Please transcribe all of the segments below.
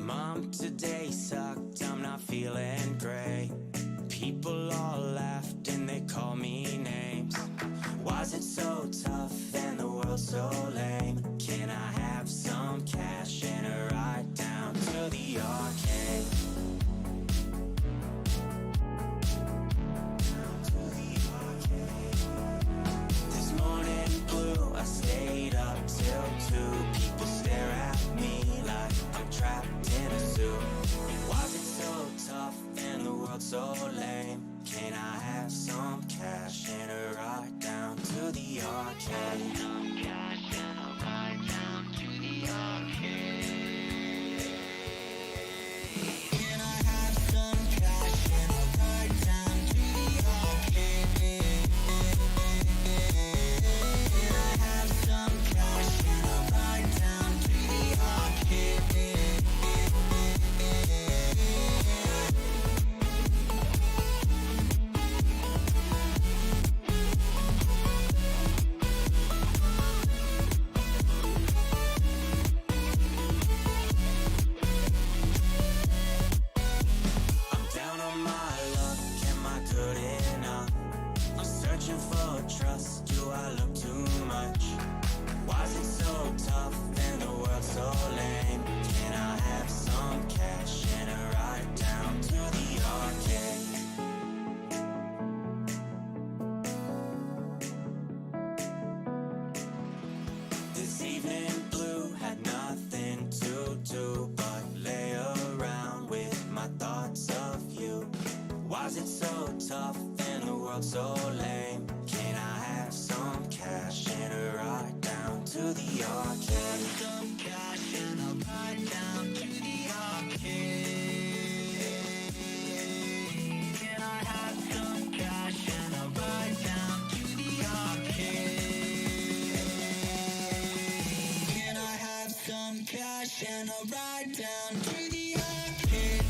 Mom, today sucked, I'm not feeling great. People all laughed and they call me names. Why's it so tough and the world so lame? Can I have some cash and a ride down to the arcade? This morning blue, I stayed up till 2. People stare at me like I'm trapped in a zoo. Why's it so tough and the world so lame? Can I have some cash and a ride down to the arcade? Some cash and a ride down to the arcade. Can I have some cash and a ride down to the arcade? Can I have some cash and a ride down to the arcade? Trust, do I look too much? Why's it so tough and the world so lame? Can I have some cash and a ride down to the arcade? This evening blue had nothing to do but lay around with my thoughts of you. Why's it so tough and the world so lame? Can I have some cash and a ride down to the arcade? Some cash and a ride down to the arcade. Can I have some cash and a ride down to the arcade? Can I have some cash and a ride down to the arcade?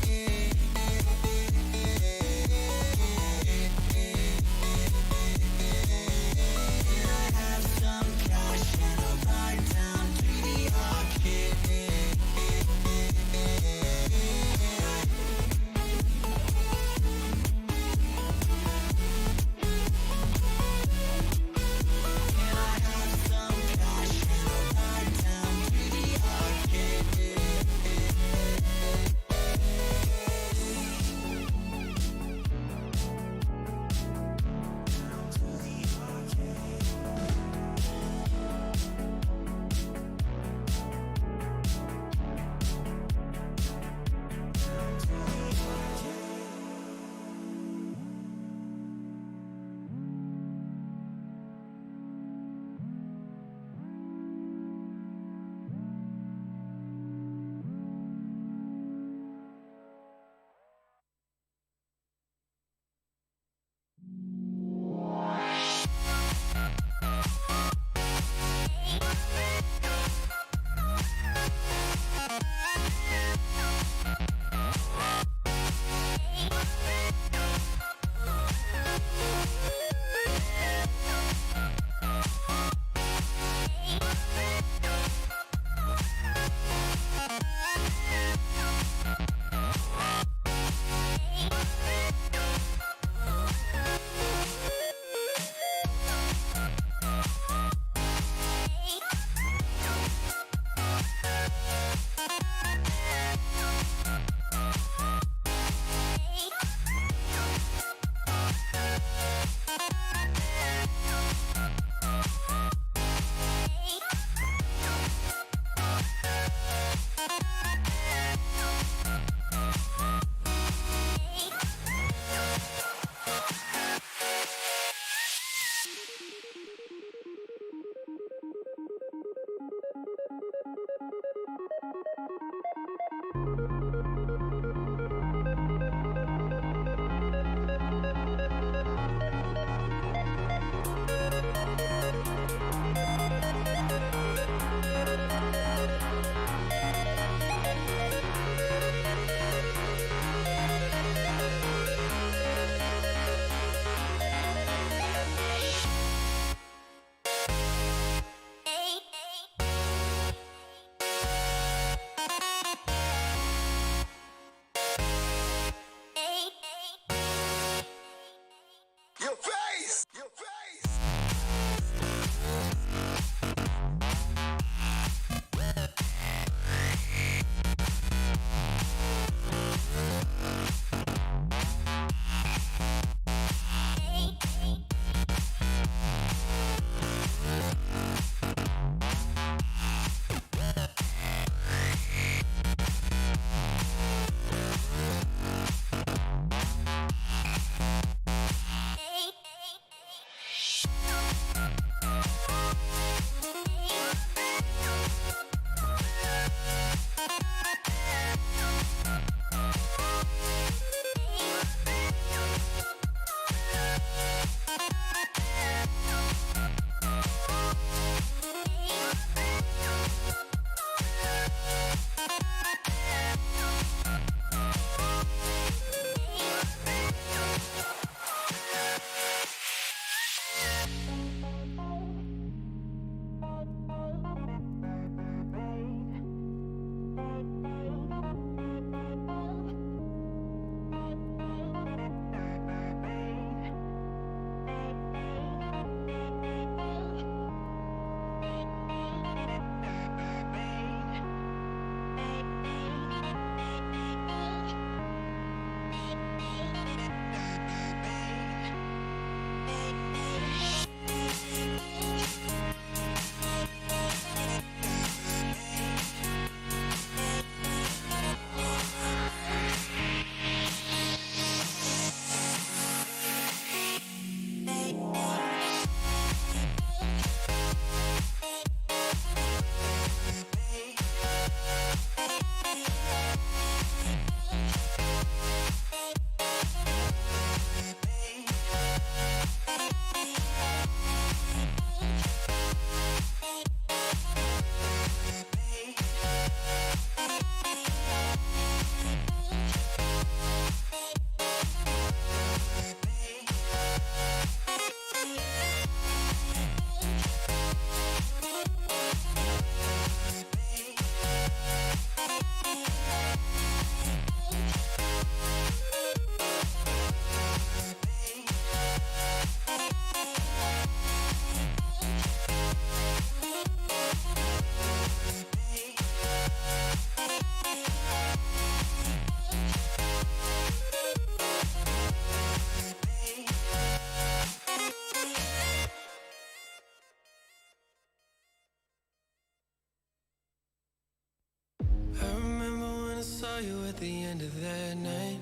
you at the end of that night.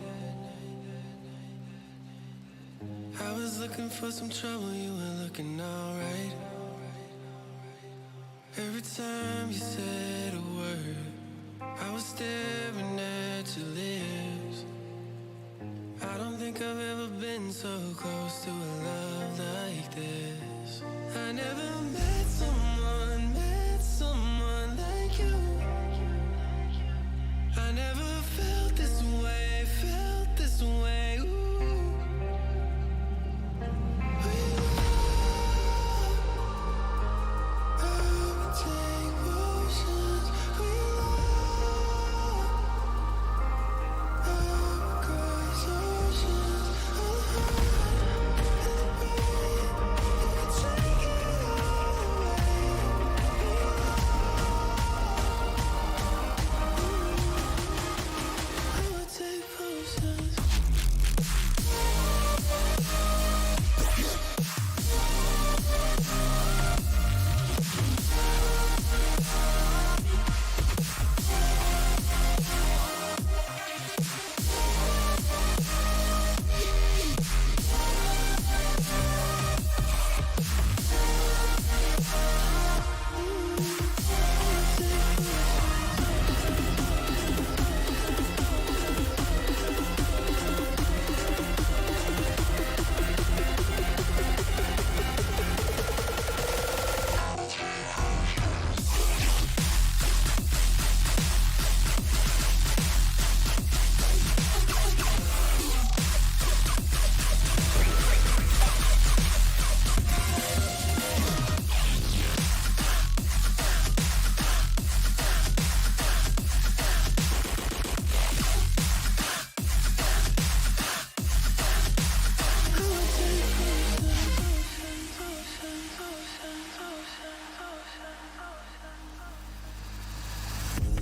I was looking for some trouble, you were looking alright. Every time you said a word, I was staring at your lips. I don't think I've ever been so close to a love like this. I never met someone like you. I never felt this way, ooh.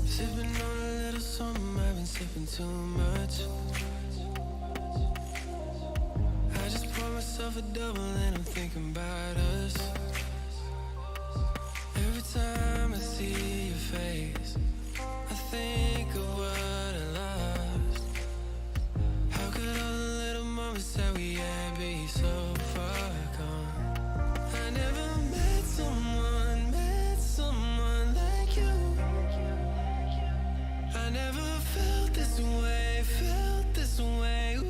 Sipping on a little something, I've been sipping too much. I just pour myself a double and I'm thinking about us. Every time I see your face, I think of what I lost. How could all the little moments that we had be so far gone? I never met someone like you. I never felt this way, ooh.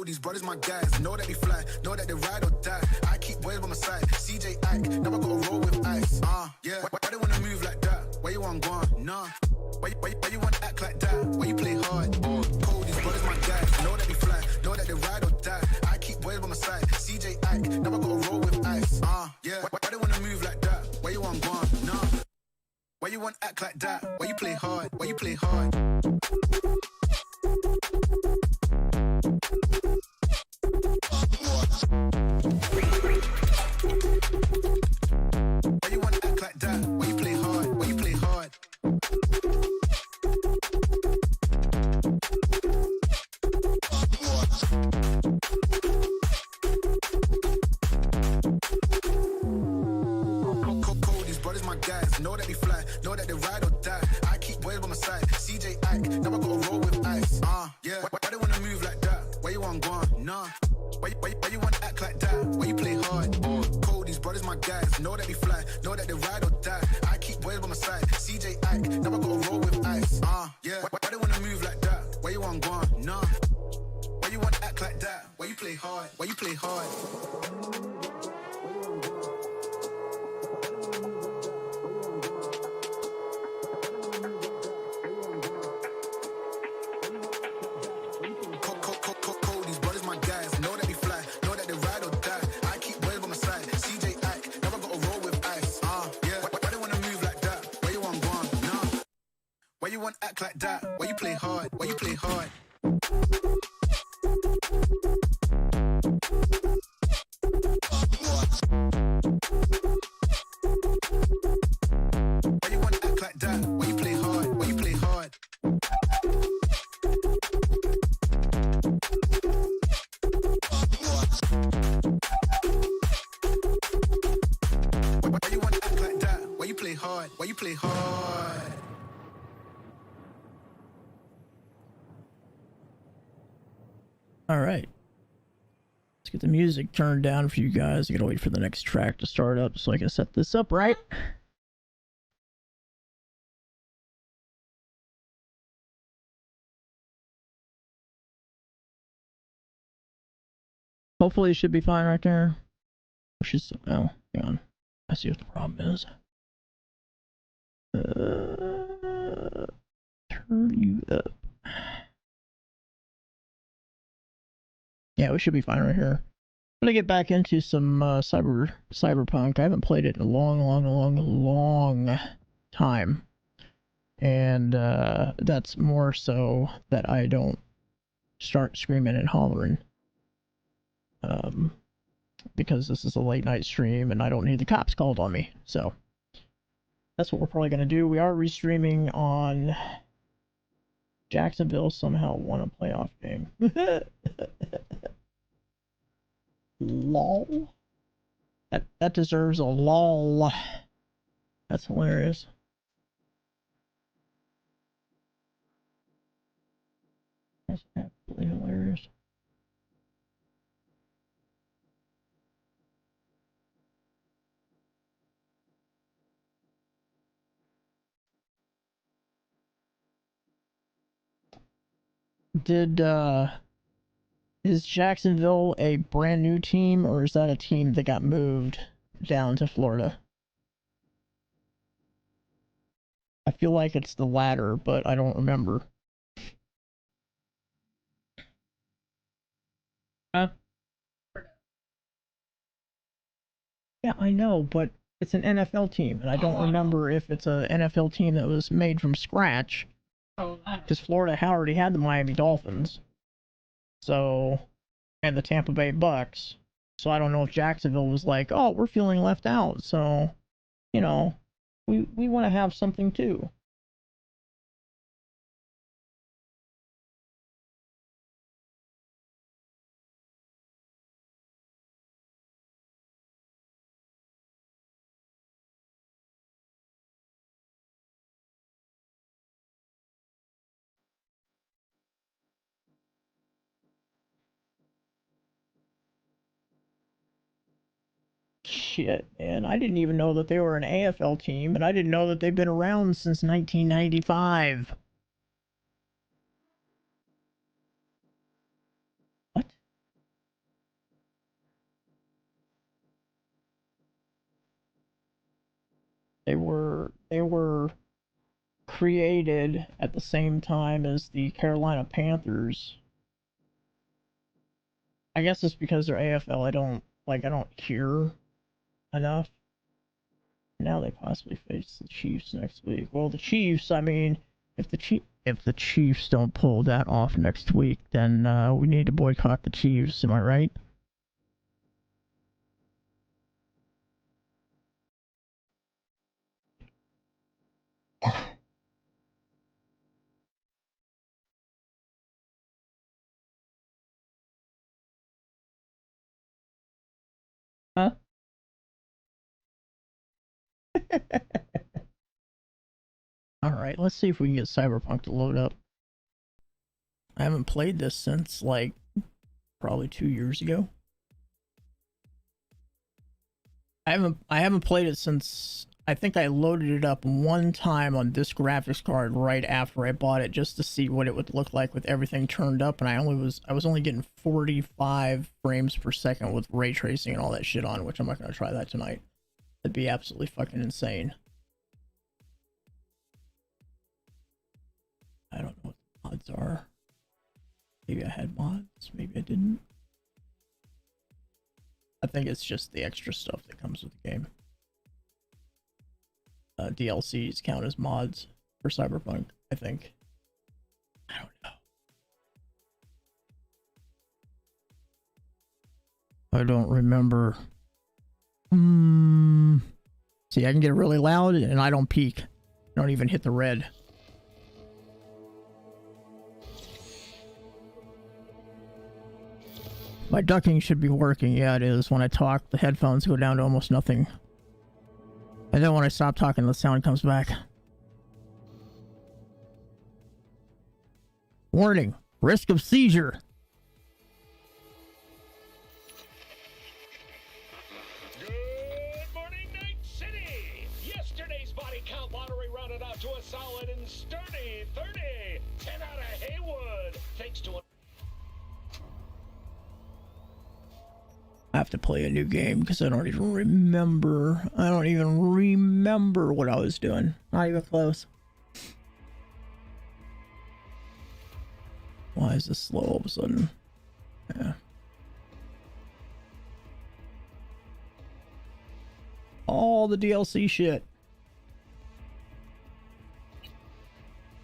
These brothers my guys, know that they fly, know that they ride or die. I keep boys by my side, CJ Ike, now I gotta roll with ice. Yeah, why they wanna move like that? Why you want gone? Nah. Why you wanna act like that? Why you play hard? Cold, these brothers my guys, know that they fly, know that they ride or die. I keep boys by my side, CJ Ike, now I gotta roll with ice. Yeah, why they wanna move like that? Why you want gone? Nah. Why you wanna act like that? Why you play hard? Why you play hard? Why you wanna act like that? Why you play hard? Why you play hard? guys, know that they fly, know that they ride or die. I keep boys by my side, CJ Ike, now I gotta roll with ice. Yeah, why they wanna move like that? Why you want gone? Nah. Why you wanna act like that? Why you play hard? Cold, these brothers my guys, know that they fly, know that they ride or die. I keep boys by my side, CJ Ike, now I gotta roll with ice. Yeah, why they wanna move like that? Why you want gone? Nah. Why you wanna act like that? Why you play hard? Why you play hard? These brothers my guys, know that they fly, know that they ride or die. I keep boys by my side, CJ Ike, now I gotta roll with ice. Yeah, why they wanna move like that? Why you want gone? Nah. Why you wanna act like that? Why you play hard? Why you play hard? Why you wanna act like that? Why you play hard? Why you play hard? Why you wanna act like that? Why you play hard? Why you play hard? All right. Let's get the music turned down for you guys. I gotta wait for the next track to start up so I can set this up right. Hopefully it should be fine right there. Which is, oh, hang on. I see what the problem is. Turn you up. Yeah, we should be fine right here. I'm gonna get back into some Cyberpunk. I haven't played it in a long time. And that's more so that I don't start screaming and hollering. Because this is a late night stream and I don't need the cops called on me. So that's what we're probably gonna do. We are restreaming on Jacksonville somehow won a playoff game. Lol. That deserves a lol. That's hilarious. That's absolutely hilarious. Is Jacksonville a brand new team, or is that a team that got moved down to Florida? I feel like it's the latter, but I don't remember. Yeah, I know, but it's an NFL team, and I don't remember if it's an NFL team that was made from scratch. Because Florida already had the Miami Dolphins. So, and the Tampa Bay Bucks. So I don't know if Jacksonville was like, oh, we're feeling left out, so, you know, we want to have something too. Shit, man. I didn't even know that they were an AFL team, and I didn't know that they've been around since 1995. What? They were created at the same time as the Carolina Panthers. I guess it's because they're AFL. I don't hear enough. Now they possibly face the Chiefs next week. Well, the Chiefs, I mean, if the Chiefs don't pull that off next week, then we need to boycott the Chiefs. Am I right? Huh? Alright, let's see if we can get Cyberpunk to load up. I haven't played this since, like, probably 2 years ago. I haven't played it since, I think I loaded it up one time on this graphics card right after I bought it, just to see what it would look like with everything turned up, and I was only getting 45 frames per second with ray tracing and all that shit on, which I'm not gonna try that tonight. That'd be absolutely fucking insane. I don't know what the mods are. Maybe I had mods, maybe I didn't. I think it's just the extra stuff that comes with the game. DLCs count as mods for Cyberpunk, I think. I don't know. I don't remember. See, I can get really loud and I don't peak. I don't even hit the red. My ducking should be working. Yeah, it is. When I talk, the headphones go down to almost nothing. And then when I stop talking, the sound comes back. Warning. Risk of seizure. Good morning, Night City! Yesterday's body count lottery rounded out to a solid and sturdy 30. 10 out of Haywood. Thanks to a... I have to play a new game because I don't even remember. I don't even remember what I was doing. Not even close. Why is this slow all of a sudden? Yeah. All the DLC shit.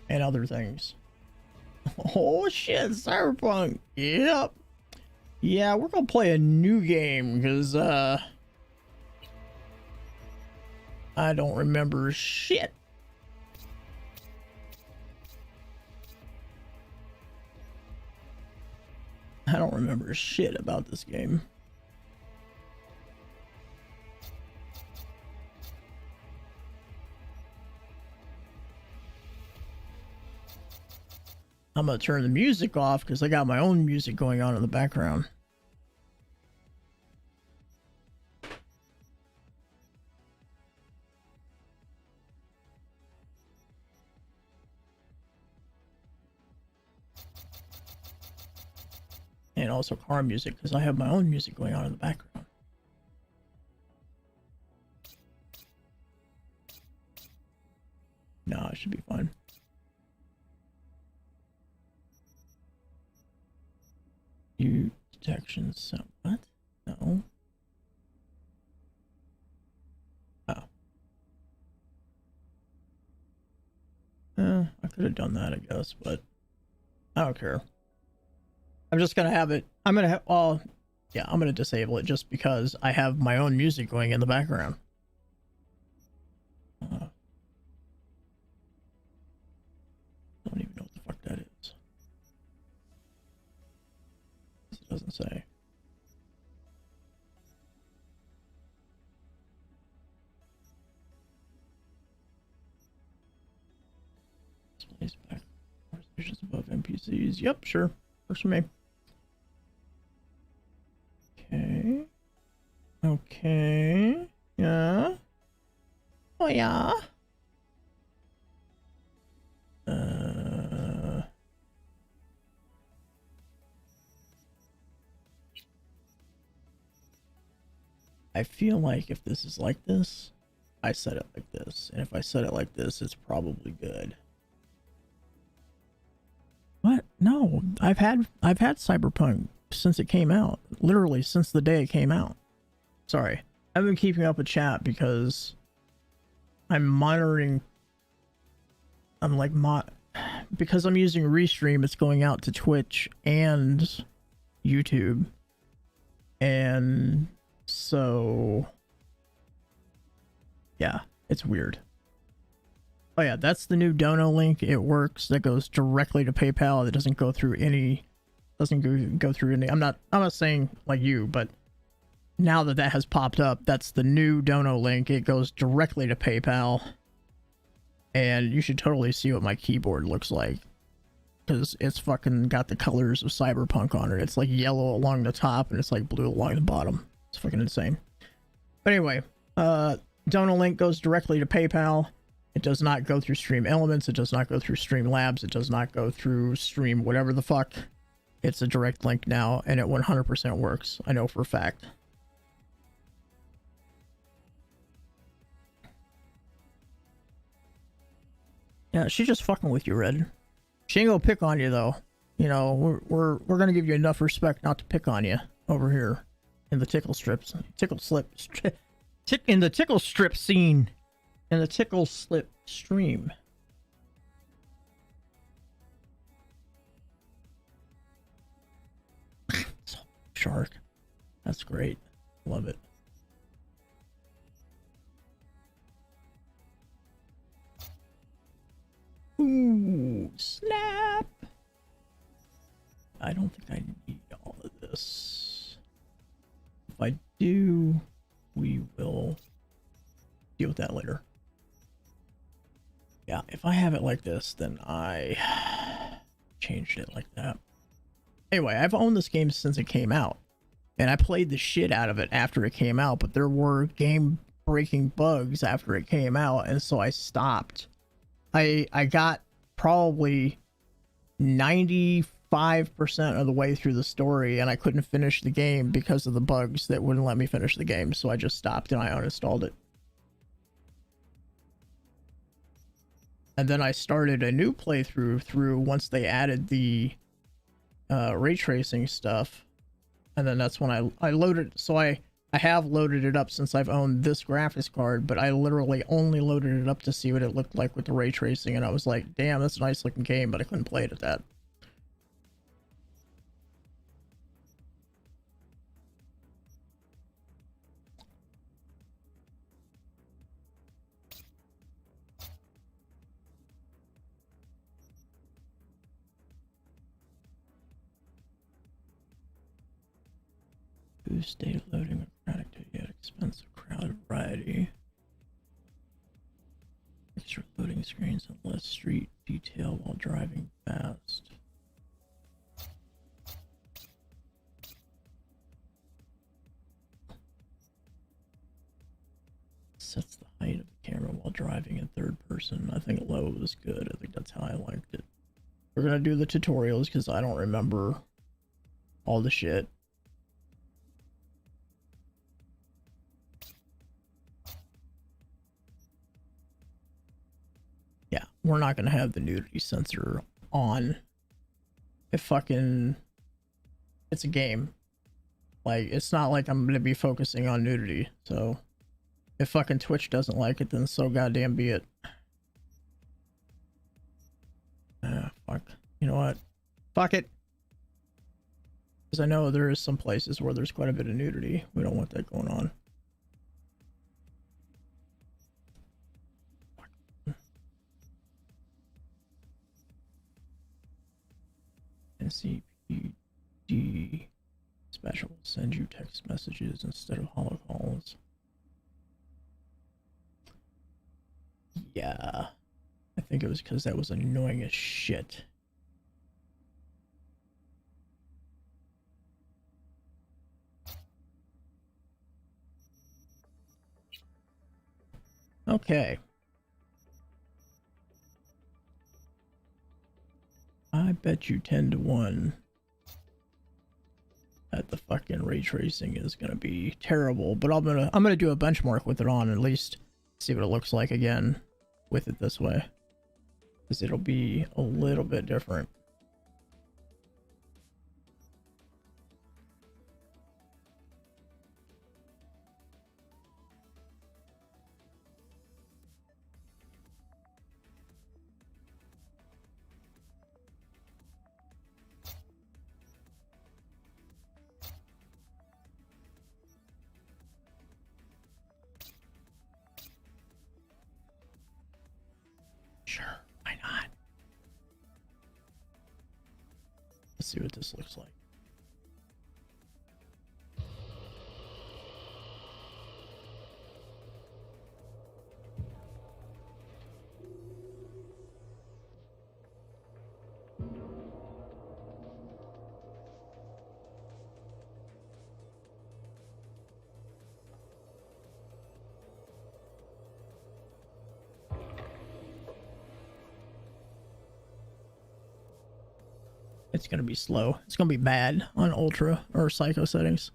And other things. Oh shit, Cyberpunk. Yep. Yeah, we're gonna play a new game because I don't remember shit. I don't remember shit about this game. I'm gonna turn the music off because I got my own music going on in the background. And also car music because I have my own music going on in the background. No, it should be fine. New detection sound. What? No. Oh. I could have done that, I guess, but I don't care. I'm just gonna have it. I'm gonna have. Oh, yeah. I'm gonna disable it just because I have my own music going in the background. Don't even know what the fuck that is. It doesn't say. Displays back. Stations above NPCs. Yep, sure. Works for me. Okay. Okay. Yeah. Oh yeah. I feel like if this is like this, I set it like this. And if I set it like this, it's probably good. What? No, I've had Cyberpunk since it came out. Literally since the day it came out. Sorry. I've been keeping up with chat because I'm monitoring. I'm like because I'm using Restream, it's going out to Twitch and YouTube. And so yeah, it's weird. Oh yeah, that's the new Dono link. It works. That goes directly to PayPal. It doesn't go through any. Go through any. I'm not saying like you, but now that has popped up, that's the new Dono link. It goes directly to PayPal, And you should totally see what my keyboard looks like, because it's fucking got the colors of Cyberpunk on it. It's like yellow along the top and it's like blue along the bottom. It's fucking insane. But anyway, donor link goes directly to PayPal. It does not go through Stream Elements. It does not go through Streamlabs. It does not go through Stream whatever the fuck. It's a direct link now, and it 100% works. I know for a fact. Yeah, she's just fucking with you, Red. She ain't gonna pick on you though. You know, we're gonna give you enough respect not to pick on you over here in the tickle strips, in the tickle strip scene, in the tickle slip stream. Shark, that's great. Love it. Ooh, snap! I don't think I need all of this. If I do, we will deal with that later. Yeah, if I have it like this, then I changed it like that. Anyway, I've owned this game since it came out, and I played the shit out of it after it came out, but there were game-breaking bugs after it came out, and so I stopped. I got probably 95% of the way through the story, and I couldn't finish the game because of the bugs that wouldn't let me finish the game, so I just stopped and I uninstalled it. And then I started a new playthrough once they added the ray tracing stuff, and then that's when I loaded. So I have loaded it up since I've owned this graphics card, but I literally only loaded it up to see what it looked like with the ray tracing, and I was like, damn, that's a nice looking game, but I couldn't play it at that. Boost data loading with product yet expensive crowd variety. Extra loading screens and less street detail while driving fast. Sets the height of the camera while driving in third person. I think low was good. I think that's how I liked it. We're gonna do the tutorials because I don't remember all the shit. Yeah, we're not gonna have the nudity sensor on. It's a game. Like, it's not like I'm gonna be focusing on nudity, so if fucking Twitch doesn't like it, then so goddamn be it. Fuck. You know what? Fuck it. Because I know there is some places where there's quite a bit of nudity. We don't want that going on. NCPD special will send you text messages instead of holo calls. Yeah, I think it was because that was annoying as shit. Okay. I bet you 10 to 1 that the fucking ray tracing is gonna be terrible, but I'm gonna do a benchmark with it on, at least see what it looks like again with it this way, because it'll be a little bit different. Sure, why not? Let's see what this looks like. It's gonna be slow. It's gonna be bad on ultra or psycho settings.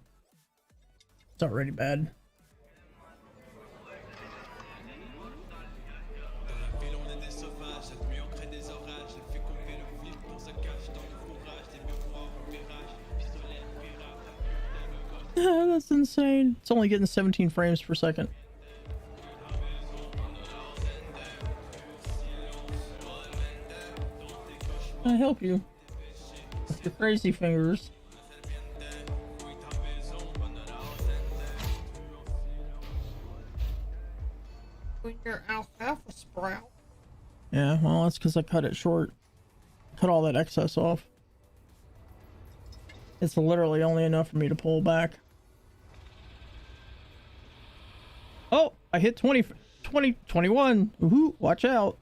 It's already bad. That's insane. It's only getting 17 frames per second. Can I help you with your crazy fingers? When your alfalfa sprout. Yeah, well, that's because I cut it short. Cut all that excess off. It's literally only enough for me to pull back. Oh, I hit 20, 21. Woohoo, watch out.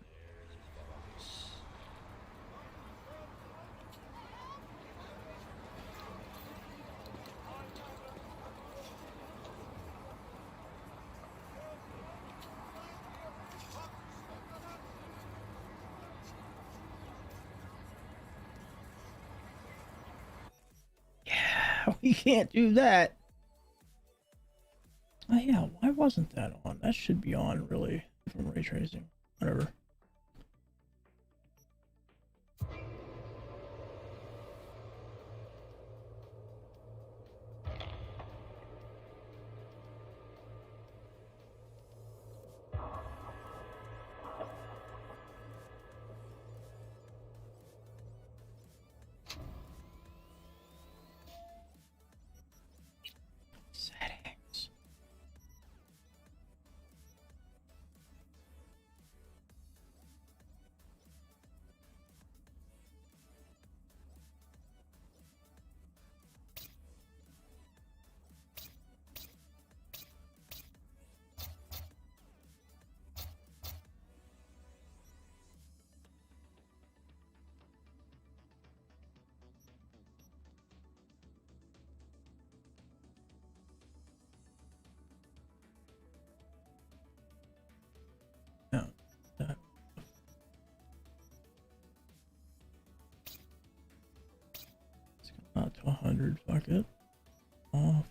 Yeah, we can't do that. Oh yeah, why wasn't that on? That should be on, really, from ray tracing. Whatever. Settings. No, that. Let's go out to 100. Fuck it. Off.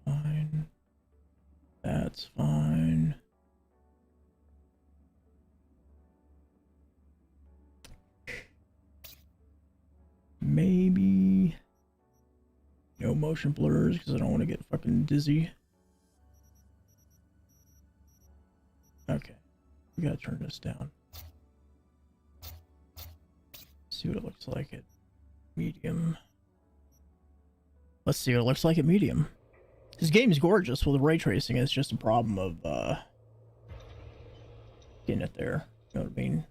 Fine. That's fine. Maybe no motion blurs because I don't want to get fucking dizzy. Okay, we gotta turn this down. See what it looks like at medium. Let's see what it looks like at medium. This game's gorgeous with ray tracing. It's just a problem of getting it there. You know what I mean?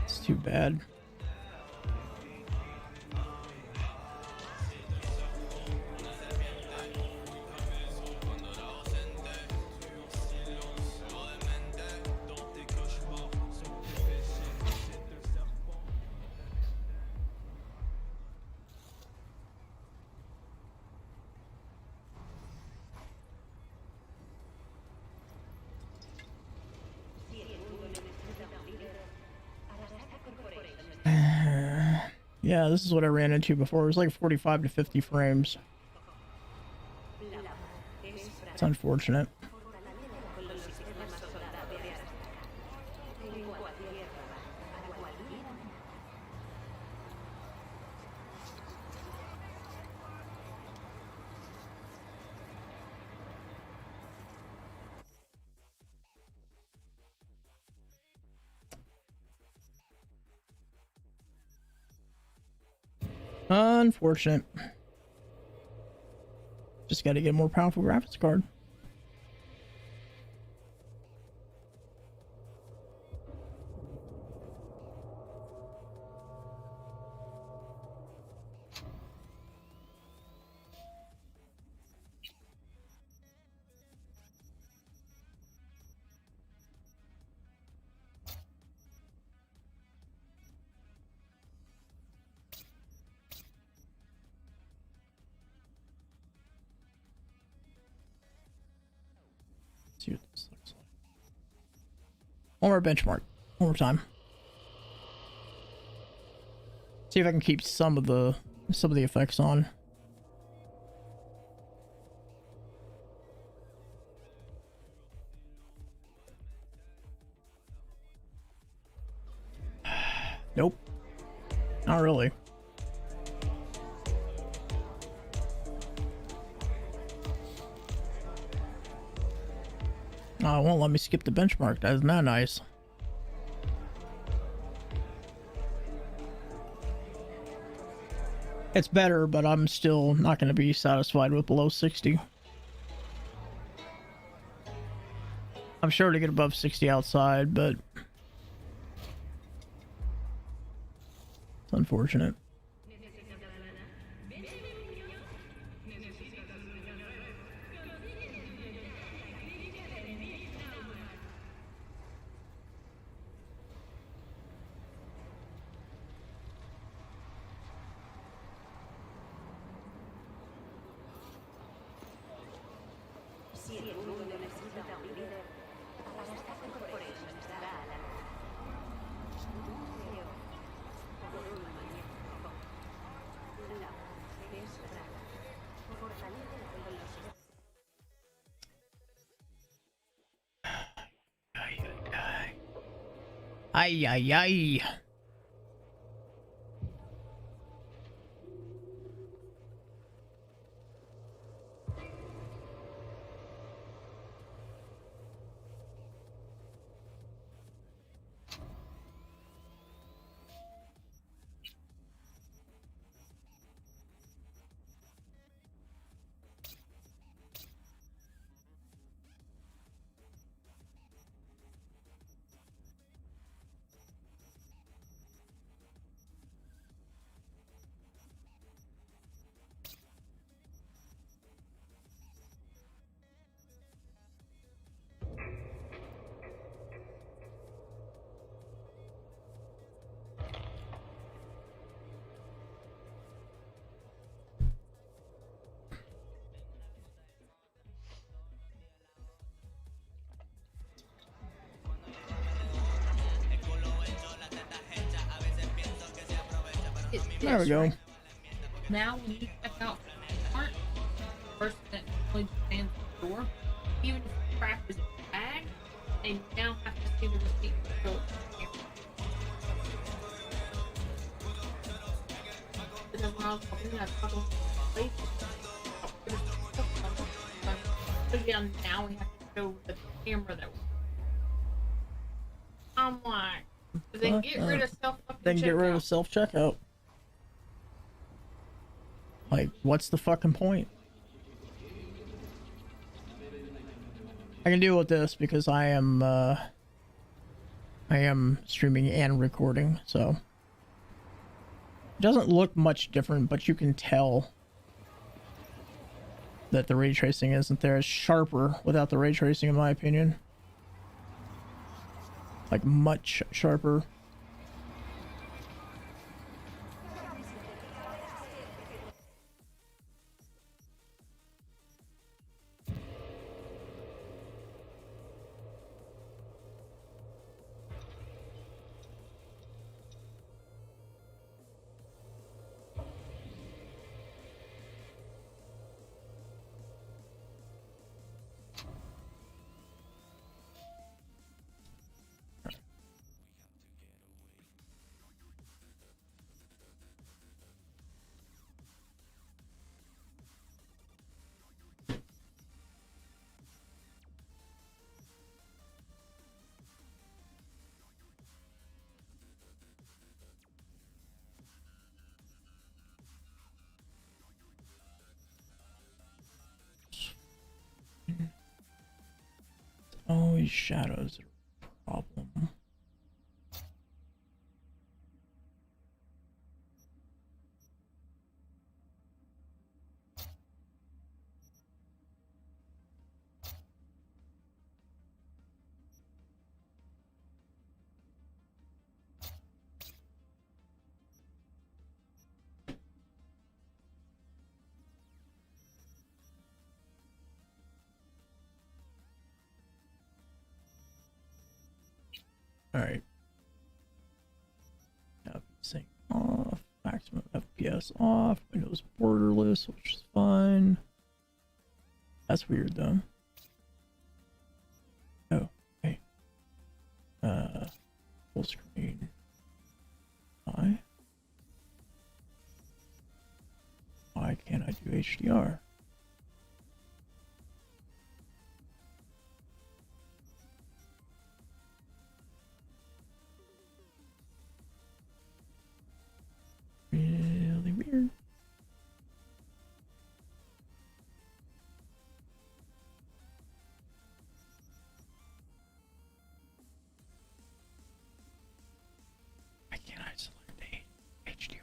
It's too bad. Yeah, this is what I ran into before. It was like 45 to 50 frames. It's unfortunate. Unfortunate. Just got to get a more powerful graphics card. see what this looks like. One more benchmark. One more time. See if I can keep some of the effects on. Nope. Not really. Oh, it won't let me skip the benchmark. Isn't that nice? It's better, but I'm still not going to be satisfied with below 60. I'm sure to get above 60 outside, but it's unfortunate. Ay, ay, ay. There we go. Now when you check out Walmart, the person that normally stands at the door, even if the crap is bag, they now have to see the receipt to show it to you. Because when I was talking, I talked about the so yeah, now we have to show the camera that I'm like, then get rid of self-checkout. Like, what's the fucking point? I can deal with this because I am streaming and recording, so it doesn't look much different, but you can tell that the ray tracing isn't there. It's sharper without the ray tracing, in my opinion. Like, much sharper. Always shadows are a problem. Alright. Now sync off. Maximum FPS off. Windows borderless, which is fine. That's weird though. Oh, okay. Full screen. Why can't I do HDR? Really weird. Why can't I select HDR?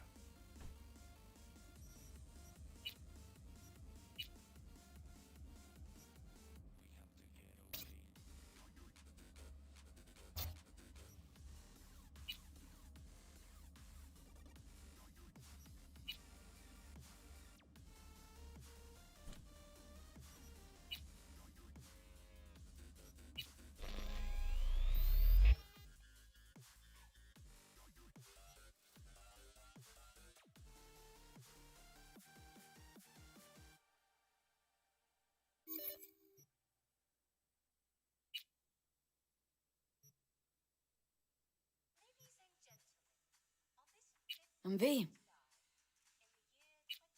I'm V.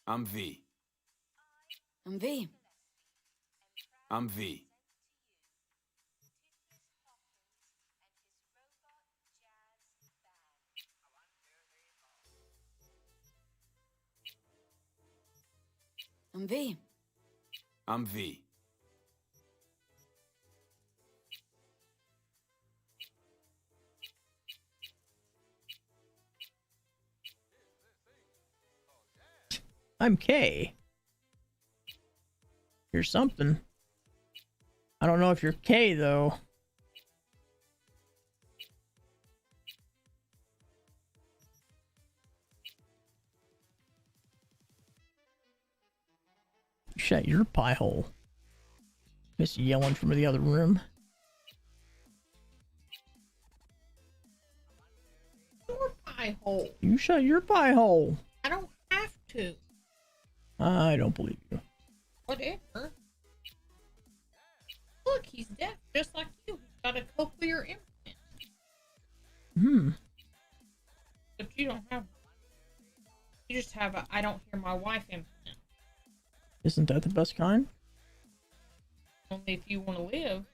I'm V. I'm V. I'm V. I'm V. I'm V. I'm K. You're something. I don't know if you're K though. Shut your pie hole. Miss yelling from the other room. Your pie hole. You shut your pie hole. I don't have to. I don't believe you. Whatever. Look, he's deaf just like you. He's got a cochlear implant. Hmm. Except you don't have one. You just have a I don't hear my wife implant. Isn't that the best kind? Only if you want to live.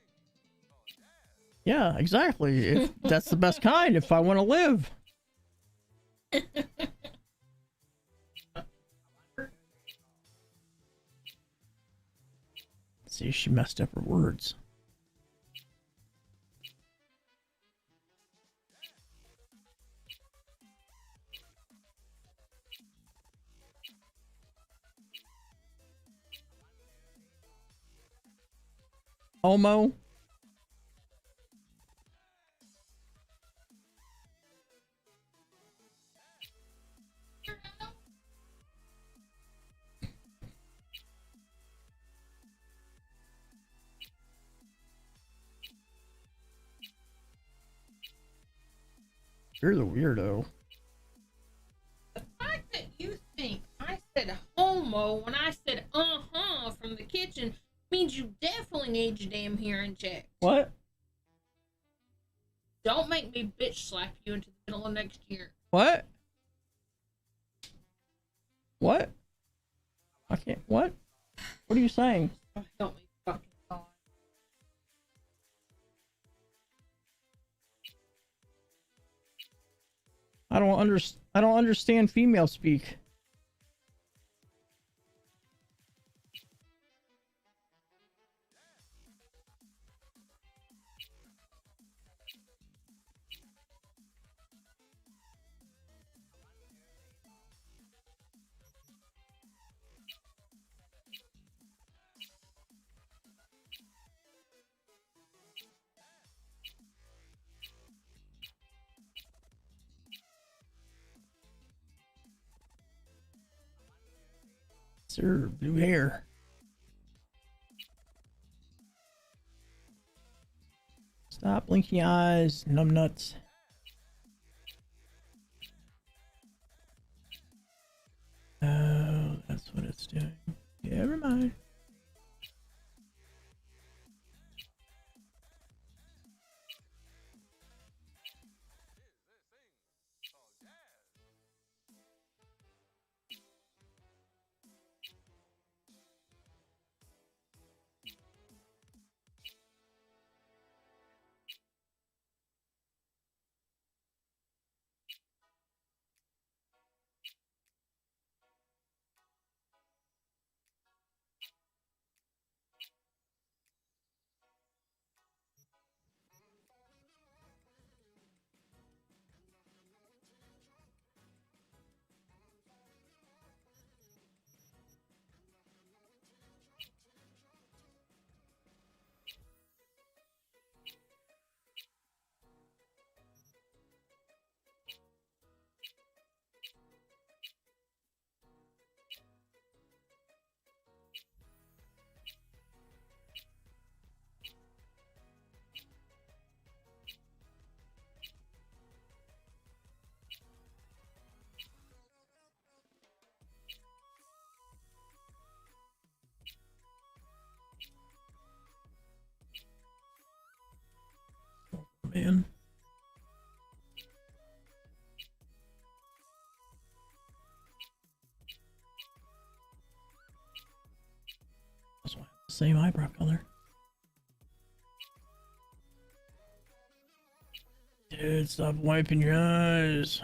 Yeah, exactly. If that's the best kind if I want to live. See, she messed up her words. Homo. You're the weirdo. The fact that you think I said homo when I said from the kitchen means you definitely need your damn hearing checked. What? Don't make me bitch slap you into the middle of next year. What? What? I can't. What? What are you saying? Oh, help me fucking God. I don't understand female speak. Sir, blue hair. Stop Blinky eyes, numbnuts. Oh, that's what it's doing. Never mind. Man. Also have the same eyebrow color. Dude, stop wiping your eyes.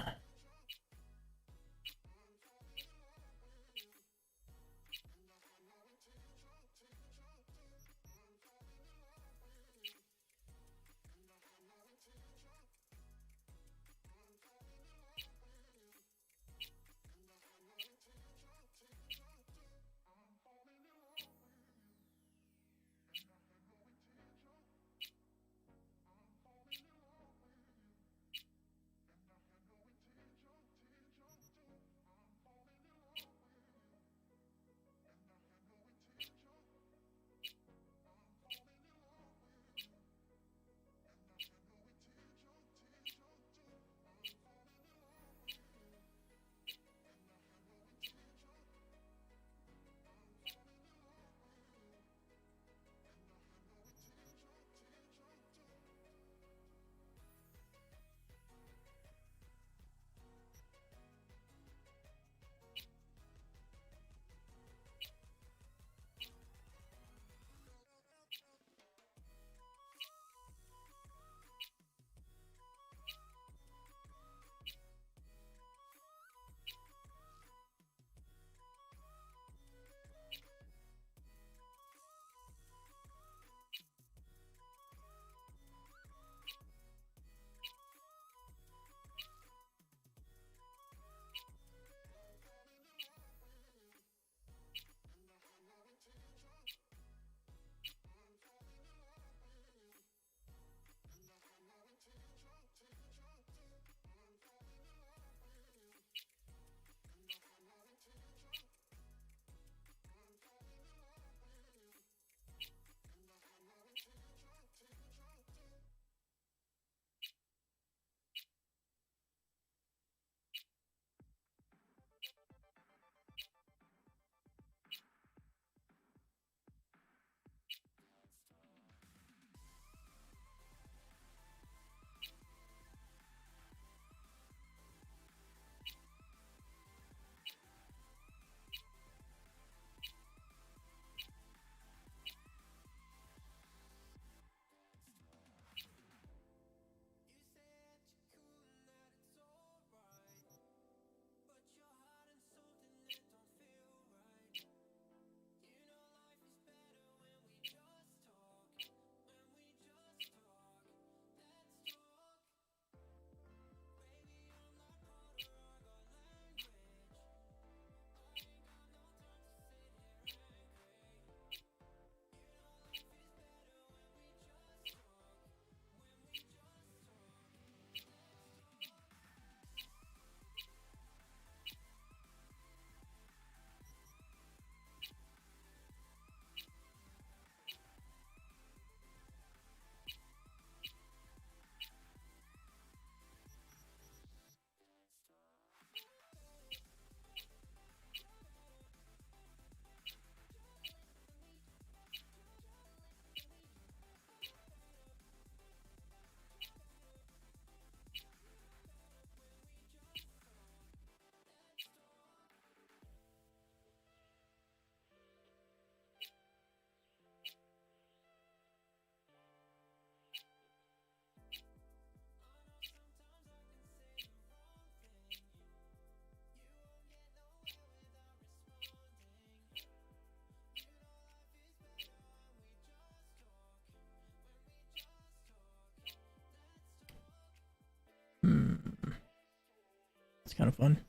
It's kind of fun.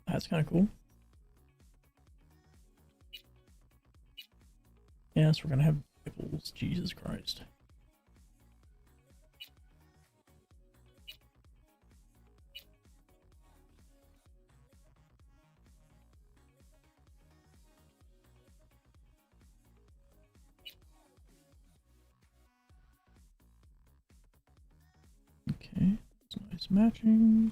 That's kind of cool. Yes, we're gonna have pickles. Jesus Christ. Okay, it's nice matching.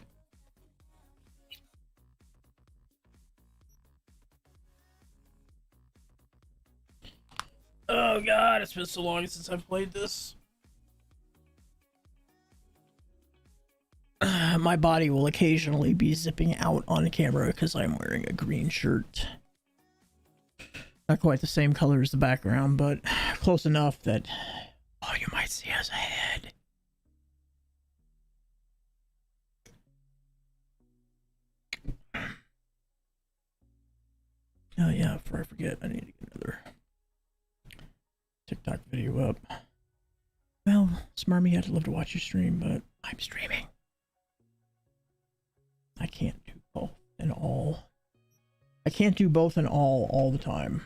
Oh god, it's been so long since I've played this. My body will occasionally be zipping out on camera because I'm wearing a green shirt. Not quite the same color as the background, but close enough that all you might see is a head. Oh yeah, before I forget, I need to get another TikTok video up. Well, Smarmy had to live to watch you stream, but I'm streaming. I can't do both and all. I can't do both and all the time.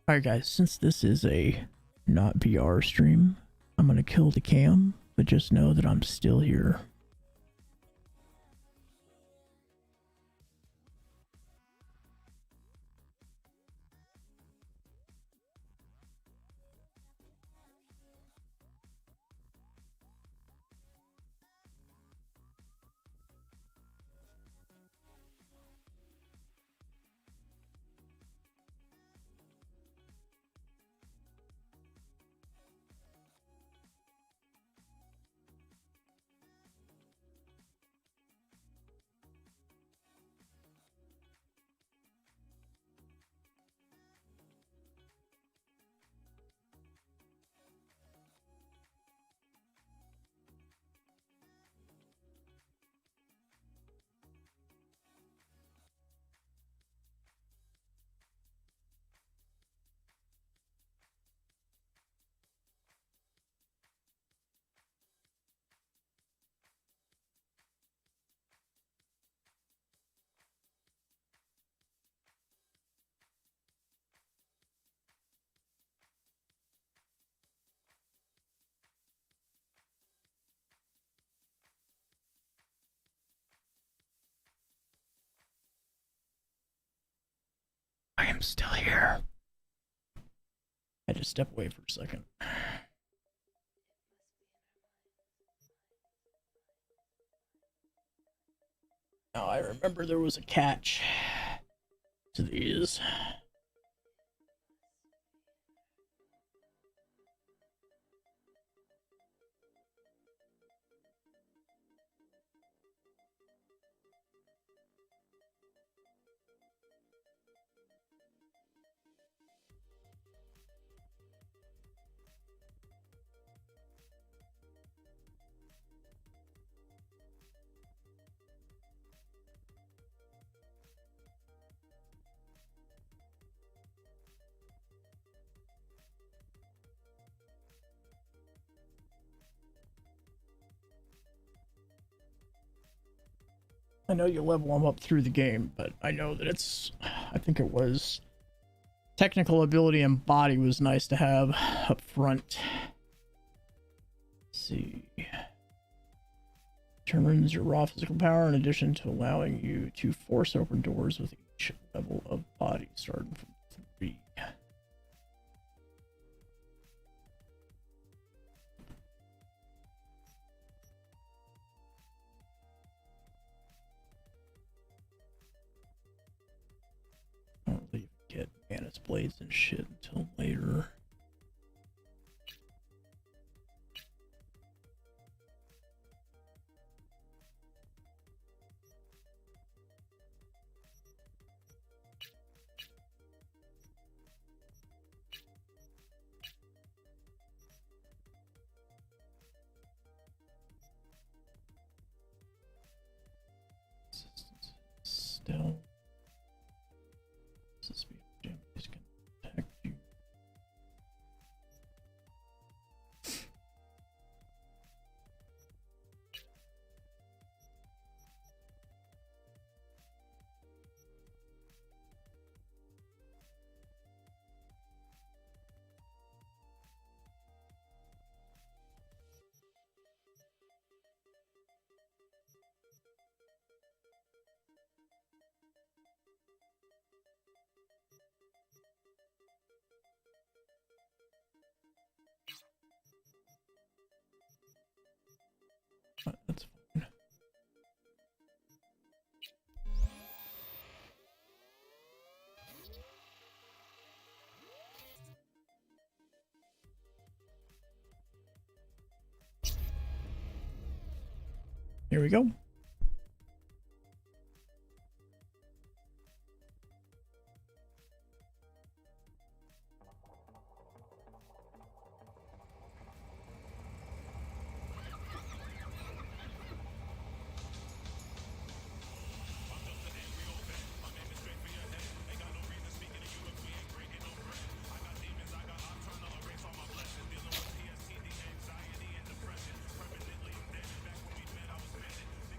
Alright guys, since this is a not VR stream, I'm gonna kill the cam, but just know that I'm still here. I am still here. I had to step away for a second. Now I remember there was a catch to these. I know you level them up through the game, but I know that I think it was technical ability and body was nice to have up front. Let's see. Determines your raw physical power in addition to allowing you to force open doors with each level of body, starting from 3. I don't really get Manus blades and shit until later. Still. Is going to attack you. That's fine. Here we go.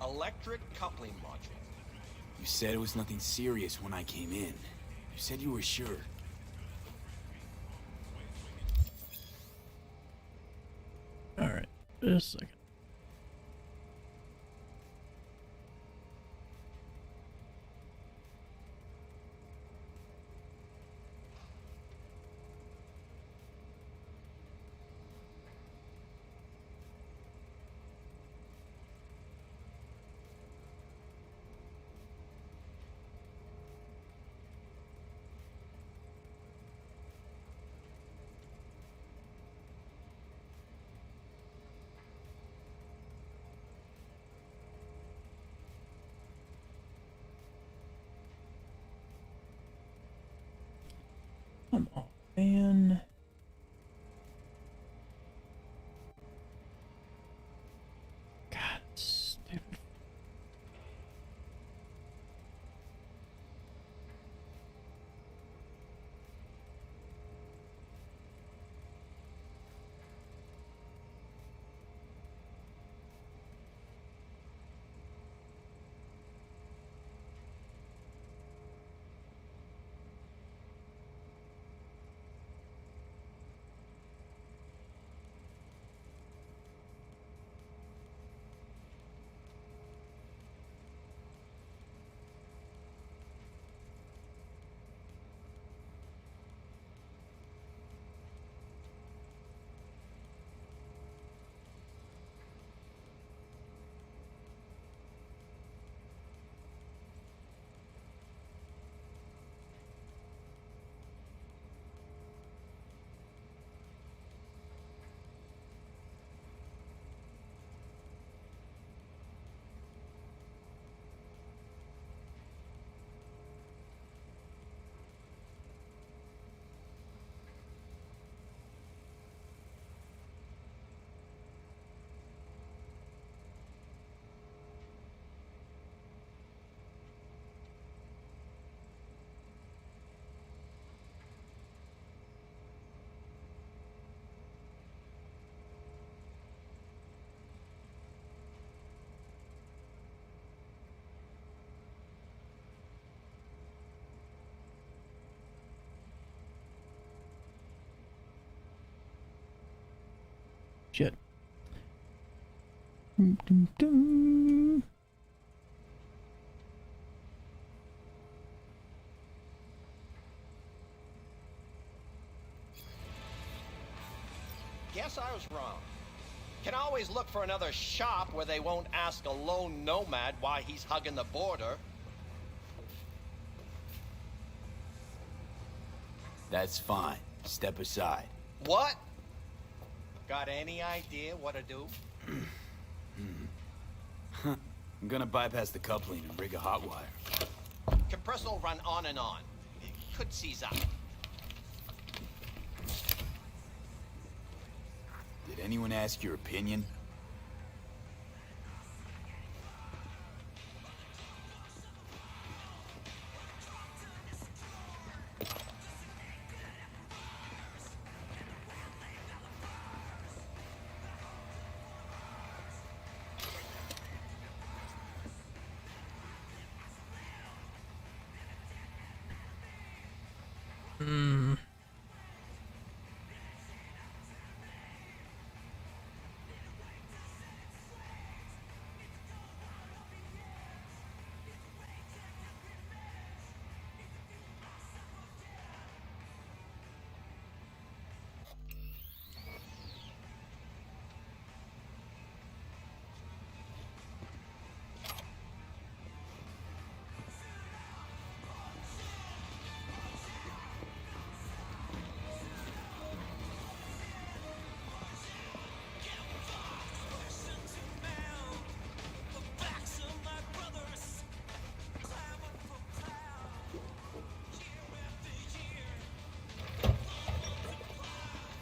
Electric coupling module. You said it was nothing serious when I came in. You said you were sure. Just a second. Come on, man. God, stupid. Shit. Dum, dum, dum. Guess I was wrong. Can always look for another shop where they won't ask a lone nomad why he's hugging the border. That's fine. Step aside. What? Got any idea what to do? I'm gonna bypass the coupling and rig a hot wire. Compressor will run on and on. It could seize up. Did anyone ask your opinion?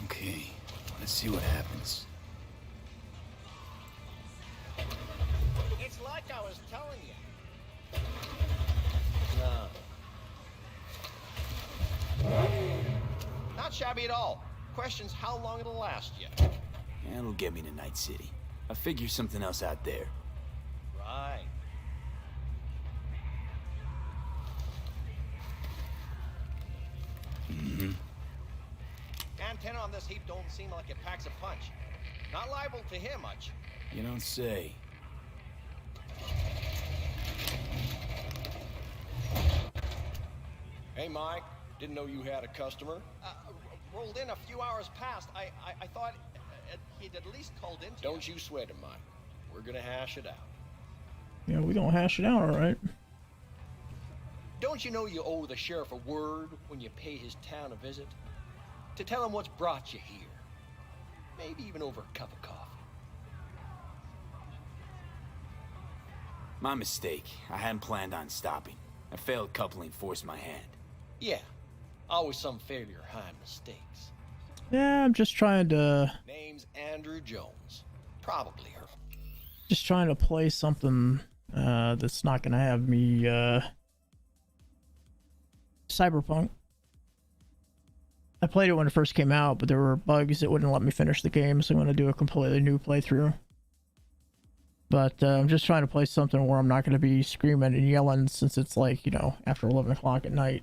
Okay, let's see what happens. It's like I was telling you. No. Not shabby at all. Question's how long it'll last you. That'll get me to Night City. I'll figure something else out there. Right. Antenna on this heap don't seem like it packs a punch. Not liable to hear much. You don't say. Hey, Mike. Didn't know you had a customer. Rolled in a few hours past. I thought he'd at least called in. Don't you sweat it, Mike. We're gonna hash it out. Yeah, we gonna hash it out, all right. Don't you know you owe the sheriff a word when you pay his town a visit? To tell him what's brought you here. Maybe even over a cup of coffee. My mistake. I hadn't planned on stopping. A failed coupling forced my hand. Yeah. Always some failure hide mistakes. Yeah, I'm just trying to... Name's Andrew Jones. Probably her. Just trying to play something that's not gonna have me, Cyberpunk. I played it when it first came out, but there were bugs that wouldn't let me finish the game, so I'm gonna do a completely new playthrough. But I'm just trying to play something where I'm not gonna be screaming and yelling, since it's like, you know, after 11 o'clock at night.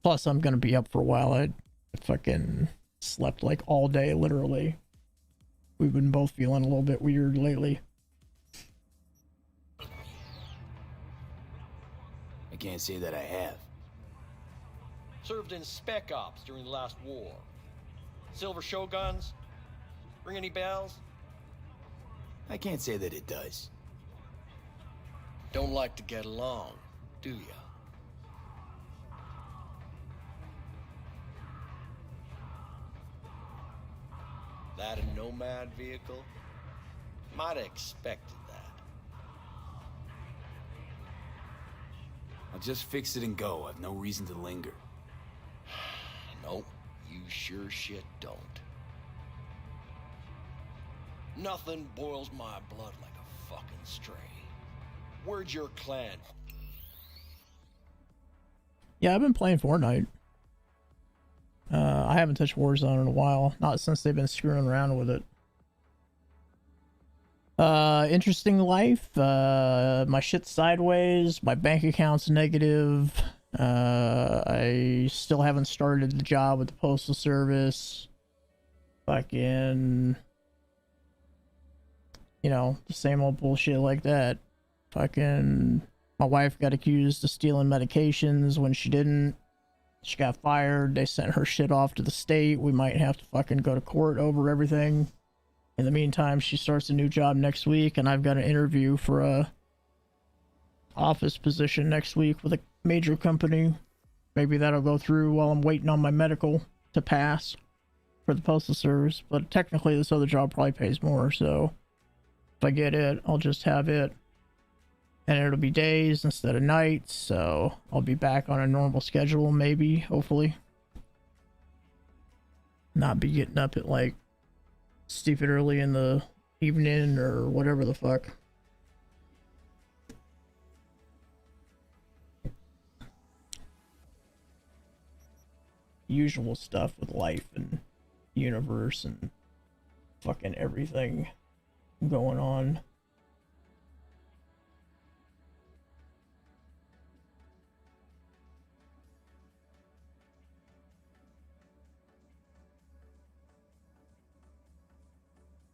Plus, I'm gonna be up for a while. I fucking slept like all day, literally. We've been both feeling a little bit weird lately. I can't say that I have. Served in Spec Ops during the last war. Silver Shoguns? Ring any bells? I can't say that it does. Don't like to get along, do ya? That a Nomad vehicle? Might have expected that. I'll just fix it and go. I've no reason to linger. Nope, you sure shit don't. Nothing boils my blood like a fucking stray. Where'd your clan? Yeah, I've been playing Fortnite. I haven't touched Warzone in a while. Not since they've been screwing around with it. Interesting life. My shit's sideways. My bank account's negative. I still haven't started the job with the Postal Service. Fucking... You know, the same old bullshit like that. Fucking... My wife got accused of stealing medications when she didn't. She got fired. They sent her shit off to the state. We might have to fucking go to court over everything. In the meantime, she starts a new job next week, and I've got an interview for a office position next week with a major company. Maybe that'll go through while I'm waiting on my medical to pass for the Postal Service. But technically, this other job probably pays more, so if I get it, I'll just have it. And it'll be days instead of nights, so I'll be back on a normal schedule, maybe, hopefully. Not be getting up at, like, stupid early in the evening or whatever the fuck. Usual stuff with life and universe and fucking everything going on.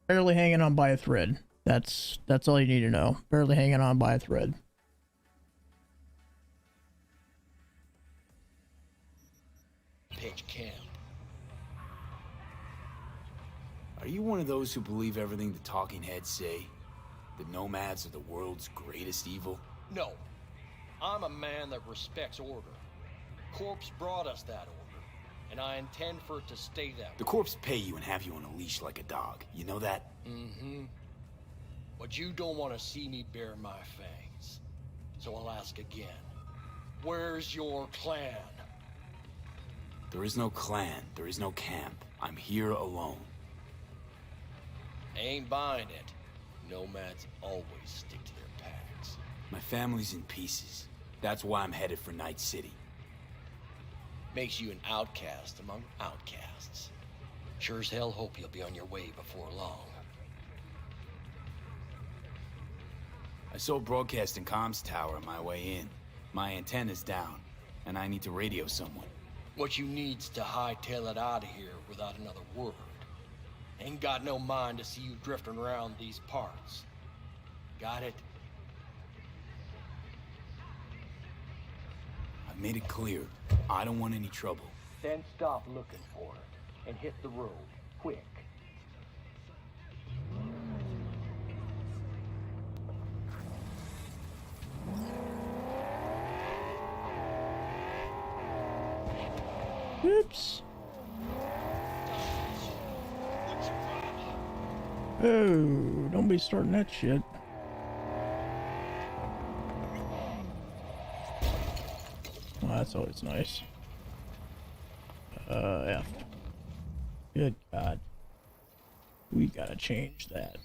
Barely hanging on by a thread. That's all you need to know. Barely hanging on by a thread. Pitch camp. Are you one of those who believe everything the talking heads say? The nomads are the world's greatest evil? No. I'm a man that respects order. Corpse brought us that order. And I intend for it to stay that way. The corps pay you and have you on a leash like a dog. You know that? Mm-hmm. But you don't want to see me bare my fangs. So I'll ask again. Where's your clan? There is no clan. There is no camp. I'm here alone. Ain't buying it. Nomads always stick to their packs. My family's in pieces. That's why I'm headed for Night City. Makes you an outcast among outcasts. Sure as hell hope you'll be on your way before long. I saw a broadcasting comms tower on my way in. My antenna's down, and I need to radio someone. What you need's to hightail it out of here without another word. Ain't got no mind to see you drifting around these parts. Got it? I've made it clear. I don't want any trouble. Then stop looking for it and hit the road, quick. Oops. Oh, don't be starting that shit. Oh, that's always nice. F. Good God. We gotta change that.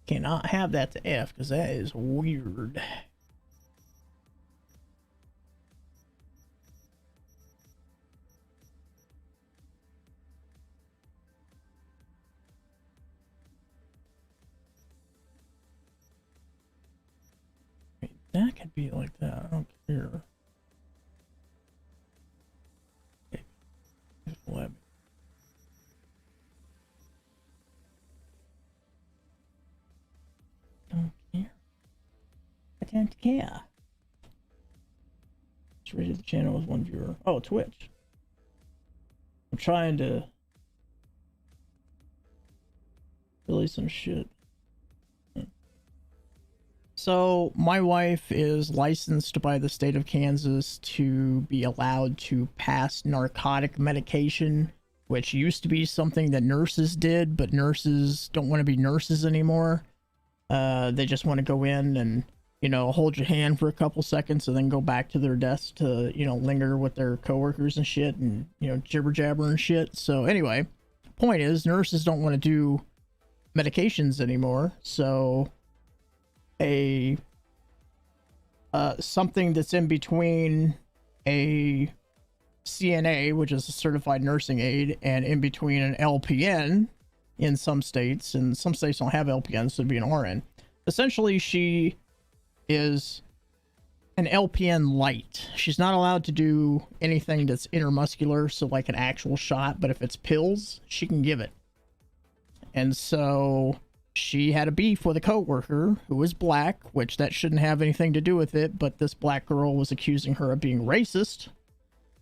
Cannot have that to F, because that is weird. That could be like that. I don't care. Okay. Don't care. I don't care. Just rated the channel as one viewer. Oh, Twitch. I'm trying to release some shit. So, my wife is licensed by the state of Kansas to be allowed to pass narcotic medication, which used to be something that nurses did, but nurses don't want to be nurses anymore. They just want to go in and, you know, hold your hand for a couple seconds and then go back to their desk to, you know, linger with their coworkers and shit and, you know, jibber jabber and shit. So, anyway, point is, nurses don't want to do medications anymore, so something that's in between a CNA, which is a certified nursing aide, and in between an LPN in some states, and some states don't have LPNs, so it'd be an RN. Essentially, she is an LPN light. She's not allowed to do anything that's intermuscular, so like an actual shot, but if it's pills, she can give it. And so she had a beef with a coworker who was black, which that shouldn't have anything to do with it, but this black girl was accusing her of being racist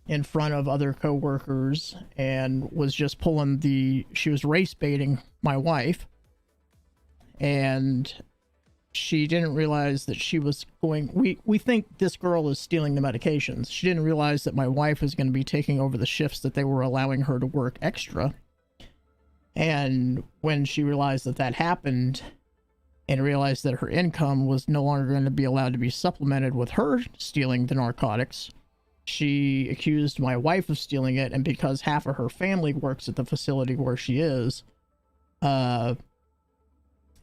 in front of other coworkers and was just she was race baiting my wife. And she didn't realize that she was we think this girl is stealing the medications. She didn't realize that my wife was going to be taking over the shifts that they were allowing her to work extra. And when she realized that that happened and realized that her income was no longer going to be allowed to be supplemented with her stealing the narcotics, she accused my wife of stealing it. And because half of her family works at the facility where she is,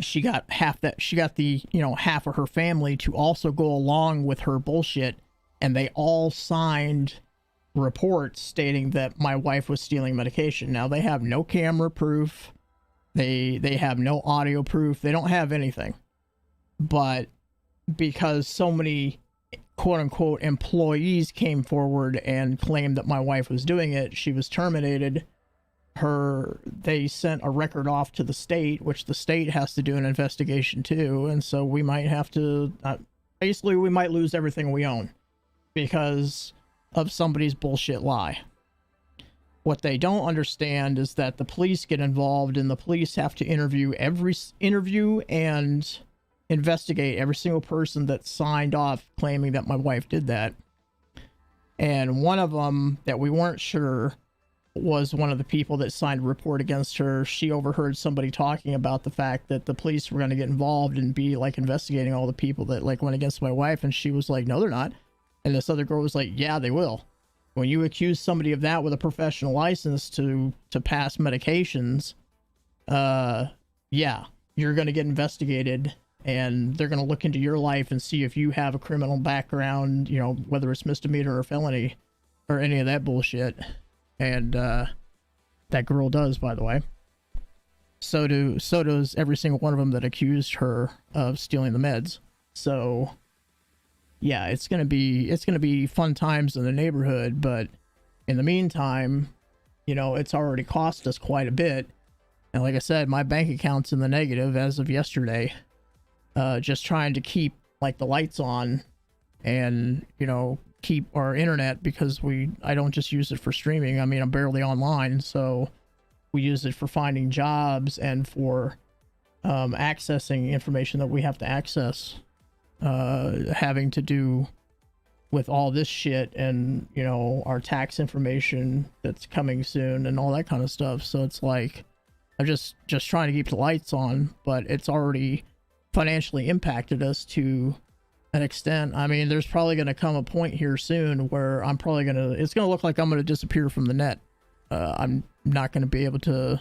she got the, you know, half of her family to also go along with her bullshit. And they all signed reports stating that my wife was stealing medication. Now, they have no camera proof. They have no audio proof. They don't have anything. But because so many quote-unquote employees came forward and claimed that my wife was doing it, she was terminated. They sent a record off to the state, which the state has to do an investigation too. And so we might have to, basically we might lose everything we own because of somebody's bullshit lie. What they don't understand is that the police get involved, and the police have to interview and investigate every single person that signed off claiming that my wife did that. And one of them that we weren't sure was one of the people that signed a report against her. She overheard somebody talking about the fact that the police were going to get involved and be like investigating all the people that like went against my wife, and she was like, no, they're not. And this other girl was like, yeah, they will. When you accuse somebody of that with a professional license to pass medications, yeah, you're going to get investigated, and they're going to look into your life and see if you have a criminal background, you know, whether it's misdemeanor or felony or any of that bullshit. And that girl does, by the way. So does every single one of them that accused her of stealing the meds. So yeah, it's gonna be fun times in the neighborhood, but in the meantime, you know, it's already cost us quite a bit. And like I said, my bank account's in the negative as of yesterday. Just trying to keep like the lights on and, you know, keep our internet, because I don't just use it for streaming. I mean, I'm barely online, so we use it for finding jobs and for accessing information that we have to access, having to do with all this shit, and, you know, our tax information that's coming soon and all that kind of stuff. So it's like, I'm just trying to keep the lights on, but it's already financially impacted us to an extent. I mean, there's probably going to come a point here soon where it's going to look like I'm going to disappear from the net. I'm not going to be able to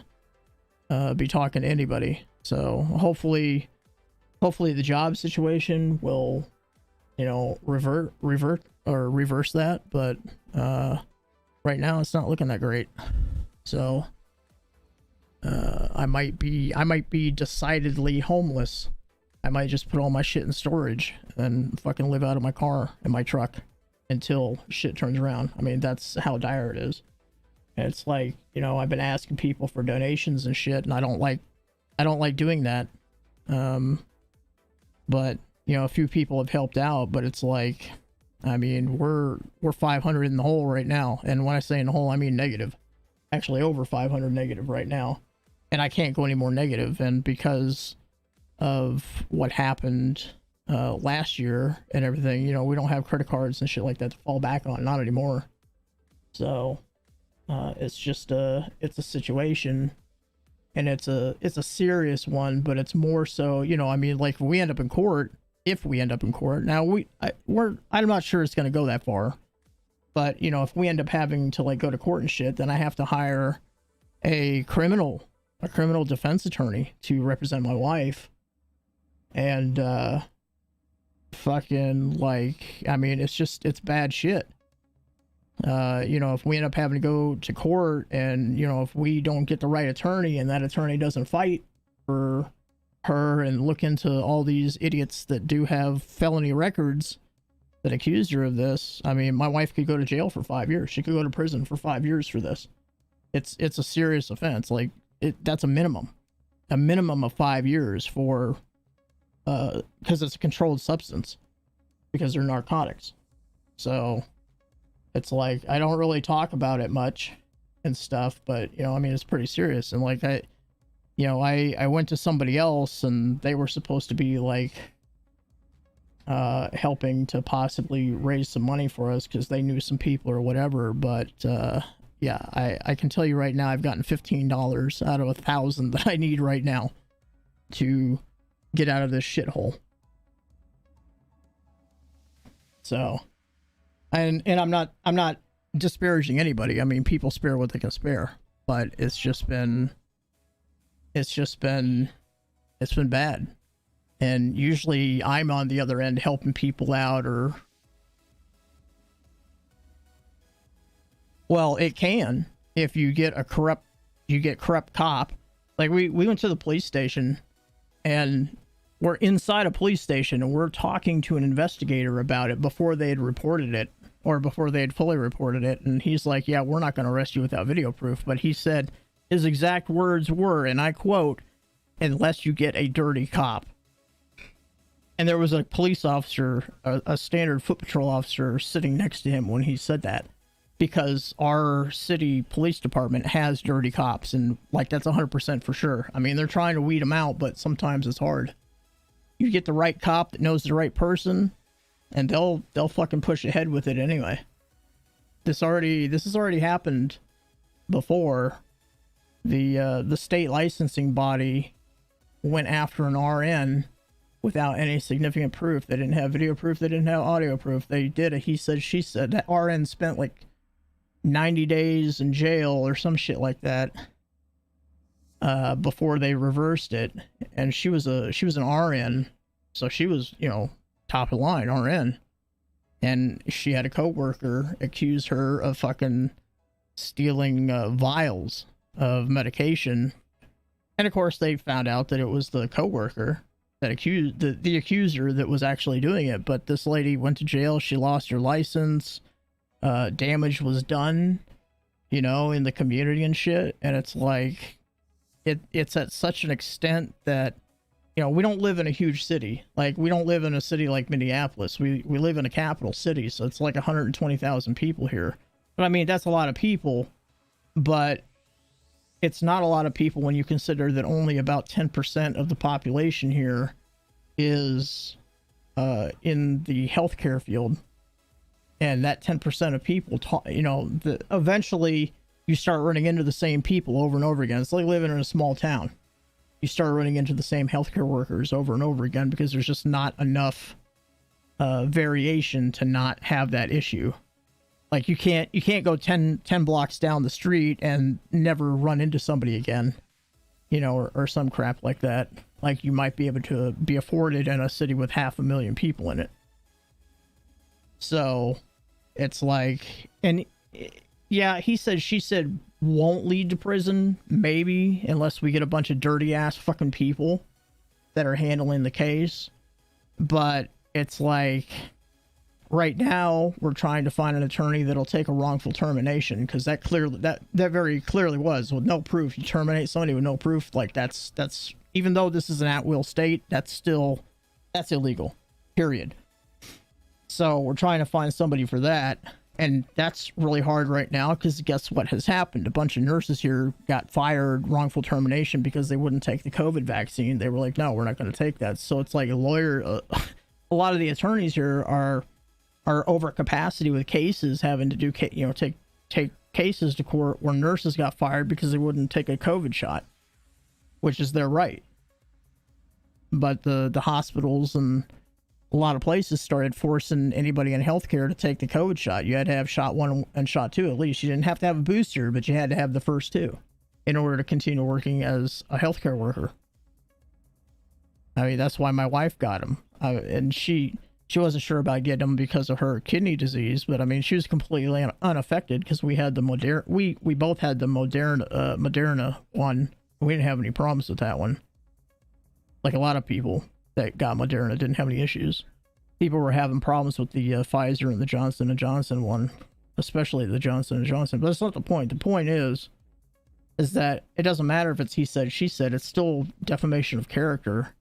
be talking to anybody. So hopefully the job situation will, you know, reverse that, but right now it's not looking that great. So I might be decidedly homeless. I might just put all my shit in storage and fucking live out of my car and my truck until shit turns around. I mean, that's how dire it is. And it's like, you know, I've been asking people for donations and shit, and I don't like doing that. But, you know, a few people have helped out, but it's like, I mean, we're 500 in the hole right now. And when I say in the hole, I mean negative. Actually over 500 negative right now. And I can't go any more negative. And because of what happened last year and everything, you know, we don't have credit cards and shit like that to fall back on. Not anymore. So it's just it's a situation, and it's a serious one, but it's more so, you know, I mean, like, if we end up in court, now I'm not sure it's going to go that far, but, you know, if we end up having to like go to court and shit, then I have to hire a criminal defense attorney to represent my wife. And fucking, like, I mean, it's bad shit. You know, if we end up having to go to court, and, you know, if we don't get the right attorney, and that attorney doesn't fight for her and look into all these idiots that do have felony records that accused her of this, I mean, my wife could go to jail for 5 years. She could go to prison for 5 years for this. It's a serious offense. Like, that's a minimum of 5 years for, because it's a controlled substance, because they're narcotics. So it's like, I don't really talk about it much and stuff, but, you know, I mean, it's pretty serious. And like, I went to somebody else, and they were supposed to be like helping to possibly raise some money for us because they knew some people or whatever. But yeah, I can tell you right now, I've gotten $15 out of 1,000 that I need right now to get out of this shithole. So, and I'm not disparaging anybody. I mean, people spare what they can spare, but it's been bad. And usually I'm on the other end helping people out, or, well, it can, if you get corrupt cop. Like, we went to the police station, and we're inside a police station, and we're talking to an investigator about it before they had reported it, or before they had fully reported it. And he's like, yeah, we're not going to arrest you without video proof. But he said, his exact words were, and I quote, "unless you get a dirty cop." And there was a police officer, a standard foot patrol officer, sitting next to him when he said that, because our city police department has dirty cops, and like, that's 100% for sure. I mean, they're trying to weed them out, but sometimes it's hard. You get the right cop that knows the right person, and they'll fucking push ahead with it anyway. This has already happened before. The state licensing body went after an RN without any significant proof. They didn't have video proof. They didn't have audio proof. They did a he said, she said. That RN spent like 90 days in jail or some shit like that before they reversed it. And she was an RN, so she was, you know, top of the line RN. And she had a coworker accuse her of fucking stealing vials of medication. And of course they found out that it was the coworker that accused the accuser that was actually doing it. But this lady went to jail. She lost her license. Damage was done, you know, in the community and shit. And it's like, it's at such an extent that, you know, we don't live in a huge city. Like, we don't live in a city like Minneapolis. We live in a capital city, so it's like 120,000 people here. But I mean, that's a lot of people, but it's not a lot of people when you consider that only about 10% of the population here is in the healthcare field. And that 10% of people, you know, eventually you start running into the same people over and over again. It's like living in a small town. You start running into the same healthcare workers over and over again because there's just not enough variation to not have that issue. Like, you can't go 10 blocks down the street and never run into somebody again, you know, or some crap like that. Like you might be able to be afforded in a city with 500,000 people in it. So it's like, and yeah, he said, she said won't lead to prison, maybe, unless we get a bunch of dirty ass fucking people that are handling the case. But it's like, right now we're trying to find an attorney that'll take a wrongful termination, because that clearly, that very clearly was with no proof. You terminate somebody with no proof, like that's even though this is an at-will state, that's illegal, period. So we're trying to find somebody for that, and that's really hard right now, because guess what has happened? A bunch of nurses here got fired, wrongful termination, because they wouldn't take the COVID vaccine. They were like, no, we're not going to take that. So it's like a lawyer, a lot of the attorneys here are over capacity with cases, having to do, you know, take cases to court where nurses got fired because they wouldn't take a COVID shot, which is their right. But the hospitals and a lot of places started forcing anybody in healthcare to take the COVID shot. You had to have shot 1 and shot 2 at least. You didn't have to have a booster, but you had to have the first 2 in order to continue working as a healthcare worker. I mean, that's why my wife got them, and she wasn't sure about getting them because of her kidney disease, but I mean, she was completely unaffected because we had the Moderna. We both had the Moderna one. We didn't have any problems with that one. Like a lot of people that got Moderna didn't have any issues. People were having problems with the Pfizer and the Johnson & Johnson one, especially the Johnson & Johnson. But that's not the point. The point is that it doesn't matter if it's he said, she said. It's still defamation of character.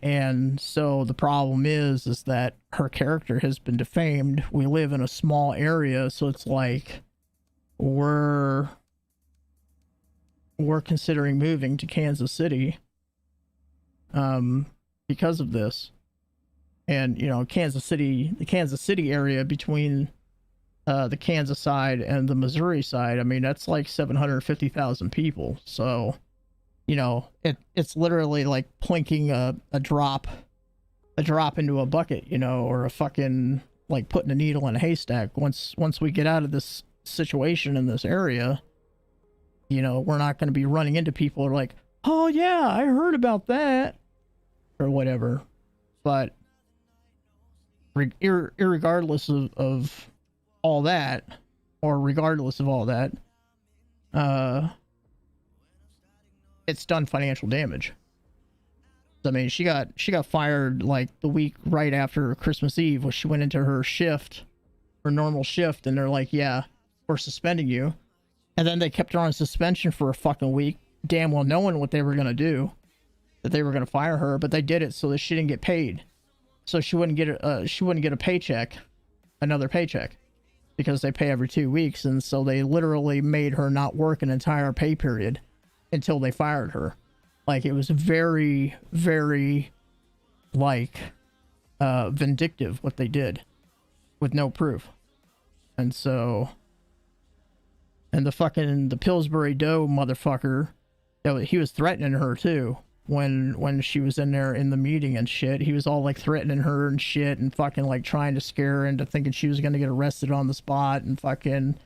And so the problem is that her character has been defamed. We live in a small area, so it's like we're considering moving to Kansas City because of this. And, you know, the Kansas City area between the Kansas side and the Missouri side, I mean, that's like 750,000 people. So, you know, it's literally like plinking a drop into a bucket, you know, or a fucking, like putting a needle in a haystack. Once we get out of this situation in this area, you know, we're not going to be running into people who are like, oh yeah, I heard about that, or whatever. But irregardless of all that, or regardless of all that, it's done financial damage. I mean, she got fired like the week right after Christmas Eve, when she went into her shift, her normal shift, and they're like, yeah, we're suspending you. And then they kept her on suspension for a fucking week, damn well knowing what they were going to do, that they were going to fire her, but they did it so that she didn't get paid. So she wouldn't get a paycheck, another paycheck, because they pay every 2 weeks. And so they literally made her not work an entire pay period until they fired her. Like, it was very, very, like, vindictive what they did with no proof. And so, and the Pillsbury Doe motherfucker, he was threatening her too when she was in there in the meeting and shit. He was all like threatening her and shit, and fucking like trying to scare her into thinking she was gonna get arrested on the spot, and fucking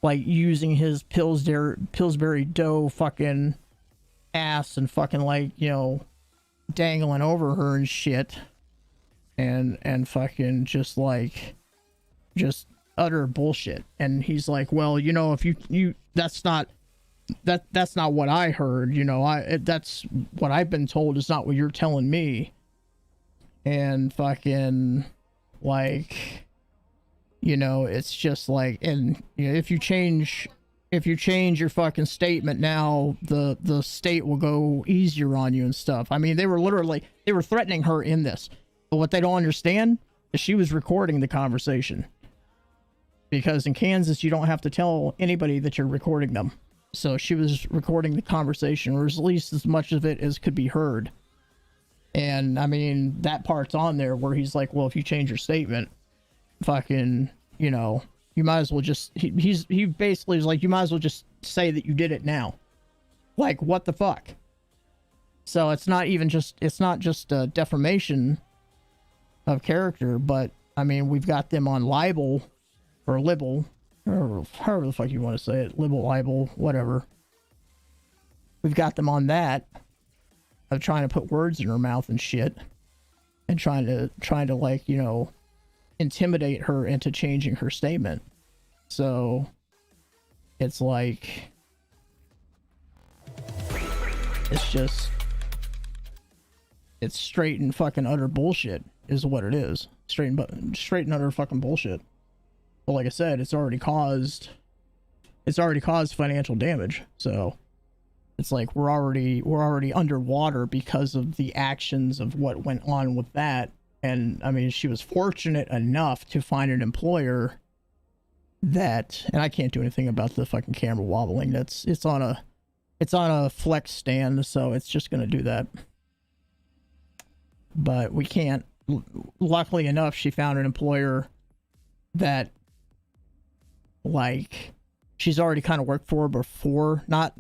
like using his Pillsbury Doe fucking ass and fucking like, you know, dangling over her and shit, and fucking just utter bullshit. And he's like, well, you know, if you that's not that's not what I heard. You know, that's what I've been told is not what you're telling me. And fucking, like, you know, it's just like, and you know, if you change your fucking statement now, the state will go easier on you and stuff. I mean, they were threatening her in this, but what they don't understand is she was recording the conversation, because in Kansas you don't have to tell anybody that you're recording them. So she was recording the conversation, or at least as much of it as could be heard. And I mean, that part's on there where he's like, well, if you change your statement, fucking, you know, you might as well just, he basically is like, you might as well just say that you did it now. Like, what the fuck? So it's not just a defamation of character, but I mean, we've got them on libel or libel, or however the fuck you want to say it, libel, whatever. We've got them on that, of trying to put words in her mouth and shit, and trying to like, you know, intimidate her into changing her statement. So it's like, it's straight and fucking utter bullshit is what it is. Straight and utter fucking bullshit. But like I said, it's already caused financial damage. So it's like we're already underwater because of the actions of what went on with that. And I mean, she was fortunate enough to find an employer that, and I can't do anything about the fucking camera wobbling. It's on a flex stand, so it's just gonna do that. But we can't. Luckily enough, she found an employer that, like, she's already kind of worked for before. Not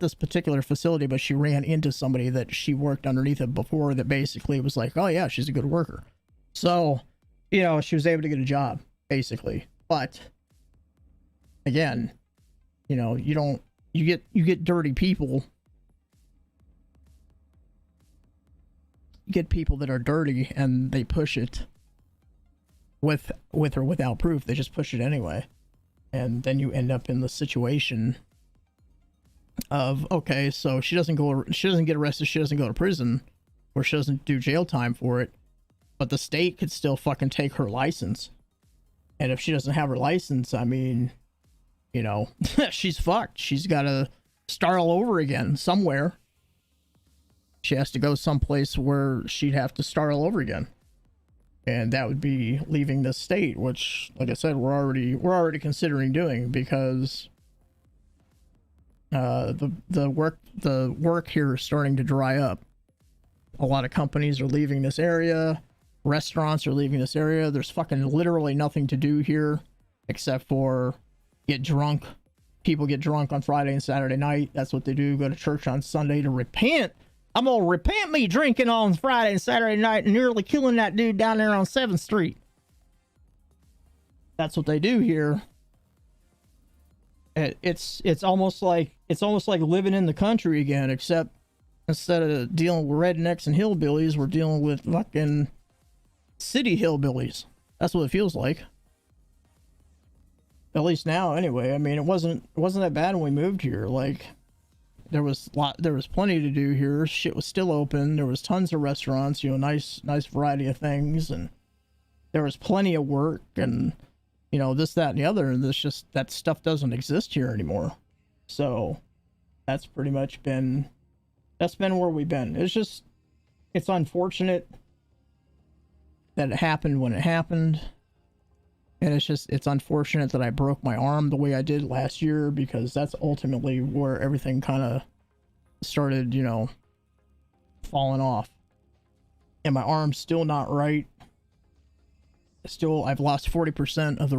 this particular facility, but she ran into somebody that she worked underneath of before that basically was like, oh yeah, she's a good worker. So, you know, she was able to get a job, basically. But again, you know, you get dirty people. You get people that are dirty and they push it with or without proof. They just push it anyway. And then you end up in the situation of, okay, so she doesn't get arrested, she doesn't go to prison, or she doesn't do jail time for it, but the state could still fucking take her license. And if she doesn't have her license, I mean, you know, she's fucked. She's got to start all over again somewhere. She has to go someplace where she'd have to start all over again. And that would be leaving the state, which, like I said, we're already considering doing, because the work here is starting to dry up. A lot of companies are leaving this area. Restaurants are leaving this area. There's fucking literally nothing to do here except for get drunk. People get drunk on Friday and Saturday night. That's what they do. Go to church on Sunday to repent. I'm gonna repent me drinking on Friday and Saturday night and nearly killing that dude down there on 7th Street. That's what they do here. It's almost like living in the country again, except instead of dealing with rednecks and hillbillies, we're dealing with fucking city hillbillies. That's what it feels like. At least now, anyway. I mean, it wasn't that bad when we moved here. Like, there was plenty to do here. Shit was still open. There was tons of restaurants, you know, nice variety of things, and there was plenty of work, and you know, this, that, and the other. And this just, that stuff doesn't exist here anymore. So that's pretty much been where we've been. It's unfortunate that it happened when it happened. And it's unfortunate that I broke my arm the way I did last year, because that's ultimately where everything kind of started, you know, falling off. And my arm's still not right. I've lost 40% of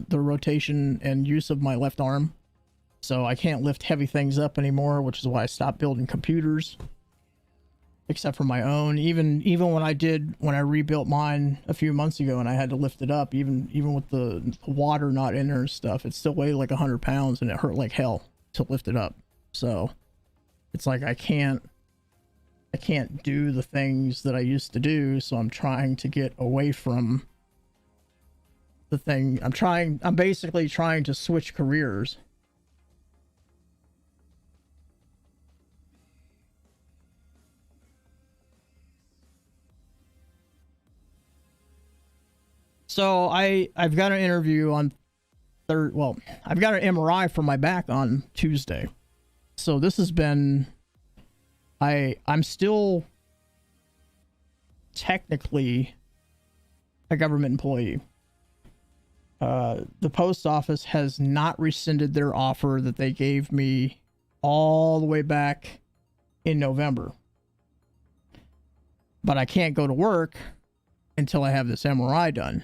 the rotation and use of my left arm. So I can't lift heavy things up anymore, which is why I stopped building computers. Except for my own. Even when I rebuilt mine a few months ago and I had to lift it up, even with the water not in there and stuff, it still weighed like 100 pounds and it hurt like hell to lift it up. So it's like I can't do the things that I used to do, so I'm trying to get away from the thing. I'm basically trying to switch careers. So I've got an interview on I've got an MRI for my back on Tuesday. So this has been, I'm still technically a government employee. The post office has not rescinded their offer that they gave me all the way back in November. But I can't go to work until I have this MRI done.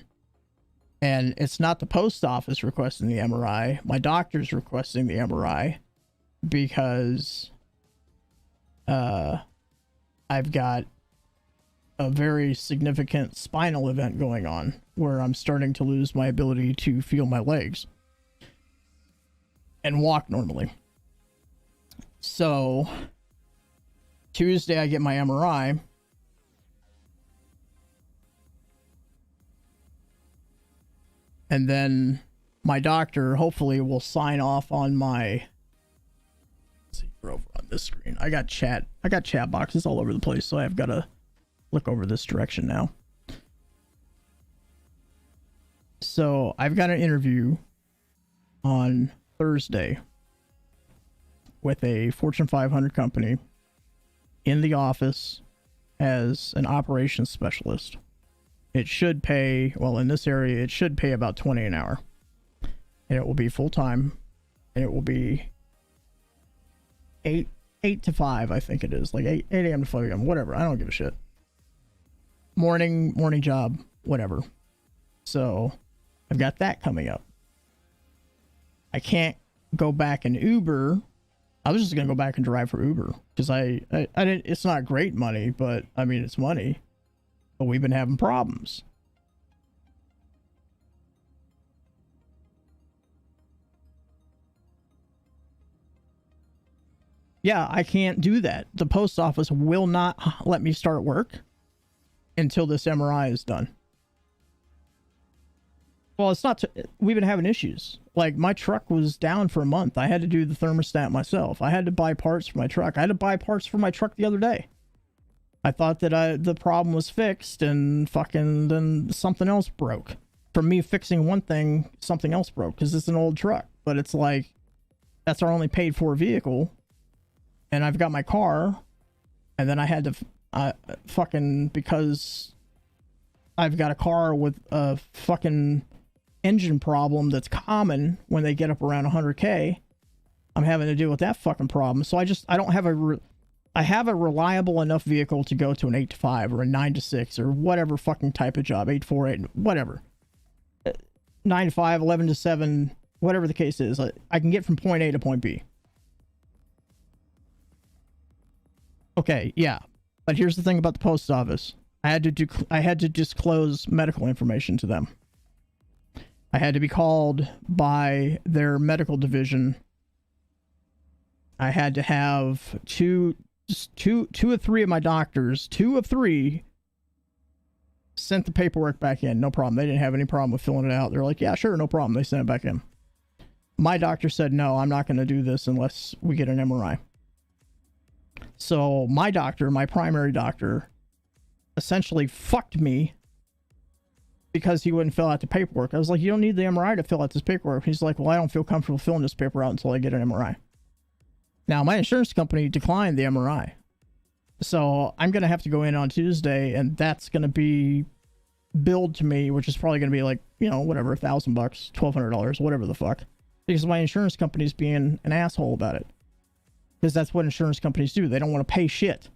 And it's not the post office requesting the MRI. My doctor's requesting the MRI because I've got a very significant spinal event going on where I'm starting to lose my ability to feel my legs and walk normally. So Tuesday I get my MRI. And then my doctor hopefully will sign off on my, let's see, we're over on this screen. I got chat boxes all over the place, so I've got to look over this direction now. So I've got an interview on Thursday with a Fortune 500 company in the office as an operations specialist. It should pay, well, in this area, it should pay about $20 an hour. And it will be full-time. And it will be 8 to 5, I think it is. Like 8 a.m. to 5 a.m., whatever. I don't give a shit. Morning job, whatever. So, I've got that coming up. I can't go back and Uber. I was just going to go back and drive for Uber. Because I didn't, it's not great money, but, I mean, it's money. But we've been having problems. Yeah, I can't do that. The post office will not let me start work until this MRI is done. Well, it's not. We've been having issues. Like, my truck was down for a month. I had to do the thermostat myself. I had to buy parts for my truck. I had to buy parts for my truck the other day. I thought that the problem was fixed, and fucking then something else broke. From me fixing one thing, something else broke, because it's an old truck. But it's like, that's our only paid for vehicle. And I've got my car, and then I had to fucking, because I've got a car with a fucking engine problem that's common when they get up around 100K. I'm having to deal with that fucking problem. So I don't have I have a reliable enough vehicle to go to an 8 to 5 or a 9 to 6 or whatever fucking type of job, 8 to 4, 8, whatever. 9 to 5, 11 to 7, whatever the case is. I can get from point A to point B. Okay, yeah. But here's the thing about the post office. I had to disclose medical information to them. I had to be called by their medical division. I had to have two of three of my doctors, 2 of 3 sent the paperwork back in. No problem. They didn't have any problem with filling it out. They're like, yeah, sure, no problem. They sent it back in. My doctor said, no, I'm not going to do this unless we get an MRI. So my doctor, my primary doctor, essentially fucked me because he wouldn't fill out the paperwork. I was like, you don't need the MRI to fill out this paperwork. He's like, well, I don't feel comfortable filling this paper out until I get an MRI. Now, my insurance company declined the MRI. So I'm going to have to go in on Tuesday, and that's going to be billed to me, which is probably going to be like, you know, whatever, $1,000, $1,200, whatever the fuck. Because my insurance company's being an asshole about it. Because that's what insurance companies do. They don't want to pay shit.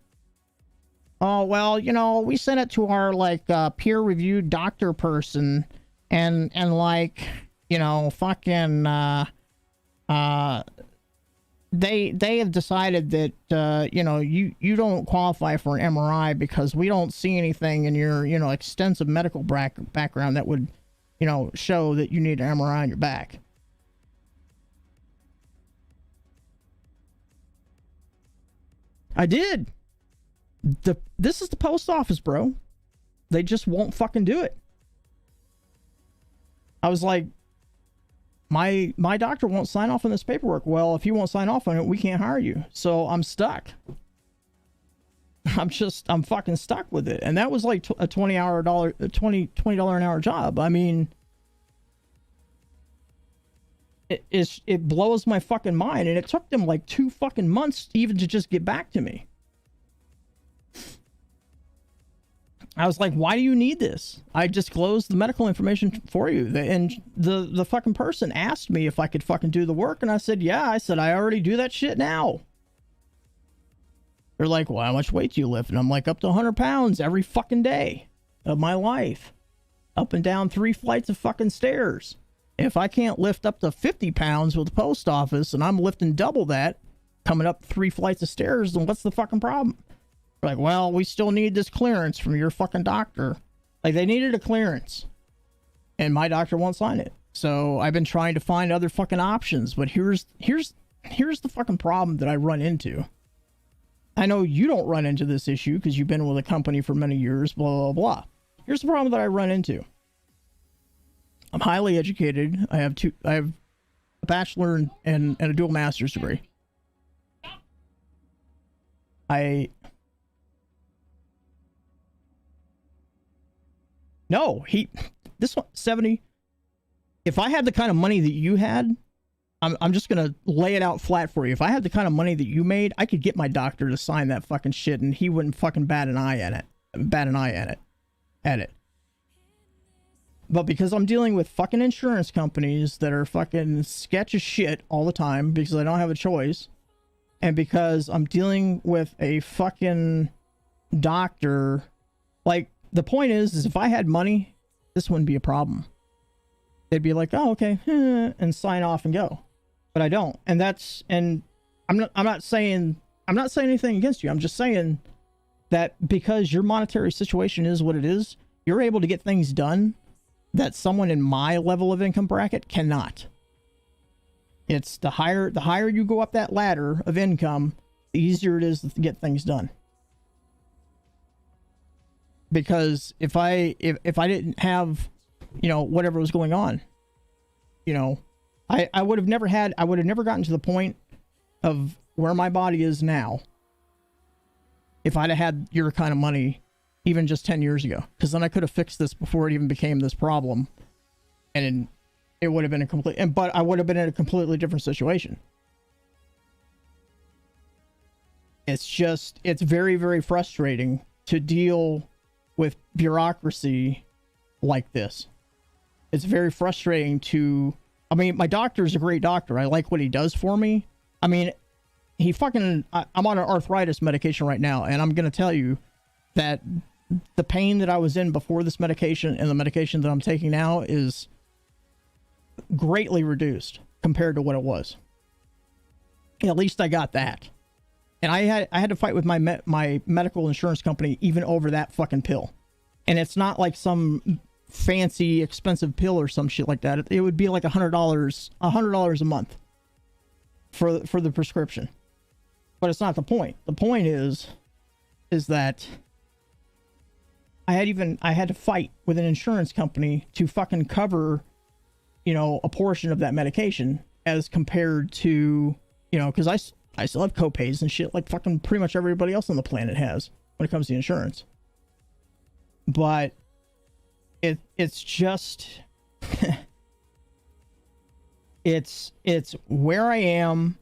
Oh, well, you know, we sent it to our, like, peer-reviewed doctor person, and like, you know, fucking, they have decided that, you know, you don't qualify for an MRI because we don't see anything in your, you know, extensive medical background that would, you know, show that you need an MRI on your back. I did. This is the post office, bro. They just won't fucking do it. I was like, my doctor won't sign off on this paperwork. Well, if he won't sign off on it, we can't hire you. So I'm stuck. I'm fucking stuck with it. And that was like a $20 an hour job. I mean, it blows my fucking mind. And it took them like 2 fucking months even to just get back to me. I was like, why do you need this? I disclosed the medical information for you. And the fucking person asked me if I could fucking do the work. And I said, yeah. I said, I already do that shit now. They're like, well, how much weight do you lift? And I'm like, up to 100 pounds every fucking day of my life. Up and down 3 flights of fucking stairs. If I can't lift up to 50 pounds with the post office and I'm lifting double that, coming up 3 flights of stairs, then what's the fucking problem? Like, well, we still need this clearance from your fucking doctor. Like, they needed a clearance. And my doctor won't sign it. So I've been trying to find other fucking options. But here's the fucking problem that I run into. I know you don't run into this issue because you've been with a company for many years, blah, blah, blah. Here's the problem that I run into. I'm highly educated. I have a bachelor and a dual master's degree. This one, 70. If I had the kind of money that you had, I'm just going to lay it out flat for you. If I had the kind of money that you made, I could get my doctor to sign that fucking shit and he wouldn't fucking bat an eye at it. But because I'm dealing with fucking insurance companies that are fucking sketch as shit all the time because I don't have a choice, and because I'm dealing with a fucking doctor, like, the point is if I had money, this wouldn't be a problem. They'd be like, oh, okay, and sign off and go. But I don't. And I'm not saying anything against you. I'm just saying that because your monetary situation is what it is, you're able to get things done that someone in my level of income bracket cannot. It's the higher you go up that ladder of income, the easier it is to get things done. Because if I didn't have, whatever was going on, I would have never gotten to the point of where my body is now if I'd have had your kind of money even just 10 years ago. Because then I could have fixed this before it even became this problem. And it would have been but I would have been in a completely different situation. It's very, very frustrating to deal with bureaucracy like this. It's very frustrating my doctor's a great doctor. I like what he does for me. I mean, I'm on an arthritis medication right now, and I'm going to tell you that the pain that I was in before this medication and the medication that I'm taking now is greatly reduced compared to what it was. At least I got that. And I had to fight with my medical insurance company even over that fucking pill. And it's not like some fancy expensive pill or some shit like that. It would be like $100 a month for the prescription. But it's not the point. The point is that I had to fight with an insurance company to fucking cover, a portion of that medication as compared to, because I still have copays and shit like fucking pretty much everybody else on the planet has when it comes to insurance. But it's just it's where I am,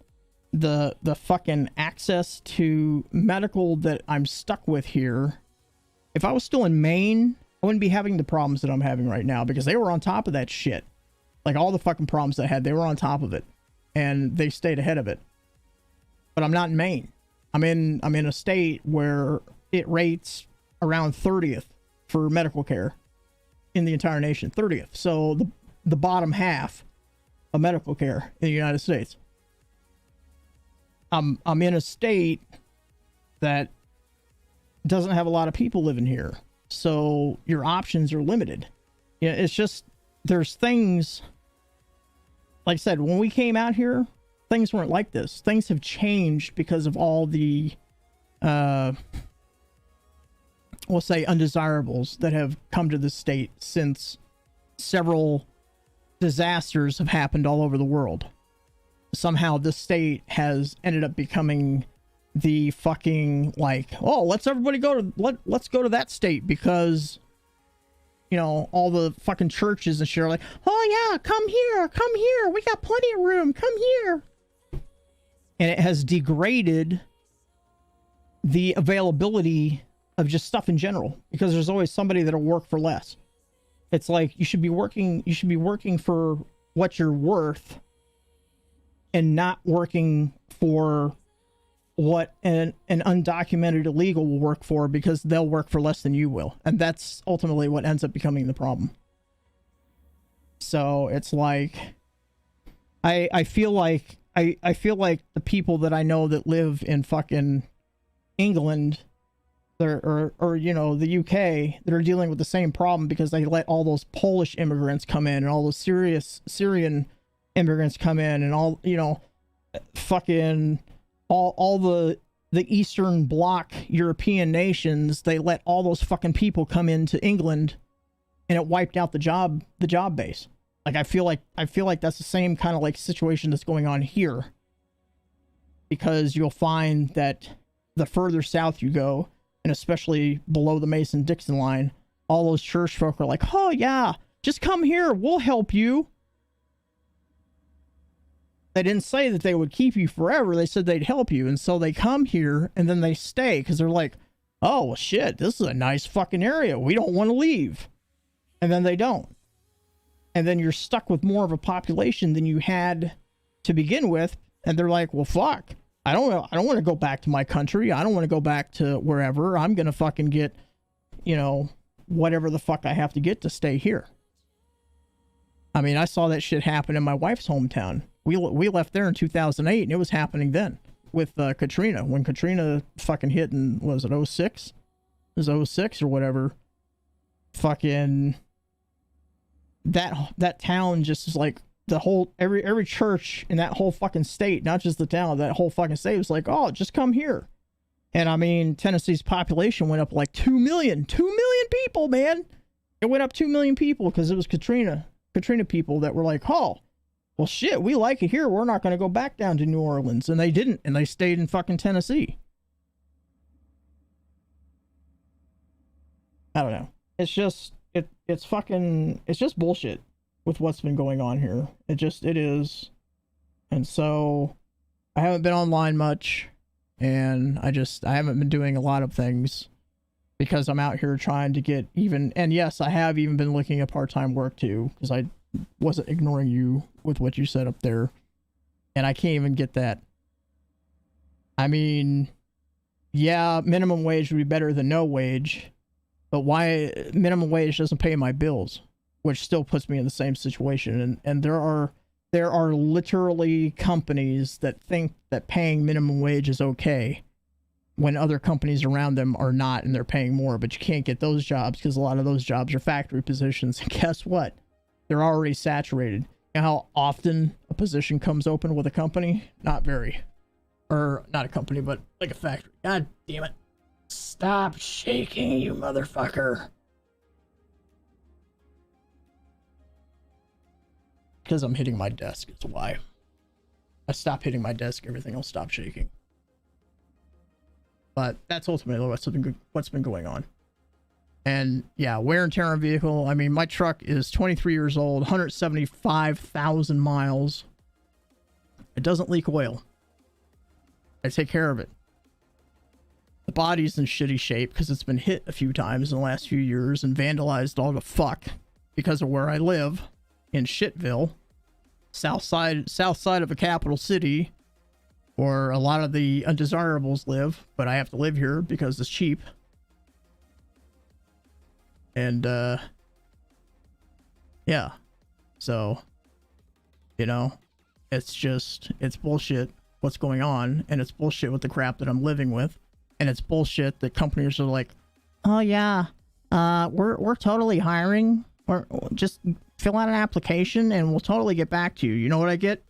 the fucking access to medical that I'm stuck with here. If I was still in Maine, I wouldn't be having the problems that I'm having right now because they were on top of that shit. Like all the fucking problems I had, they were on top of it and they stayed ahead of it. But I'm not in Maine. I'm in a state where it rates around 30th for medical care in the entire nation. 30th. So the bottom half of medical care in the United States. I'm in a state that doesn't have a lot of people living here. So your options are limited. It's just, there's things, like I said, when we came out here, things weren't like this. Things have changed because of all the, we'll say, undesirables that have come to this state since several disasters have happened all over the world. Somehow this state has ended up becoming the fucking like, oh, let's everybody go to let's go to that state because, you know, all the fucking churches and shit are like, oh yeah, come here, we got plenty of room, come here. And it has degraded the availability of just stuff in general, because there's always somebody that'll work for less. It's like you should be working for what you're worth and not working for what an undocumented illegal will work for, because they'll work for less than you will. And that's ultimately what ends up becoming the problem. So it's like, I feel like the people that I know that live in fucking England or you know, the UK, that are dealing with the same problem because they let all those Polish immigrants come in and all those Syrian immigrants come in and all, you know, fucking all the Eastern Bloc European nations, they let all those fucking people come into England and it wiped out the job base. Like I feel like that's the same kind of like situation that's going on here, because you'll find that the further south you go, and especially below the Mason-Dixon line, all those church folk are like, oh yeah, just come here, we'll help you. They didn't say that they would keep you forever, they said they'd help you, and so they come here and then they stay because they're like, oh well, shit, this is a nice fucking area, we don't want to leave. And then they don't. And then you're stuck with more of a population than you had to begin with, and they're like, well fuck, I don't want to go back to my country. I don't want to go back to wherever. I'm going to fucking get, you know, whatever the fuck I have to get to stay here. I mean, I saw that shit happen in my wife's hometown. We left there in 2008 and it was happening then with Katrina. When Katrina fucking hit in, was it 06? It was 06 or whatever. Fucking that town just is like, the whole every church in that whole fucking state, not just the town, that whole fucking state was like, oh, just come here. And I mean, Tennessee's population went up like 2 million people, man. It went up 2 million people because it was Katrina people that were like, oh, well shit, we like it here, we're not going to go back down to New Orleans. And they didn't, and they stayed in fucking Tennessee. I don't know, it's just it's just bullshit with what's been going on here. It is. And so I haven't been online much, and I haven't been doing a lot of things because I'm out here trying to get even, and yes, I have even been looking at part-time work too, because I wasn't ignoring you with what you said up there, and I can't even get that. I mean, yeah, minimum wage would be better than no wage, but why minimum wage doesn't pay my bills? Which still puts me in the same situation. And there are literally companies that think that paying minimum wage is okay when other companies around them are not, and they're paying more. But you can't get those jobs because a lot of those jobs are factory positions. And guess what? They're already saturated. You know how often a position comes open with a company? Not very. Or not a company, but like a factory. God damn it. Stop shaking, you motherfucker. Because I'm hitting my desk, it's why. I stop hitting my desk, everything will stop shaking. But that's ultimately what's been going on. And yeah, wear and tear on vehicle. I mean, my truck is 23 years old, 175,000 miles. It doesn't leak oil. I take care of it. The body's in shitty shape because it's been hit a few times in the last few years and vandalized all the fuck because of where I live. In Shitville, south side of a capital city, where a lot of the undesirables live, but I have to live here because it's cheap. And yeah, so you know, it's bullshit what's going on, and it's bullshit with the crap that I'm living with, and it's bullshit that companies are like, oh yeah, we're totally hiring, or just fill out an application and we'll totally get back to you. You know what I get?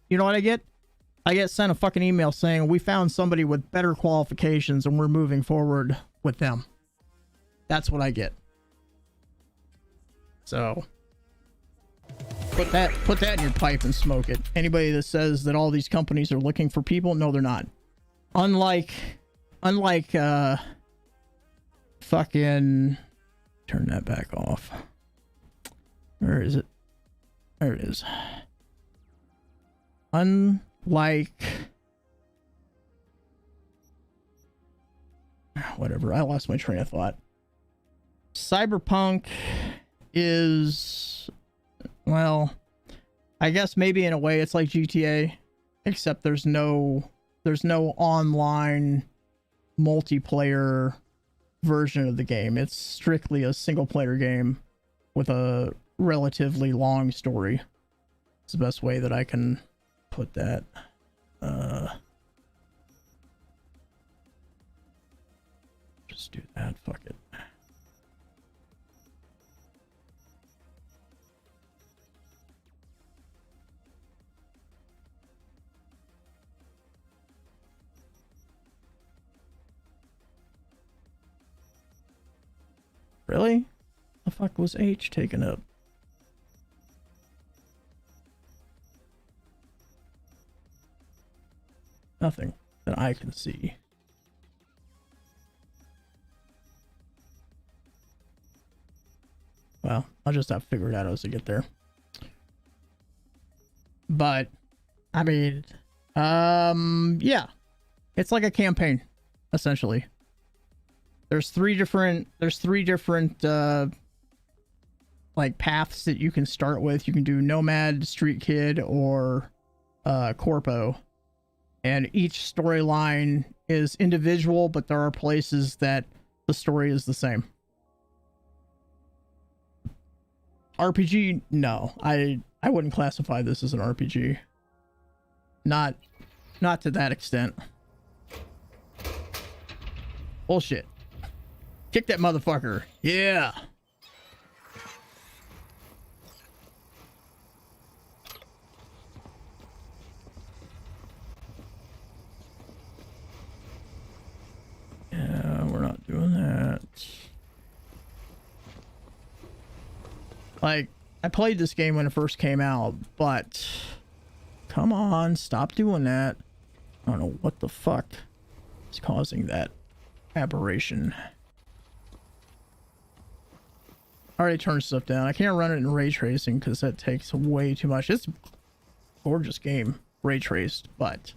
I get sent a fucking email saying we found somebody with better qualifications and we're moving forward with them. That's what I get. So put that in your pipe and smoke it. Anybody that says that all these companies are looking for people, no, they're not. Unlike unlike fucking turn that back off. Where is it? There it is. Unlike whatever, I lost my train of thought. Cyberpunk is, well, I guess maybe in a way it's like GTA, except there's no online multiplayer version of the game. It's strictly a single player game with a relatively long story. It's the best way that I can put that. Just do that. Fuck it. Really? The fuck was H taken up? Nothing that I can see. Well, I'll just have to figure it out as I get there. But, I mean, yeah. It's like a campaign, essentially. There's three different like paths that you can start with. You can do Nomad, Street Kid, or Corpo. And each storyline is individual, but there are places that the story is the same. RPG? No. I wouldn't classify this as an RPG. Not to that extent. Bullshit. Kick that motherfucker. Yeah. Yeah, we're not doing that. Like, I played this game when it first came out, but come on, stop doing that. I don't know what the fuck is causing that aberration. I already turned stuff down. I can't run it in ray tracing because that takes way too much. It's a gorgeous game, ray traced, but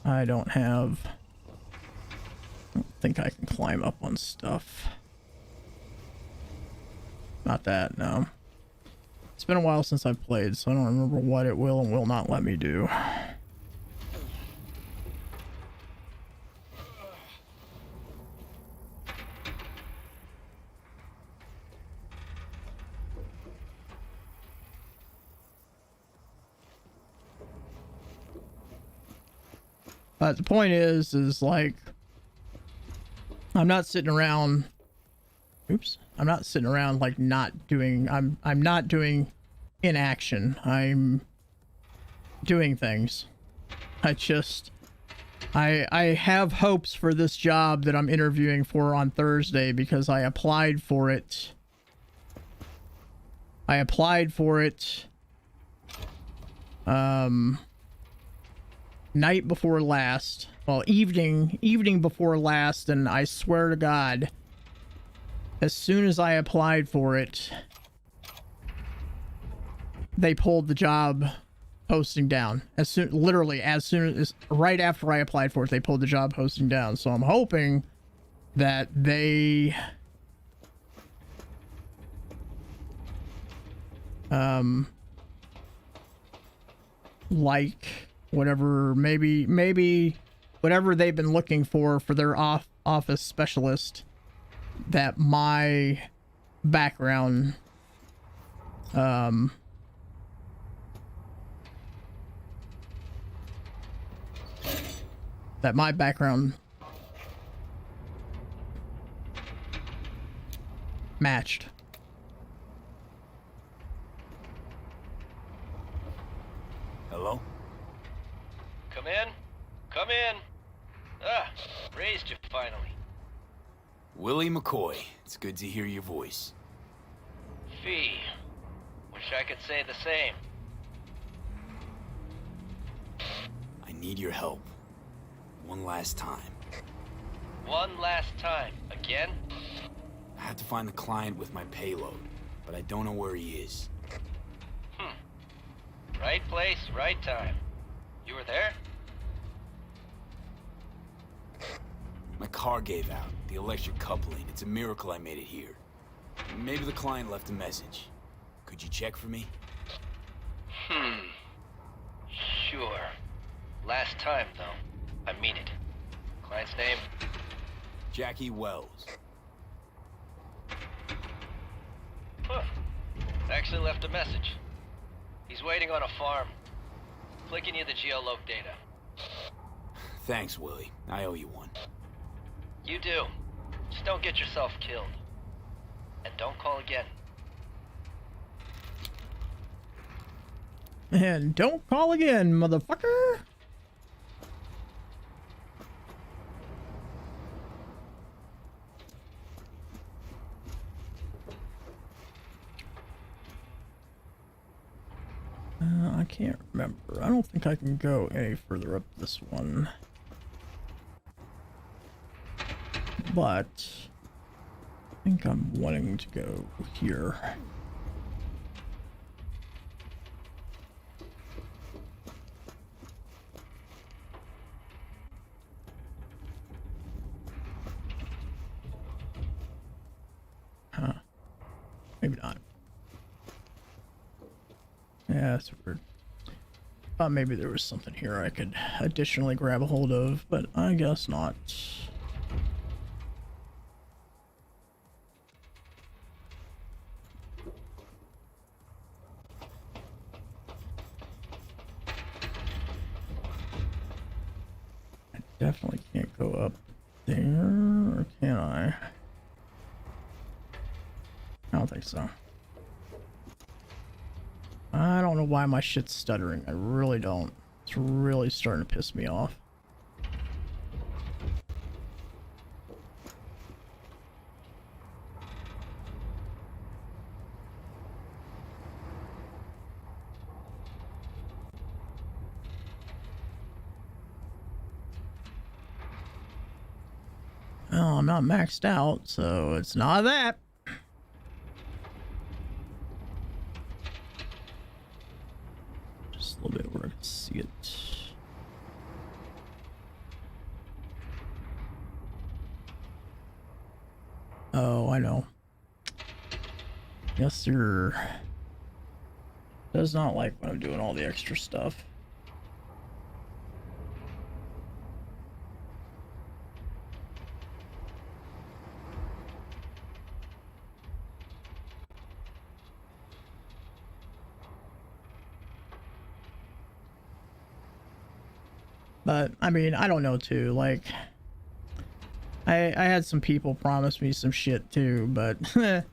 I don't think I can climb up on stuff. Not that, no. It's been a while since I've played, so I don't remember what it will and will not let me do. But the point is like, I'm not sitting around. Oops. I'm not sitting around like not doing. I'm not doing inaction. I'm doing things. I have hopes for this job that I'm interviewing for on Thursday because I applied for it. Night before last. Well, evening before last, and I swear to God, as soon as I applied for it, they pulled the job posting down. Literally as soon as, right after I applied for it, they pulled the job posting down. So I'm hoping that they like whatever, maybe whatever they've been looking for their office specialist, that my background matched. Hello? Come in. Come in. Ah, raised you finally. Willie McCoy. It's good to hear your voice. Fee. Wish I could say the same. I need your help. One last time. One last time. Again? I have to find the client with my payload, but I don't know where he is. Right place, right time. You were there? My car gave out. The electric coupling. It's a miracle I made it here. Maybe the client left a message. Could you check for me? Sure. Last time, though. I mean it. Client's name? Jackie Wells. Huh. Actually left a message. He's waiting on a farm. Flicking you the geoloc data. Thanks, Willie. I owe you one. You do. Just don't get yourself killed. And don't call again. And don't call again, motherfucker. I can't remember. I don't think I can go any further up this one. But I think I'm wanting to go here. Huh. Maybe not. Yeah, that's weird. Thought maybe there was something here I could additionally grab a hold of, but I guess not. I definitely can't go up there, or can I? I don't think so. I don't know why my shit's stuttering. I really don't. It's really starting to piss me off. Well, I'm not maxed out, so it's not that. Just a little bit where I can see it. Oh, I know. Yes, sir. Does not like when I'm doing all the extra stuff. But I mean, I don't know too. Like, I had some people promise me some shit too, but you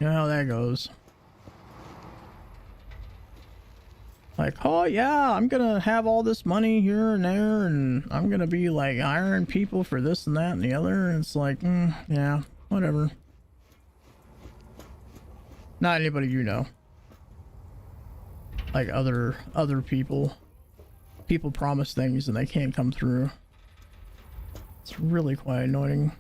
know how that goes. Like, oh yeah, I'm gonna have all this money here and there, and I'm gonna be like hiring people for this and that and the other. And it's like, yeah, whatever. Not anybody you know. Like other people. People promise things and they can't come through. It's really quite annoying.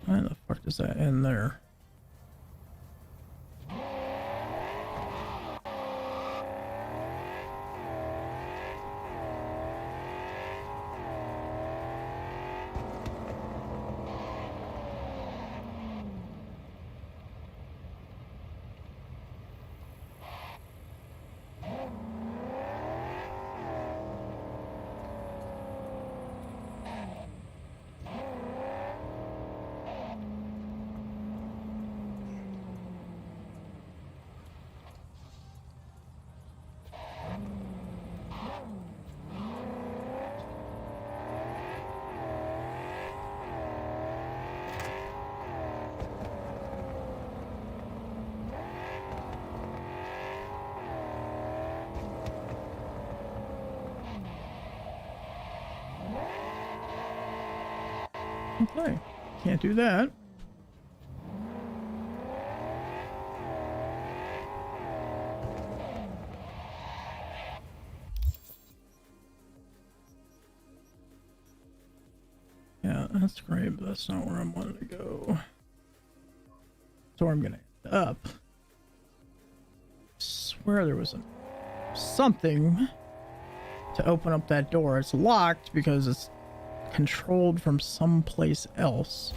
Why the fuck does that end there? Okay, can't do that. Yeah, that's great, but that's not where I wanted to go. That's where I'm gonna end up. I swear there was something to open up that door. It's locked because it's controlled from someplace else.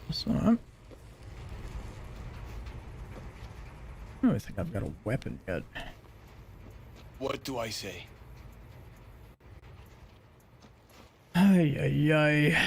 This one. I don't think I've got a weapon yet. What do I say? Ay, ay, ay.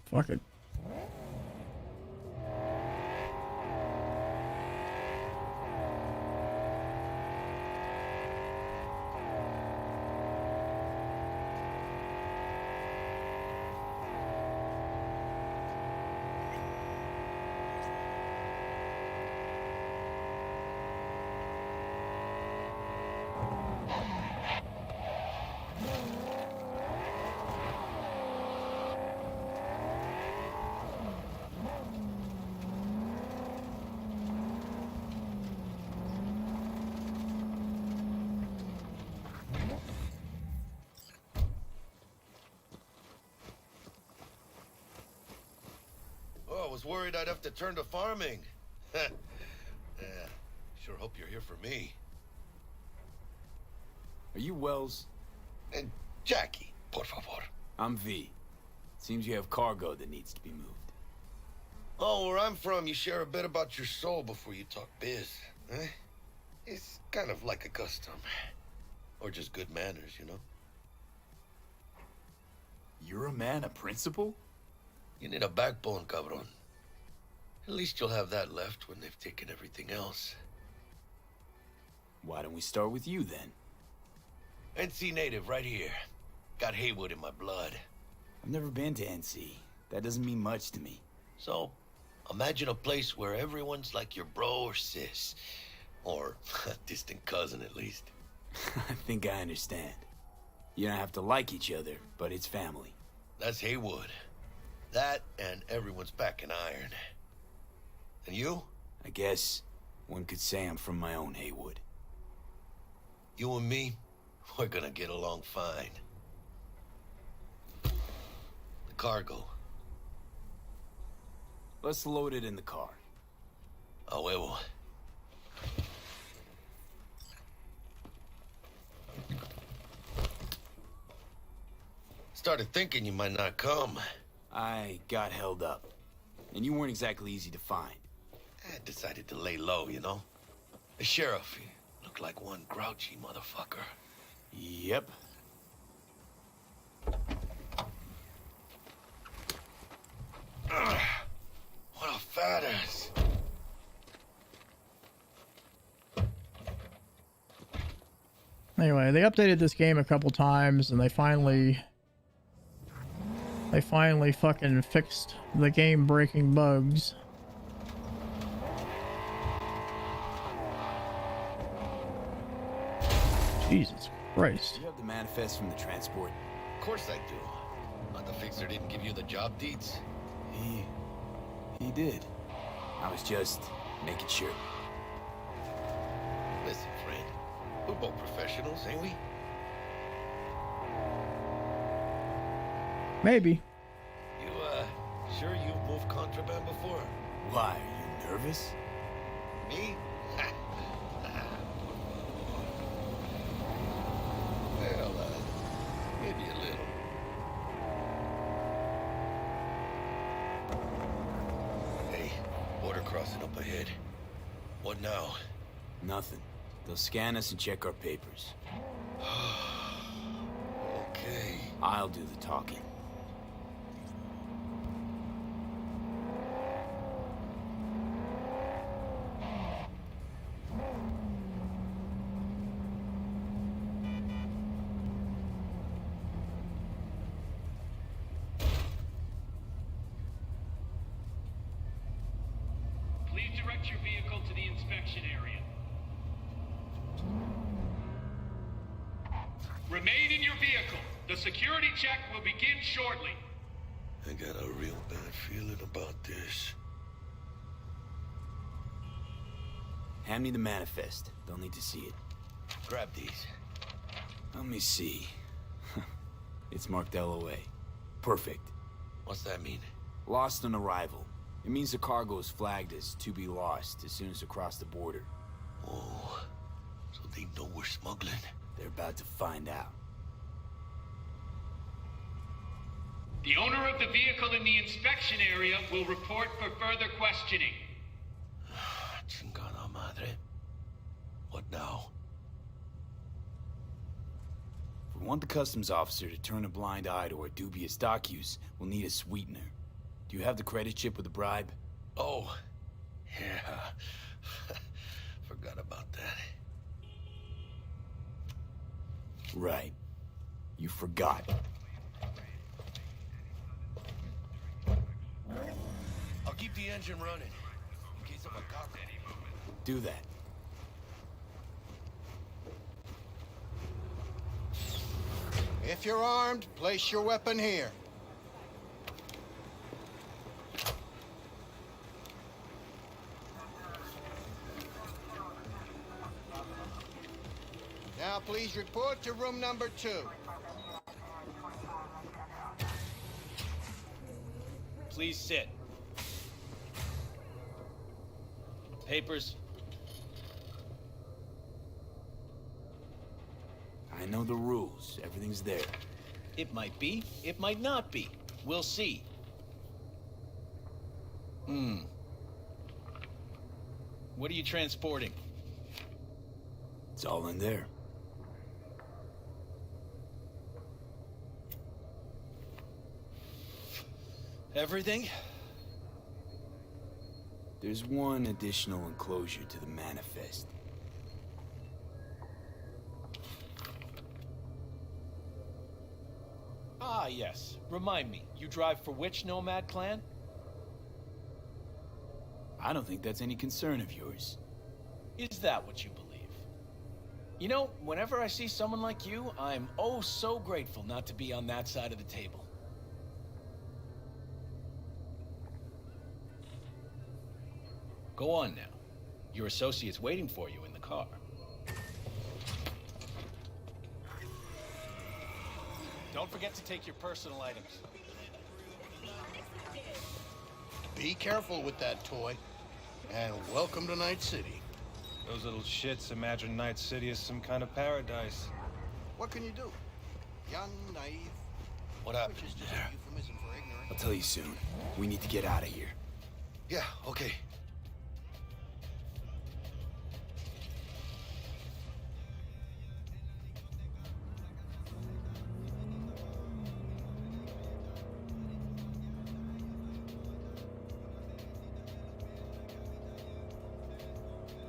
Fuck it. I was worried I'd have to turn to farming. Yeah, sure hope you're here for me. Are you Wells? And Jackie, por favor. I'm V. Seems you have cargo that needs to be moved. Oh, where I'm from, you share a bit about your soul before you talk biz. Eh? It's kind of like a custom. Or just good manners, you know? You're a man of principle? You need a backbone, cabron. At least you'll have that left when they've taken everything else. Why don't we start with you, then? NC native, right here. Got Haywood in my blood. I've never been to NC. That doesn't mean much to me. So, imagine a place where everyone's like your bro or sis. Or a distant cousin, at least. I think I understand. You don't have to like each other, but it's family. That's Haywood. That and everyone's back in iron. And you? I guess one could say I'm from my own Haywood. You and me, we're gonna get along fine. The cargo. Let's load it in the car. A huevo. Started thinking you might not come. I got held up. And you weren't exactly easy to find. I decided to lay low, you know? The sheriff, he looked like one grouchy motherfucker. Yep. What a fat ass. Anyway, they updated this game a couple times, and they finally fucking fixed the game-breaking bugs. Jesus Christ. You have the manifest from the transport? Of course I do. But the fixer didn't give you the job deeds? He did. I was just making sure. Listen, friend. We're both professionals, ain't we? Maybe. You, sure you've moved contraband before? Why, are you nervous? Me? Well, maybe a little. Hey, border crossing up ahead. What now? Nothing. They'll scan us and check our papers. Okay. I'll do the talking. Please direct your vehicle to the inspection area. Remain in your vehicle. The security check will begin shortly. I got a real bad feeling about this. Hand me the manifest. They'll need to see it. Grab these. Let me see. It's marked LOA. Perfect. What's that mean? Lost on arrival. It means the cargo is flagged as to be lost as soon as they cross the border. Oh, so they know we're smuggling. They're about to find out. The owner of the vehicle in the inspection area will report for further questioning. Chingada madre. What now? If we want the customs officer to turn a blind eye to our dubious dock use, we'll need a sweetener. Do you have the credit chip with the bribe? Oh, yeah. Forgot about that. Right. You forgot. I'll keep the engine running in case of a cop. Do that. If you're armed, place your weapon here. Now please report to room number 2. Please sit. Papers. I know the rules. Everything's there. It might be, it might not be. We'll see. What are you transporting? It's all in there. Everything? There's one additional enclosure to the manifest. Ah, yes. Remind me, you drive for which nomad clan? I don't think that's any concern of yours. Is that what you believe? You know, whenever I see someone like you, I'm oh so grateful not to be on that side of the table. Go on now. Your associate's waiting for you in the car. Don't forget to take your personal items. Be careful with that toy. And welcome to Night City. Those little shits imagine Night City as some kind of paradise. What can you do? Young, naive. What happened Which is just there? a euphemism for ignorant. I'll tell you soon. We need to get out of here. Yeah, okay.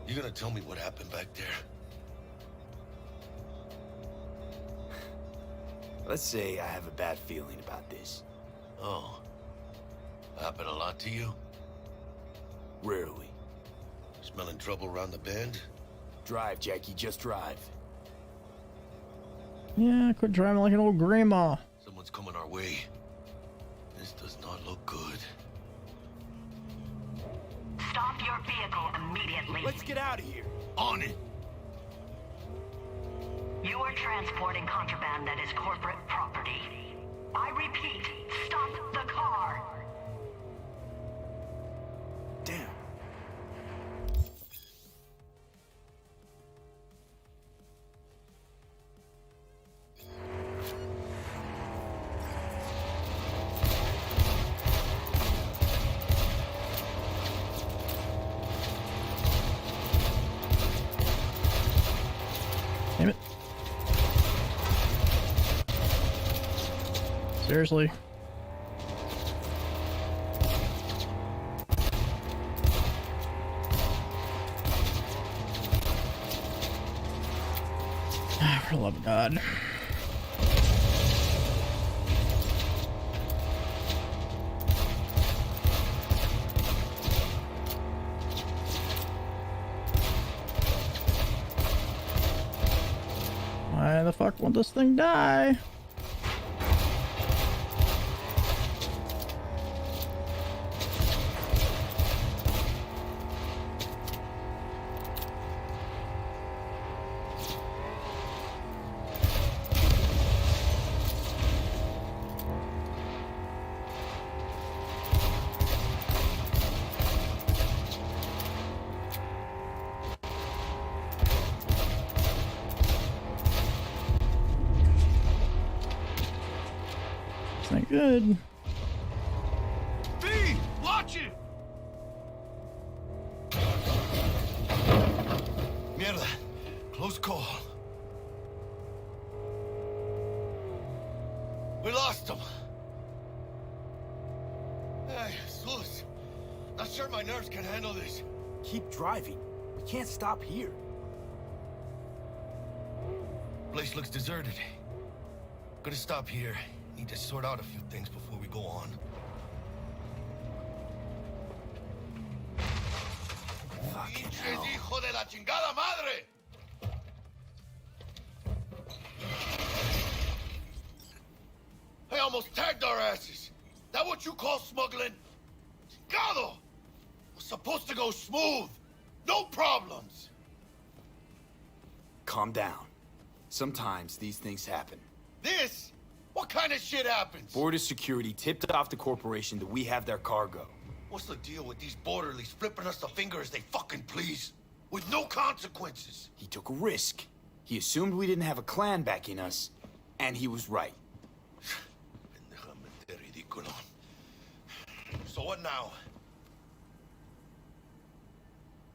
You gonna tell me what happened back there? Let's say I have a bad feeling about this. Oh. Happened a lot to you? Rarely. Smelling trouble around the bend? Drive, Jackie, just drive. Yeah, quit driving like an old grandma. Someone's coming our way. This does not look good. Stop your vehicle immediately. Let's get out of here. On it! You are transporting contraband that is corporate property. I repeat, stop the car. Damn Damn it. Seriously. For the love of God. Why the fuck won't this thing die? It's not good. B, watch it! Mierda. Close call. We lost him. Hey, Sus. Not sure my nerves can handle this. Keep driving. We can't stop here. Place looks deserted. Gonna stop here. Need to sort out a few things before we go on. Fucking hell. Hijo de la chingada madre! I almost tagged our asses. That what you call smuggling? Chingado! Was supposed to go smooth. No problems. Calm down. Sometimes these things happen. This? What kind of shit happens? Border security tipped off the corporation that we have their cargo. What's the deal with these borderlies flipping us the finger as they fucking please? With no consequences. He took a risk. He assumed we didn't have a clan backing us, and he was right. So what now?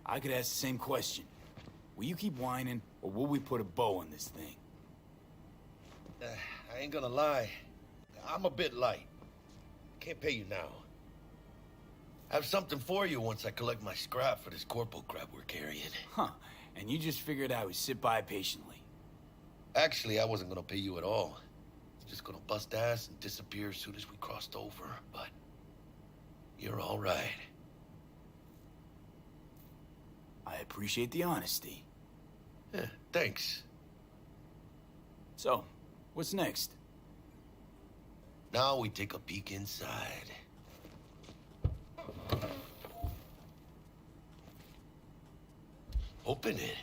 I could ask the same question. Will you keep whining, or will we put a bow on this thing? I ain't gonna lie. I'm a bit light. Can't pay you now. I have something for you once I collect my scrap for this corpo crap we're carrying. Huh. And you just figured I would sit by patiently. Actually, I wasn't gonna pay you at all. I was just gonna bust ass and disappear as soon as we crossed over, but you're all right. I appreciate the honesty. Yeah, thanks. So, what's next? Now we take a peek inside. Open it.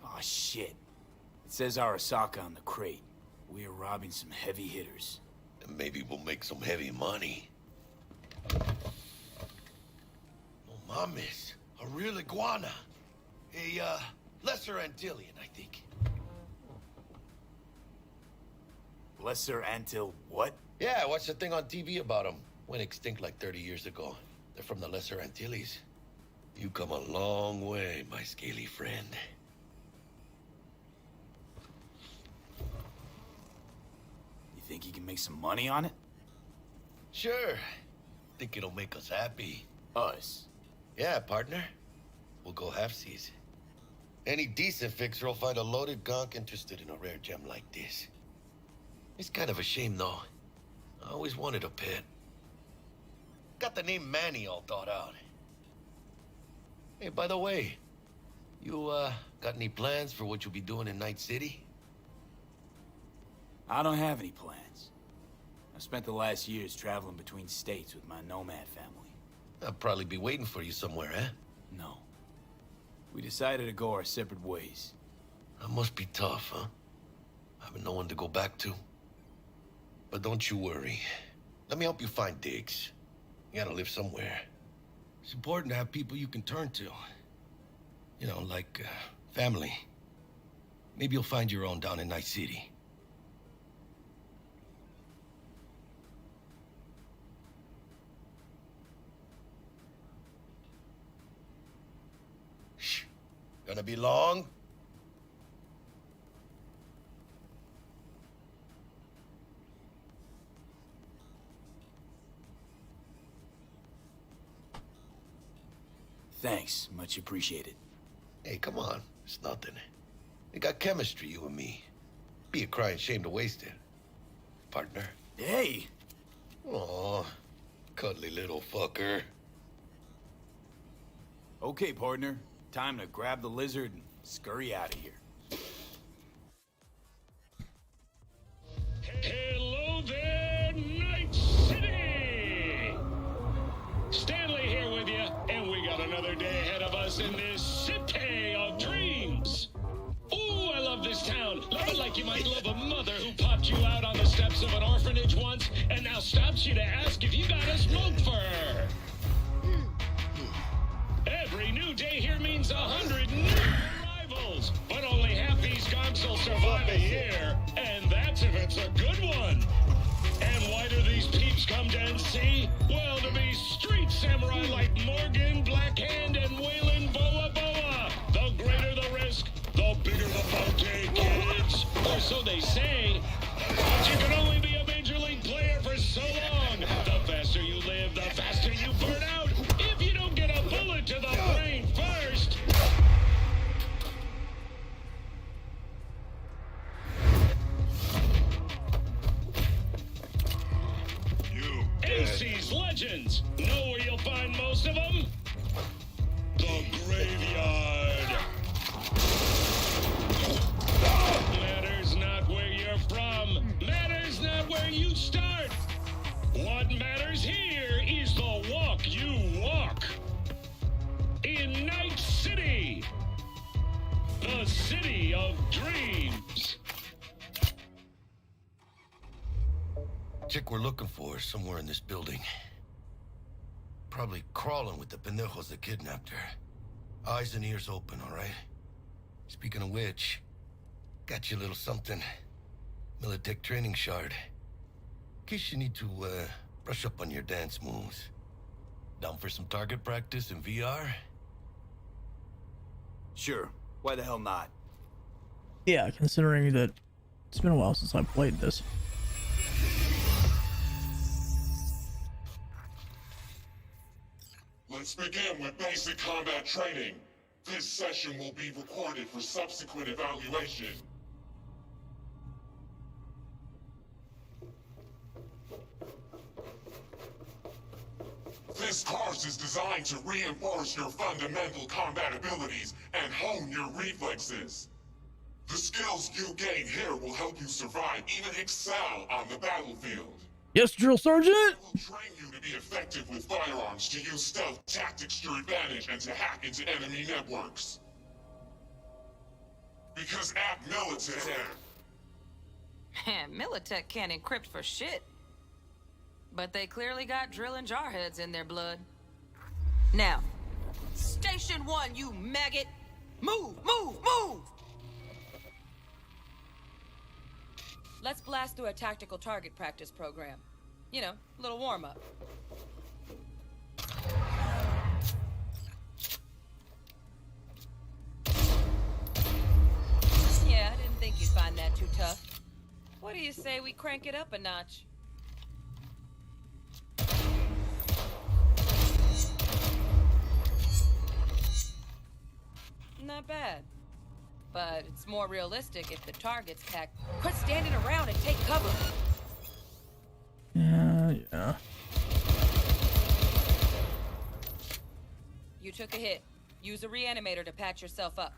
Oh shit. It says Arasaka on the crate. We are robbing some heavy hitters. And maybe we'll make some heavy money. No mames. A real iguana. A, lesser Antillian, I think. Lesser Antil what? Yeah, I watched a thing on TV about them. Went extinct like 30 years ago. They're from the Lesser Antilles. You come a long way, my scaly friend. You think you can make some money on it? Sure. Think it'll make us happy. Us? Yeah, partner. We'll go halfsies. Any decent fixer will find a loaded gonk interested in a rare gem like this. It's kind of a shame, though. I always wanted a pet. Got the name Manny all thought out. Hey, by the way, you, got any plans for what you'll be doing in Night City? I don't have any plans. I've spent the last years traveling between states with my nomad family. I'll probably be waiting for you somewhere, eh? No. We decided to go our separate ways. That must be tough, huh? Having no one to go back to. But don't you worry. Let me help you find digs. You gotta live somewhere. It's important to have people you can turn to. You know, like, family. Maybe you'll find your own down in Night City. Gonna be long? Thanks, much appreciated. Hey, come on. It's nothing. We got chemistry, you and me. Be a crying shame to waste it. Partner. Hey! Aw, cuddly little fucker. Okay, partner. Time to grab the lizard and scurry out of here. Hello there, Night City! Stanley here with you, and we got another day ahead of us in this city of dreams. Ooh, I love this town. Love it like you might love a mother who popped you out on the steps of an orphanage once and now stops you to ask if you got a smoke for her. Every new day here means 100 new arrivals, but only half these gonks will survive a year, and that's if it's a good one. And why do these peeps come to NC? Well, to be street samurai like Morgan, Blackhand, and Waylon Boa Boa. The greater the risk, the bigger the bounty, kids. Or so they say. But you can only be a major league player for so long. The faster you live, the faster you burn out. If you don't get a bullet to the brain first. NC's legends. Know where you'll find most of them? The graveyard. Matters not where you're from. Matters not where you start. What matters here is the walk you walk. In Night City. The city of dreams. Chick we're looking for is somewhere in this building. Probably crawling with the pendejos that kidnapped her. Eyes and ears open, all right? Speaking of which, got you a little something. Militech training shard. In case you need to, brush up on your dance moves. Down for some target practice in VR? Sure. Why the hell not? Yeah, considering that it's been a while since I played this. Let's begin with basic combat training. This session will be recorded for subsequent evaluation. This course is designed to reinforce your fundamental combat abilities and hone your reflexes. The skills you gain here will help you survive, even excel on the battlefield. Yes, Drill Sergeant! It will train you to be effective with firearms, to use stealth tactics to your advantage, and to hack into enemy networks. Because at Militech... Militech can't encrypt for shit. But they clearly got drill and jarheads in their blood. Now, Station 1, you maggot! Move, move, move! Let's blast through a tactical target practice program. You know, a little warm-up. Yeah, I didn't think you'd find that too tough. What do you say we crank it up a notch? Not bad. But it's more realistic if the target's packed. Quit standing around and take cover. Yeah. You took a hit. Use a reanimator to patch yourself up.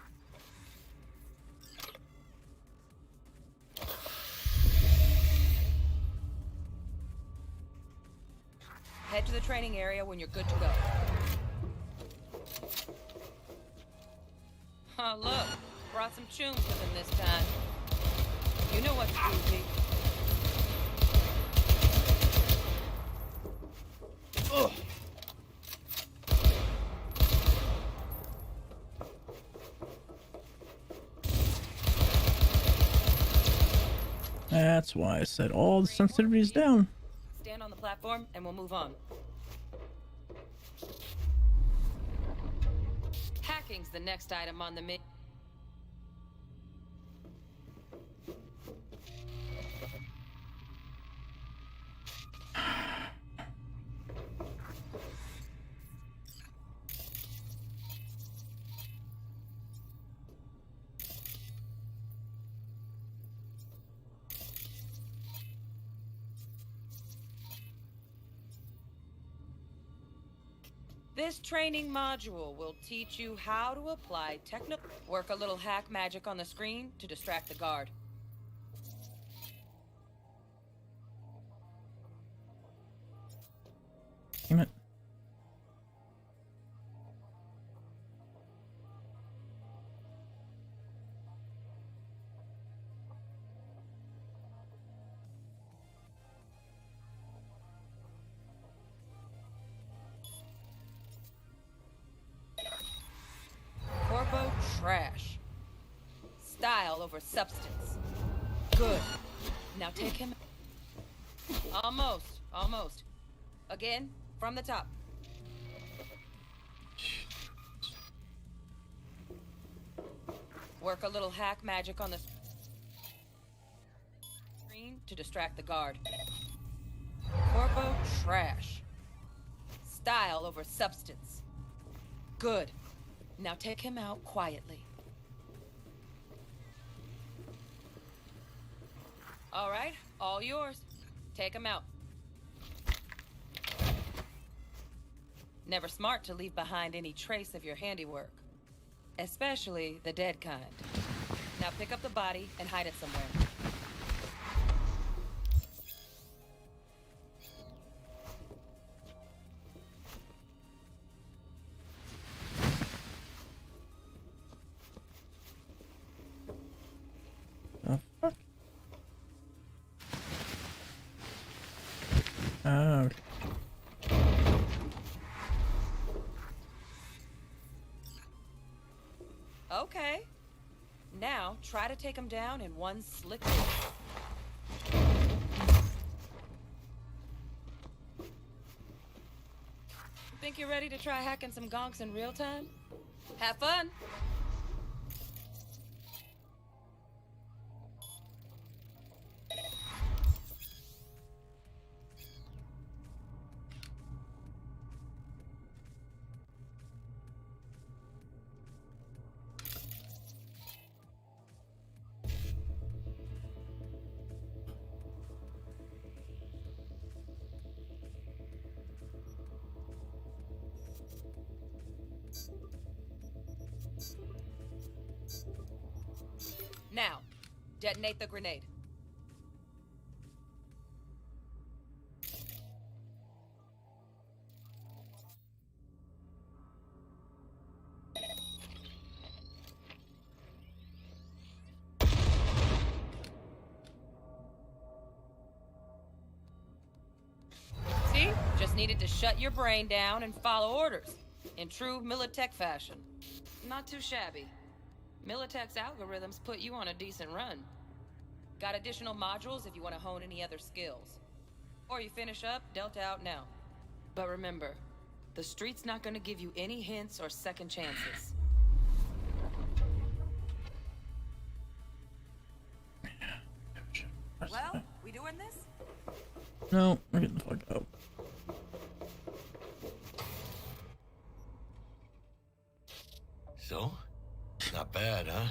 Head to the training area when you're good to go. Oh, look. Brought some tunes with him this time. You know what to do, Pete. Ugh. That's why I set all the sensitivities down. Stand on the platform and we'll move on. Hack Hacking's the next item on the menu. This training module will teach you how to apply work a little hack magic on the screen to distract the guard. Damn it. Corpo trash. Style over substance. Good. Now take him. Almost. Again, from the top. Work a little hack magic on the screen to distract the guard. Corpo trash. Style over substance. Good. Now take him out quietly. All right, all yours. Take him out. Never smart to leave behind any trace of your handiwork. Especially the dead kind. Now pick up the body and hide it somewhere. The fuck? Oh. Okay. Now, try to take him down in one slick move. Think you're ready to try hacking some gonks in real time? Have fun! Now, detonate the grenade. See? Just needed to shut your brain down and follow orders. In true Militech fashion. Not too shabby. Militech's algorithms put you on a decent run. Got additional modules if you want to hone any other skills. Or you finish up, Delta out now. But remember, the street's not gonna give you any hints or second chances. Well, we doing this? No, we're getting the fuck out. So? Not bad, huh?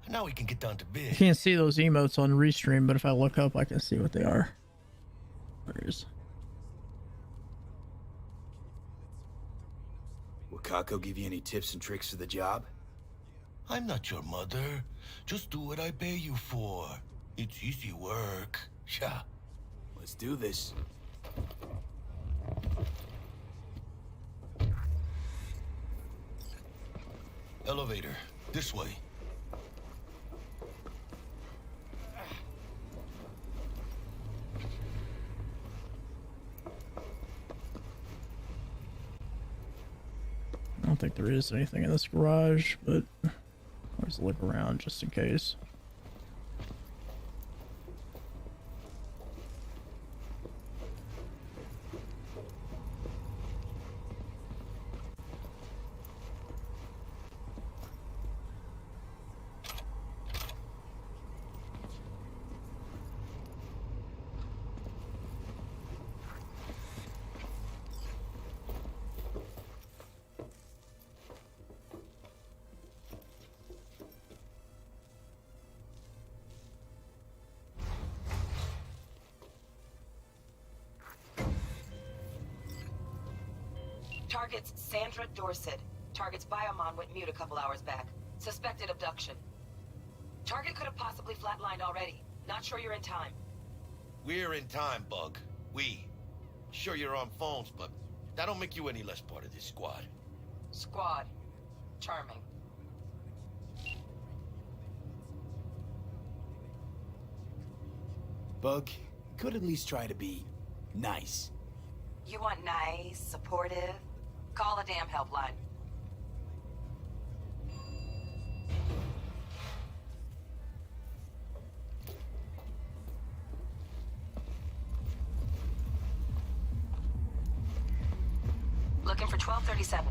Now we can get down to I biz. can't see those emotes on Restream, but if I look up, I can see what they are. Where's... Will Kako give you any tips and tricks for the job? I'm not your mother. Just do what I pay you for. It's easy work. Yeah. Let's do this. Elevator. This way. I don't think there is anything in this garage, but let's look around just in case. Target's Sandra Dorset. Target's biomon went mute a couple hours back. Suspected abduction. Target could have possibly flatlined already. Not sure you're in time. We're in time, Bug. We. Sure you're on phones, but that don't make you any less part of this squad. Squad. Charming. Bug, could at least try to be nice. You want nice, supportive? Call a damn helpline. Looking for 1237.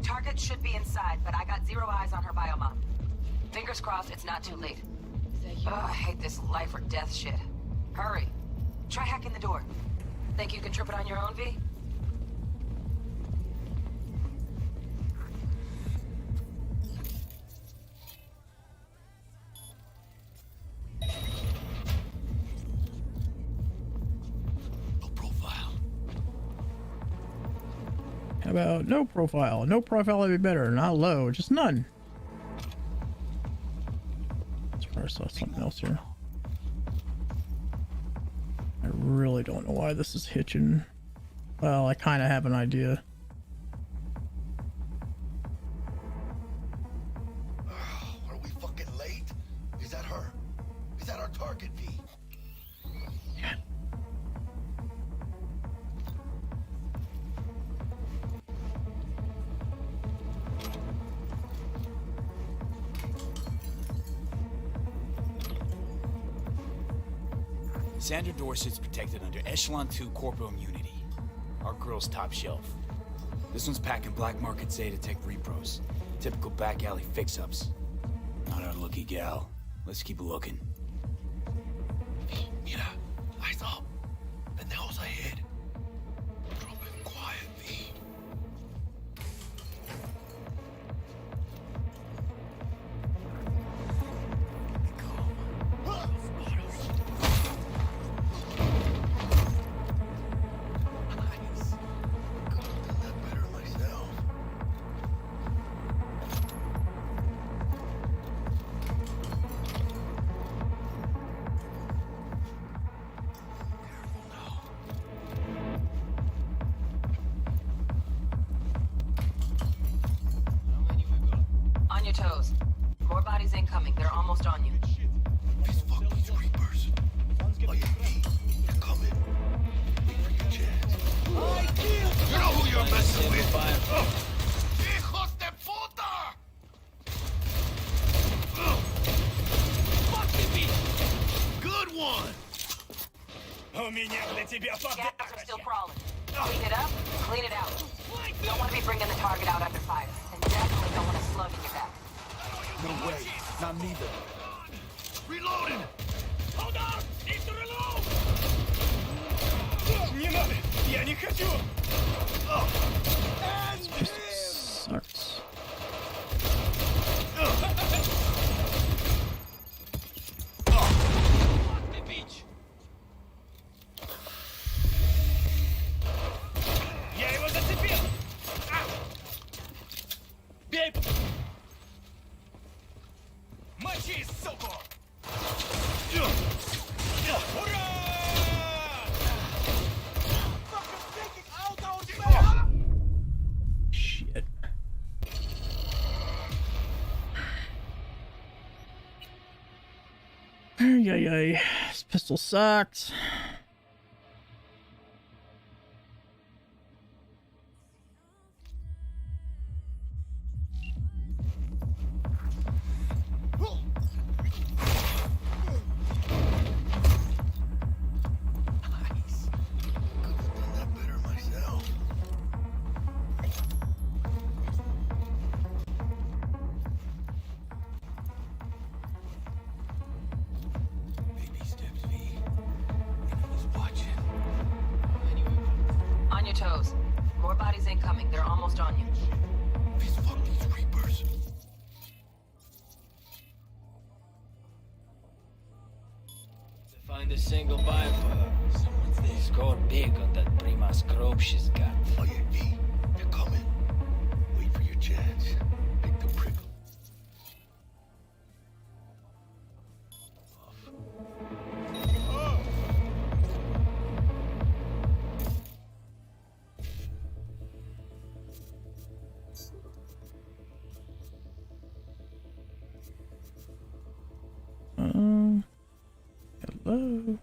Target should be inside, but I got 0 eyes on her biomon. Fingers crossed it's not too late. Oh, I hate this life or death shit. Hurry. Try hacking the door. Think you can trip it on your own, V? How about no profile? No profile would be better. Not low, just none. I saw something else here. I really don't know why this is hitching. Well, I kind of have an idea. Are we fucking late? Is that her? Is that our target, V? Yeah. Sandra Dorset's protected under Echelon 2 Corporal Immunity. Our girl's top shelf. This one's packing black market Zeta Tech repros. Typical back alley fix-ups. Not our lucky gal. Let's keep looking. Mira, eyes up. Pendejos ahead. Drop it quiet, V. On your toes. More bodies incoming. They're almost on you. These fucking creepers. Oh, yeah, V. They're coming. Wait for your chance. You know who you're messing with. Hijos de puta! Good one! Gas are still crawling. Clean it up, clean it out. Don't want to be bringing the target out under fire. And definitely don't want a slug in your back. No way. Not neither. Reloading! Hold on! Need to reload! Не надо! Я не хочу! Sucks. Я его зацепил! Бей! Мочи, суку! Ура! Shit. Ay. This pistol sucks. On your toes. More bodies incoming. They're almost on you. These fucking creepers. To find a single bypass. Someone They score big on that Prima scrope she's got. Oh yeah, V. They're coming. Wait for your chance. Pick the prickle. Hello.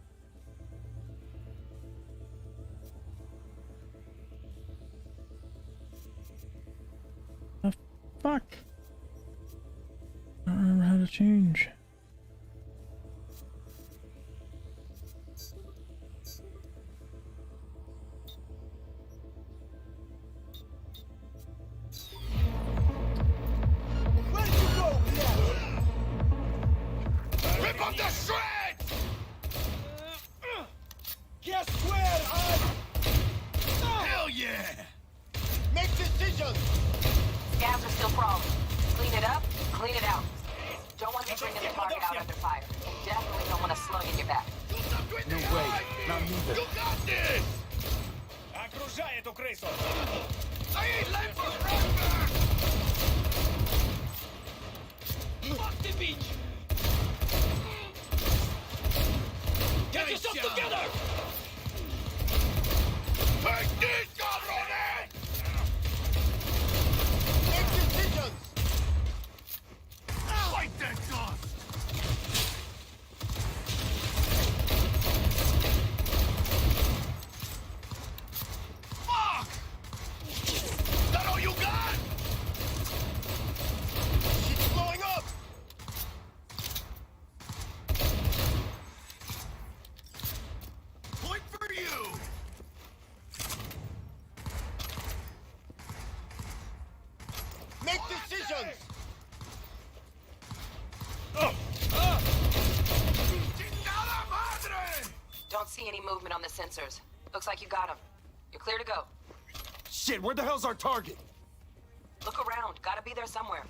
The fuck? I don't remember how to change. Where'd you go, Rip up the shred! Guess where Hell yeah! Make decisions! Scabs are still crawling. Clean it up, clean it out. Don't want to be bringing the target out under fire. And definitely don't want a slug in your back. No way, not neither. You got this! Окружай эту крысу! I ain't left for back! Fuck the beach! Get yourself together! Take this, cabrones! Make decisions! Fight that dust! Fuck! Is that all you got? Shit's blowing up! Point for you! Make decisions! Chingada madre! Don't see any movement on the sensors. Looks like you got them. You're clear to go. Shit, where the hell's our target? Look around. Gotta be there somewhere.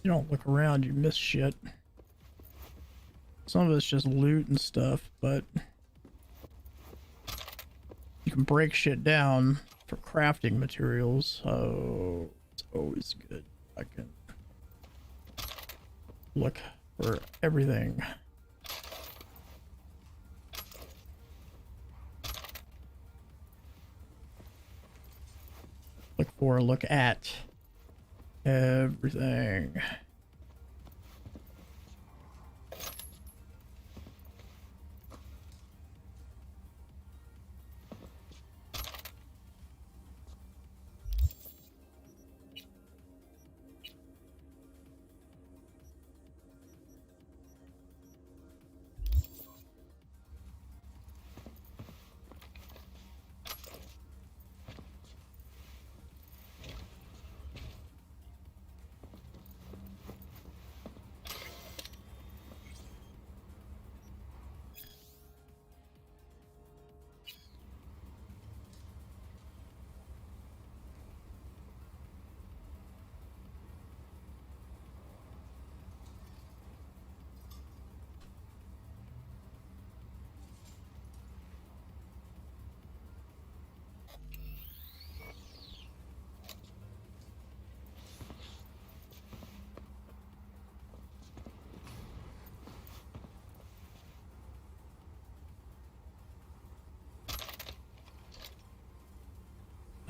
You don't look around, you miss shit. Some of it's just loot and stuff, but you can break shit down for crafting materials, so it's always good. I can look for everything. Look at everything.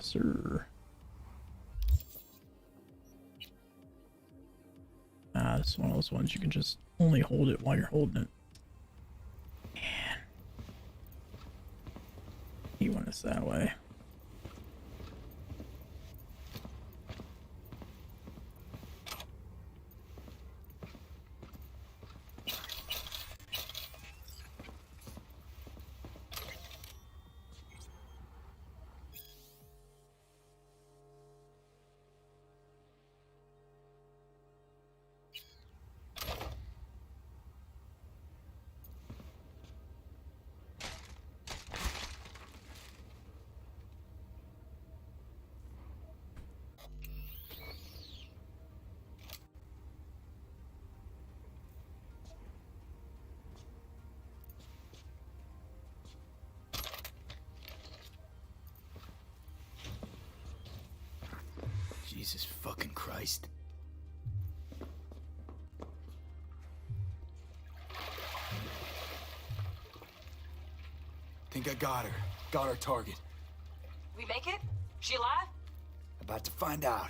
Sir. It's one of those ones you can just only hold it while you're holding it. Man. He went us that way. Jesus fucking Christ. Think I got her. Got our target. We make it? She alive? About to find out.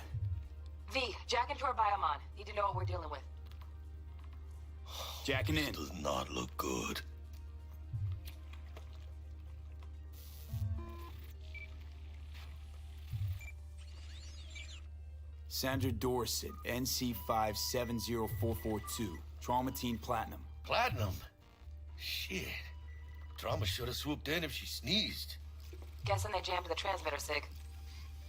V, jack into her biomon. Need to know what we're dealing with. Jacking in. Does not look good. Sandra Dorset, NC570442. Traumatine Platinum. Platinum? Shit. Trauma should have swooped in if she sneezed. Guessing they jammed the transmitter, Sig.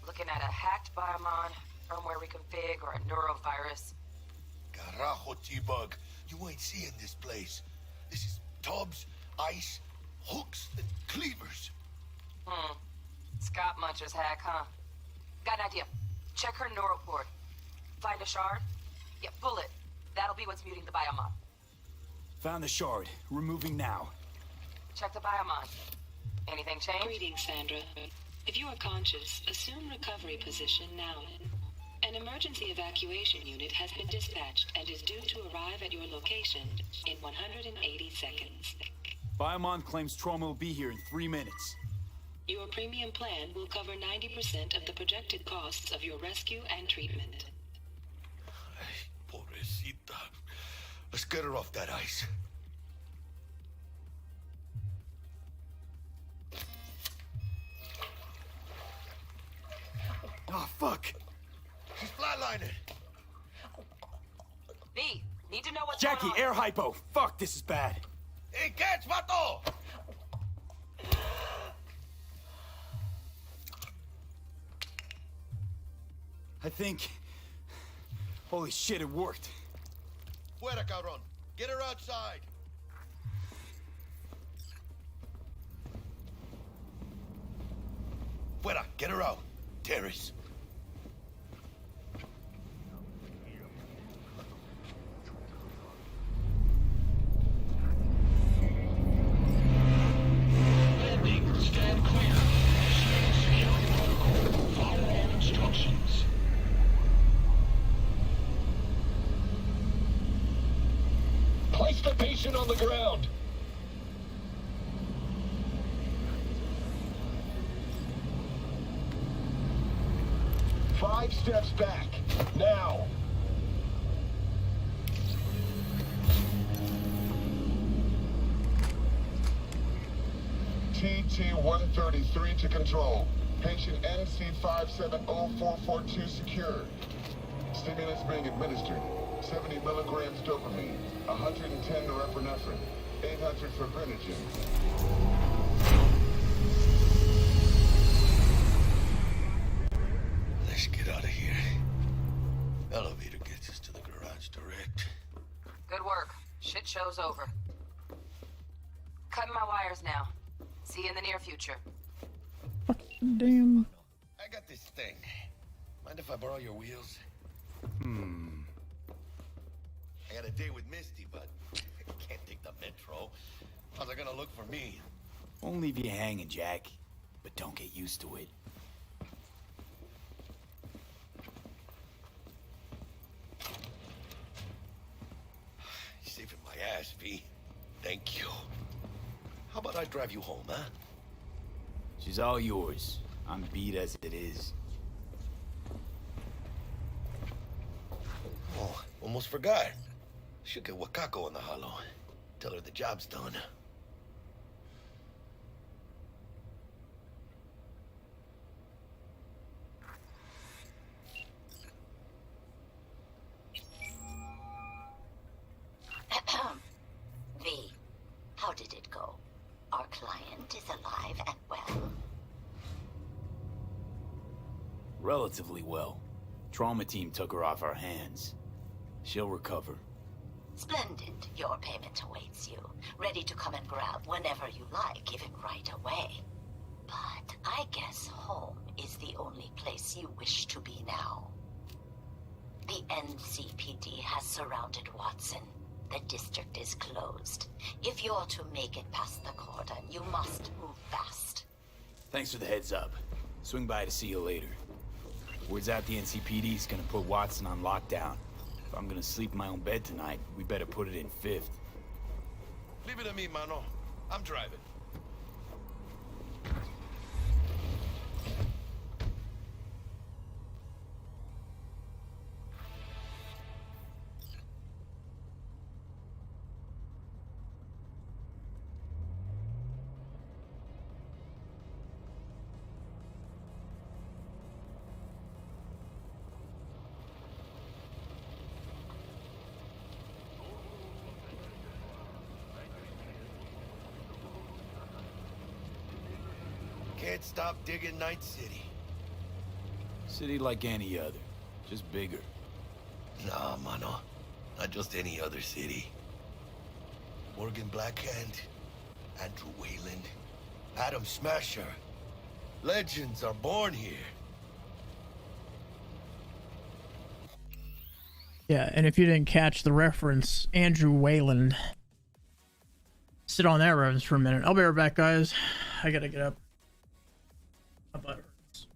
Looking at a hacked biomon, firmware reconfig, or a neurovirus. Carajo, T-Bug. You ain't seeing this place. This is tubs, ice, hooks, and cleavers. Scott Muncher's hack, huh? Got an idea. Check her neural port. Find a shard? Yeah, pull it. That'll be what's muting the biomon. Found the shard. Removing now. Check the biomon. Anything change? Greetings, Sandra. If you are conscious, assume recovery position now. An emergency evacuation unit has been dispatched and is due to arrive at your location in 180 seconds. Biomon claims trauma will be here in 3 minutes. Your premium plan will cover 90% of the projected costs of your rescue and treatment. Pobrecita. Let's get her off that ice. Oh, fuck. She's flatlining. V, need to know what's Jackie, going on. air hypo. Fuck, this is bad. Hey, catch, vato! I think... Holy shit, it worked. Fuera, cabrón. Get her outside. Fuera, get her out. Terrace. 5 steps back. Now. TT-133 to control. Patient NC570442 secured. Stimulants being administered. 70 milligrams dopamine, 110 norepinephrine, 800 fibrinogen. Let's get out of here. Elevator gets us to the garage direct. Good work. Shit show's over. Cutting my wires now. See you in the near future. Damn. I got this thing. Mind if I borrow your wheels? I got a date with Misty, but I can't take the metro. How's it gonna look for me? Won't leave you hanging, Jack. But don't get used to it. You're saving my ass, V. Thank you. How about I drive you home, huh? She's all yours. I'm beat as it is. Oh, almost forgot. Should get Wakako on the holo. Tell her the job's done. V, how did it go? Our client is alive and well. Relatively well. Trauma team took her off our hands. She'll recover. Splendid. Your payment awaits you. Ready to come and grab whenever you like, even right away. But I guess home is the only place you wish to be now. The NCPD has surrounded Watson. The district is closed. If you're to make it past the cordon, you must move fast. Thanks for the heads up. Swing by to see you later. Word's out the NCPD's gonna put Watson on lockdown. If I'm gonna sleep in my own bed tonight, we better put it in 5th. Leave it to me, mano. I'm driving. Can't stop digging Night City. City like any other, just bigger. Nah, mano. Not just any other city. Morgan Blackhand, Andrew Wayland, Adam Smasher. Legends are born here. Yeah, and if you didn't catch the reference, Andrew Wayland. Sit on that reference for a minute. I'll be right back, guys. I gotta get up. My butt hurts.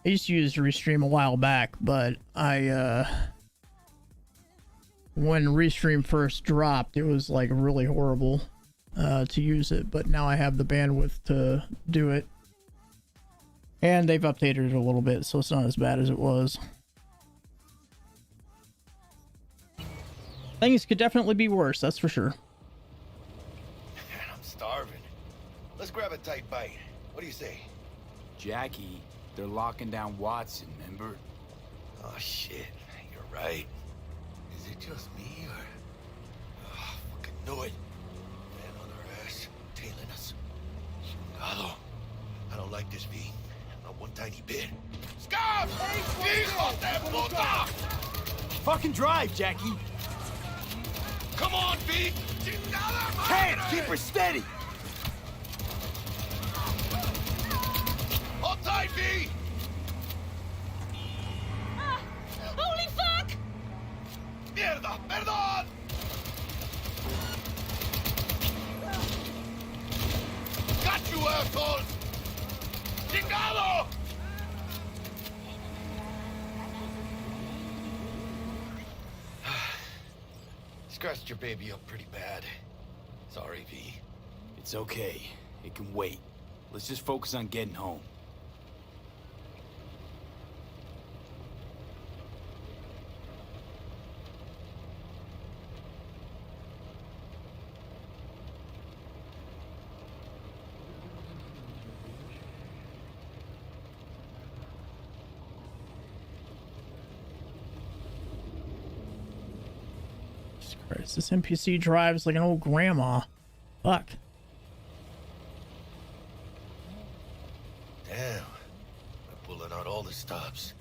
I used to use Restream a while back, but when Restream first dropped, it was like really horrible to use it, but now I have the bandwidth to do it. And they've updated it a little bit, so it's not as bad as it was. Things could definitely be worse, that's for sure. Man, I'm starving. Let's grab a tight bite. What do you say? Jackie, they're locking down Watson, remember? Oh, shit. You're right. Is it just me, or... Oh, fucking knew it. Man on our ass, tailing us. Chingado. I don't like this, V. Not one tiny bit. Scab! Hijos de puta! Fucking drive, Jackie! Come on, V! Can't! Keep her steady! Hold tight, V! Holy fuck! Mierda! Perdón! Got you, assholes! Chingado! Scratched your baby up pretty bad. Sorry, V. It's okay. It can wait. Let's just focus on getting home. Christ, this NPC drives like an old grandma. Fuck. Damn. I'm pulling out all the stops.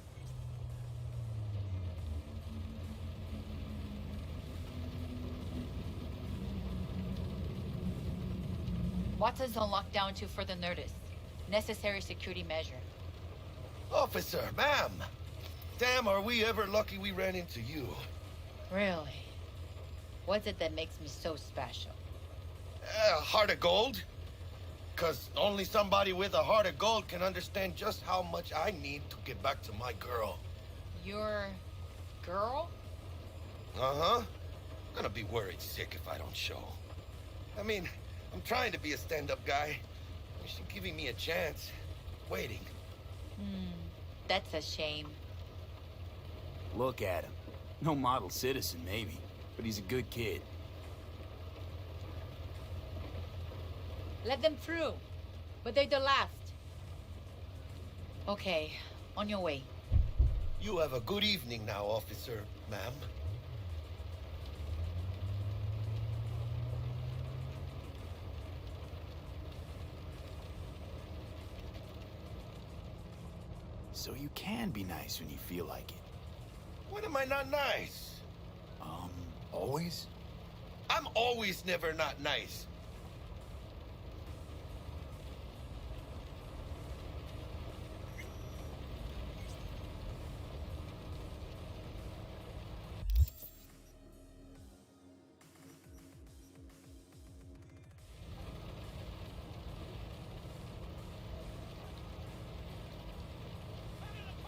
Watson's on lockdown to further notice. Necessary security measure. Officer, ma'am. Damn, are we ever lucky we ran into you. Really? What's it that makes me so special? Heart of gold. Because only somebody with a heart of gold can understand just how much I need to get back to my girl. Your girl? Uh-huh. Gonna be worried sick if I don't show. I mean, I'm trying to be a stand-up guy. She's giving me a chance. Waiting. That's a shame. Look at him. No model citizen, maybe, but he's a good kid. Let them through. But they're the last. Okay, on your way. You have a good evening now, officer, ma'am. So you can be nice when you feel like it. When am I not nice? Always? I'm always never not nice.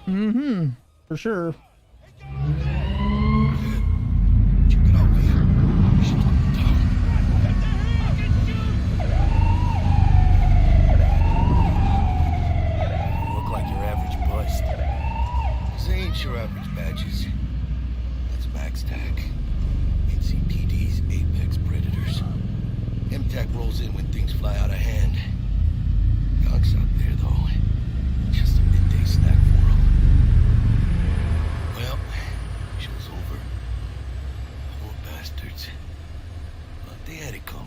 Mm-hmm. For sure. Look like your average bust. This ain't your average badges. That's max tag. NCPD's apex predators. MTAC rolls in when things fly out of hand. Dogs out there, though. Just a midday snack for them. Well, show's over. Poor bastards. But they had it coming.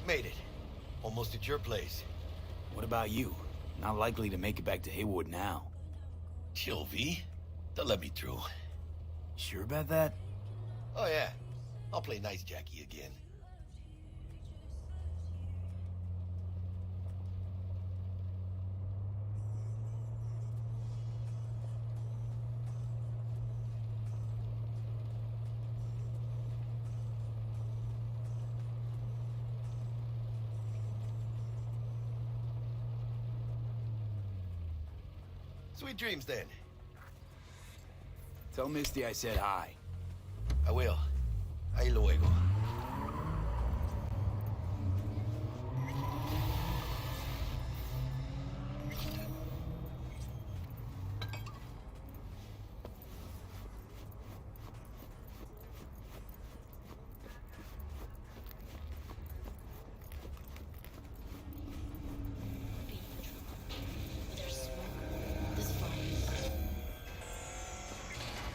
Made it. Almost at your place. What about you? Not likely to make it back to Haywood now. Chill, V. They'll let me through. Sure about that? Oh, yeah. I'll play nice Jackie again. Sweet dreams then. Tell Misty I said hi. I will. Ahí luego.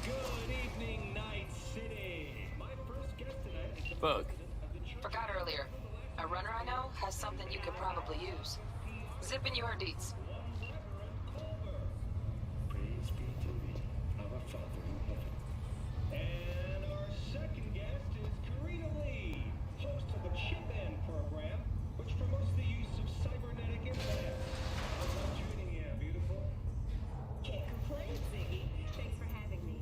Good evening, Night City. My first guest tonight is the Bug. Forgot earlier. A runner I know has something you could probably use. Zip in your deets. Praise be to thee, our Father in heaven. And our second guest is Karina Lee, host of the Chip In program, which promotes the use of cybernetic implants. How's that treating you, beautiful? Can't complain, Ziggy. Thanks for having me.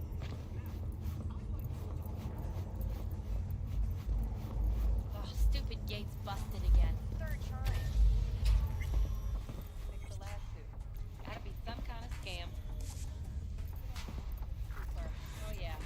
Oh, stupid gate's busted again. Third time. Fix the last two. Gotta be some kind of scam. Super. Oh yeah.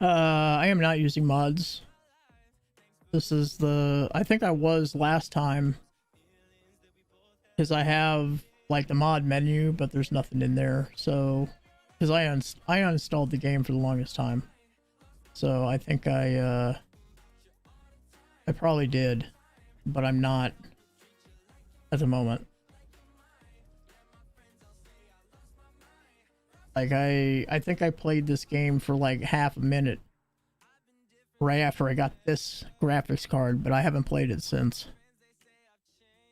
I am not using mods. This is I think I was last time. Because I have, like, the mod menu, but there's nothing in there. So, because I uninstalled the game for the longest time. So, I think I probably did. But I'm not at the moment. Like, I think I played this game for like half a minute right after I got this graphics card, but I haven't played it since.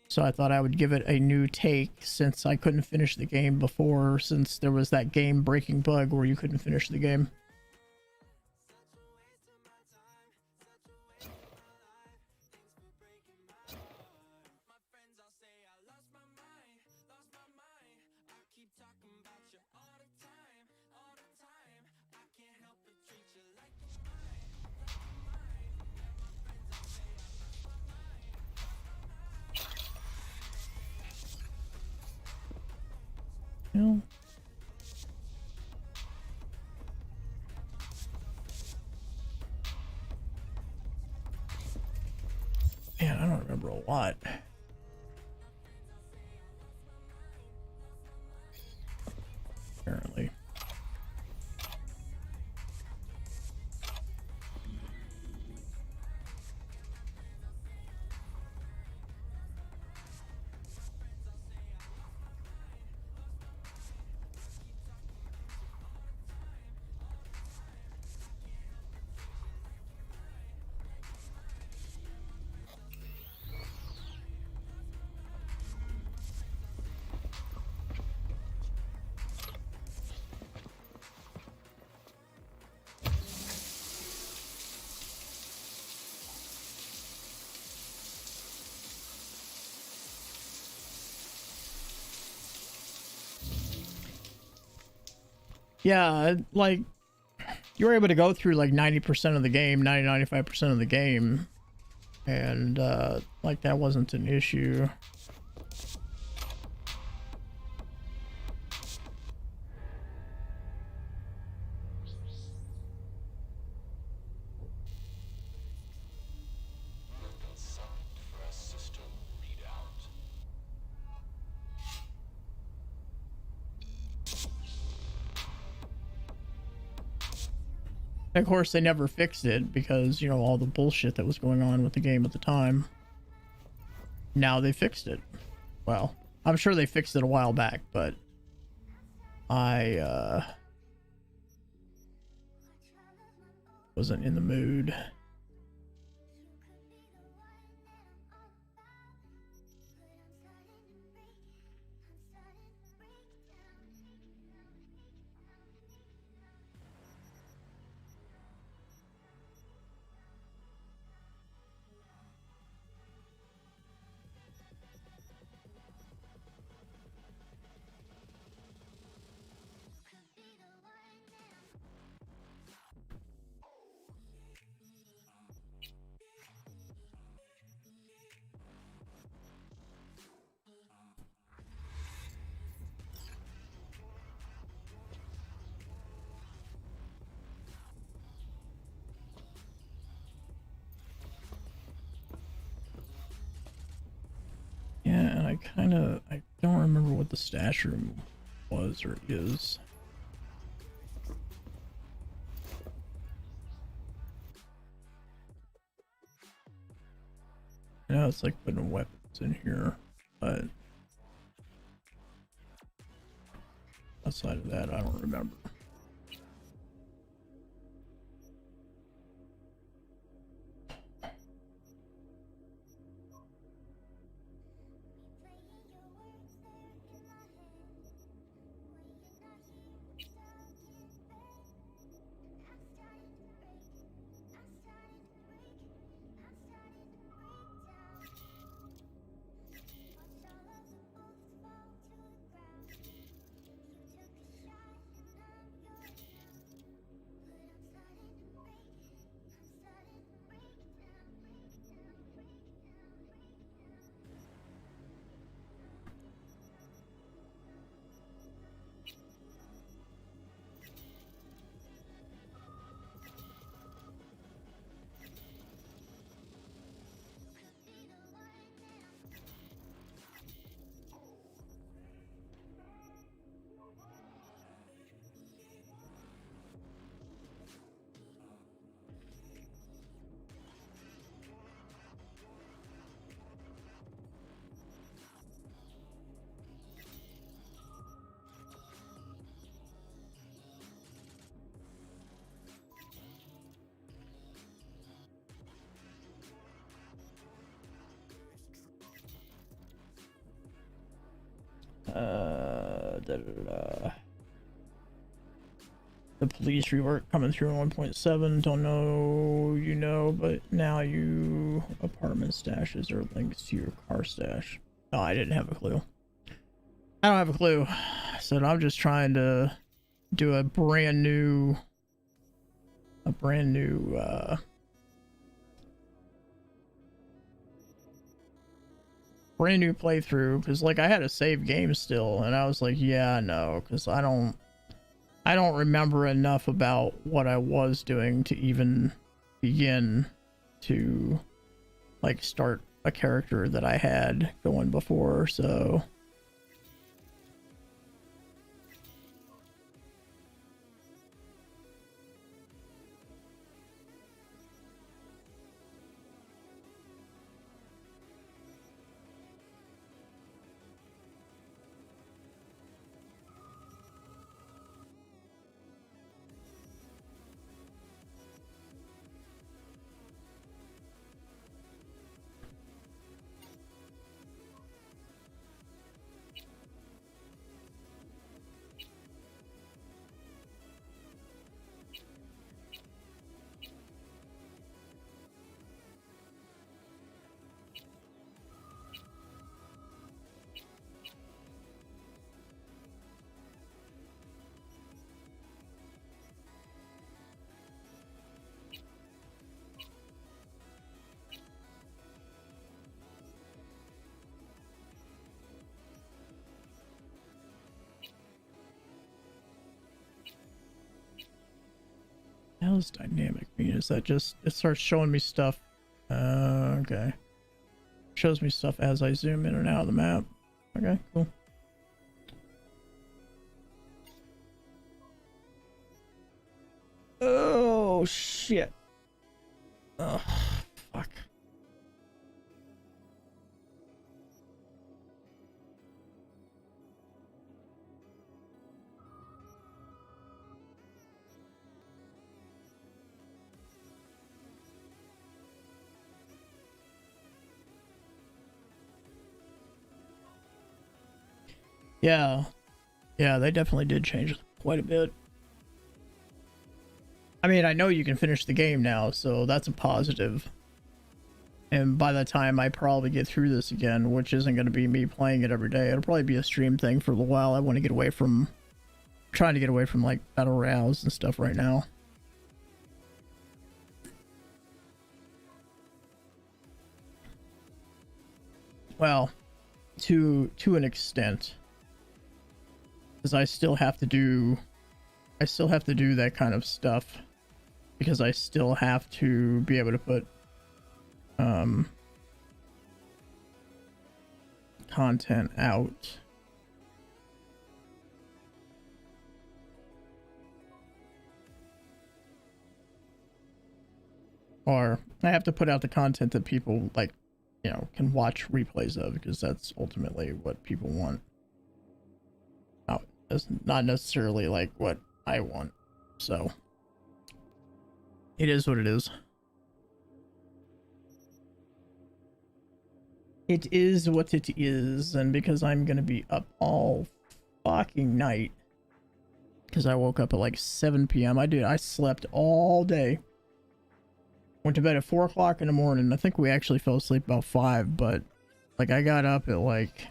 So I thought I would give it a new take since I couldn't finish the game before, since there was that game breaking bug where you couldn't finish the game. No. Man, I don't remember a lot. Apparently. Yeah, like you were able to go through like 90% of the game, 95% of the game, and like that wasn't an issue. And of course, they never fixed it because, you know, all the bullshit that was going on with the game at the time. Now they fixed it. Well, I'm sure they fixed it a while back, but I wasn't in the mood. Yeah, and I don't remember what the stash room was or is. I know it's like putting weapons in here, but outside of that, I don't remember. The police rework coming through in 1.7. Don't know, you know, but now you apartment stashes are links to your car stash. No, I didn't have a clue. I don't have a clue. So I'm just trying to do a brand new playthrough, because like I had a save game still, and I was like, yeah, no, because I don't remember enough about what I was doing to even begin to like start a character that I had going before, so does dynamic mean? Is that just it starts showing me stuff? Okay. Shows me stuff as I zoom in and out of the map. Okay, cool. Oh shit. Oh fuck. Yeah. Yeah, they definitely did change quite a bit. I mean, I know you can finish the game now, so that's a positive. And by the time I probably get through this again, which isn't going to be me playing it every day, it'll probably be a stream thing for a little while. I want to get away from... trying to get away from, like, battle royales and stuff right now. Well, to an extent. Because I still have to do that kind of stuff. Because I still have to be able to put content out. Or I have to put out the content that people, like, you know, can watch replays of, because that's ultimately what people want. Oh, it's not necessarily like what I want. So it is what it is. It is what it is, and because I'm gonna be up all fucking night, because I woke up at like 7 p.m. I slept all day. Went to bed at 4 o'clock in the morning. I think we actually fell asleep about 5, but like I got up at like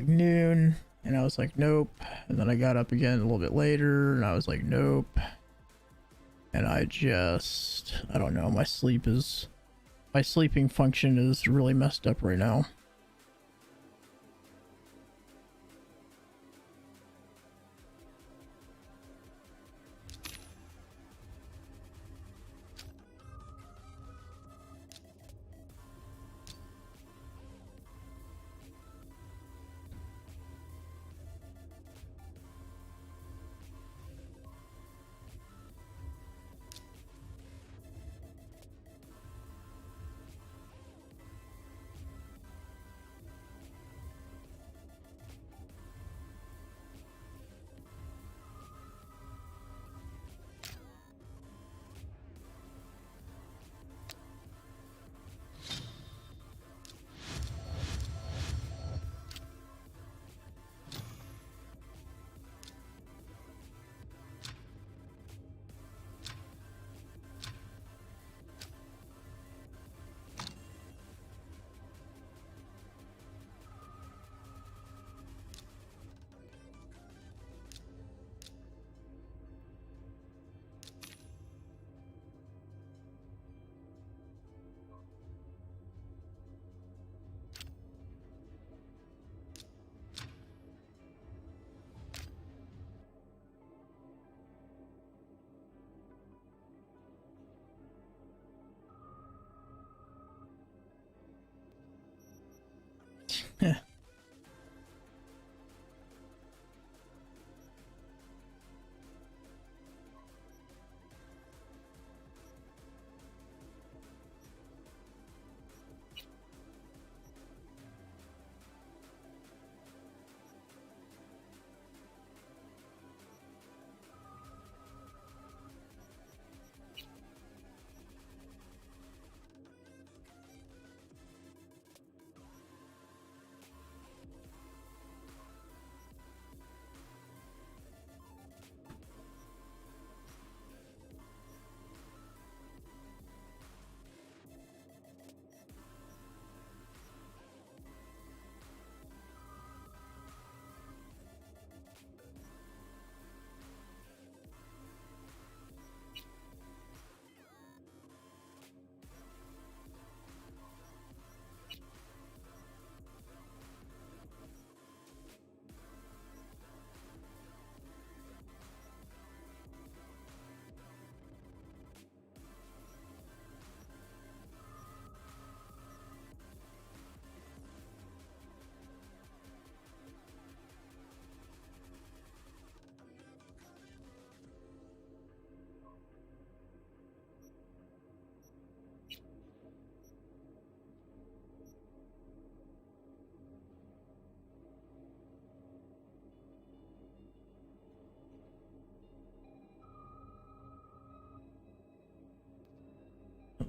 noon, and I was like, nope. And then I got up again a little bit later, and I was like, nope. And I don't know, my sleeping function is really messed up right now.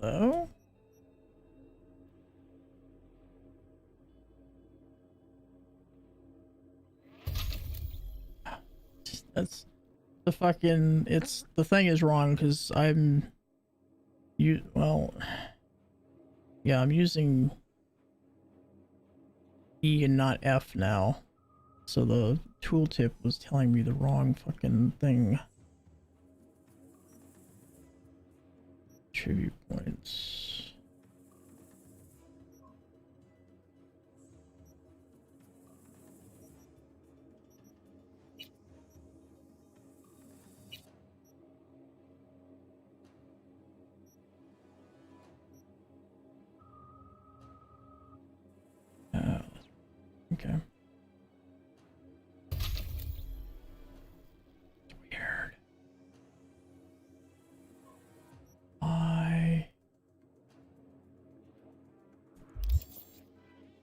though. That's the fucking, it's, the thing is wrong because I'm, well, yeah, I'm using E and not F now. So the tooltip was telling me the wrong fucking thing. Tribute points. Okay. It's weird.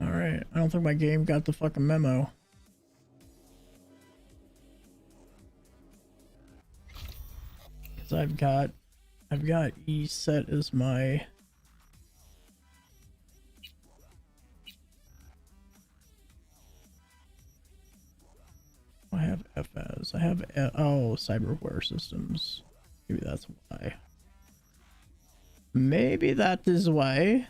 Alright, I don't think my game got the fucking memo. Cause I've got E set as my I have F as. I have oh, cyberware systems. Maybe that's why. Maybe that is why.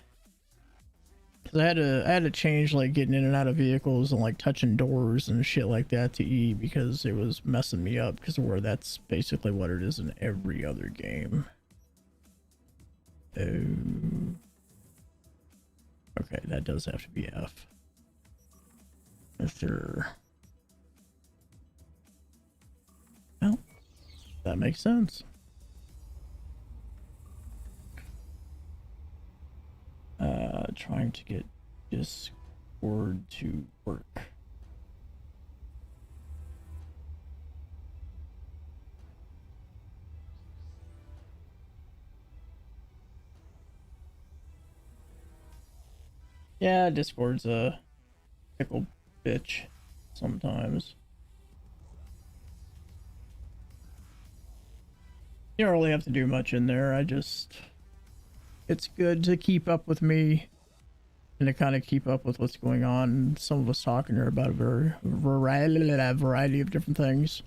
Cause I had to change like getting in and out of vehicles and like touching doors and shit like that to E because it was messing me up because where that's basically what it is in every other game. Oh. Okay, that does have to be F. Sure. Well, that makes sense. Trying to get Discord to work. Yeah, Discord's a pickle bitch sometimes. You don't really have to do much in there. It's good to keep up with me and to kind of keep up with what's going on. Some of us talking here about a variety of different things.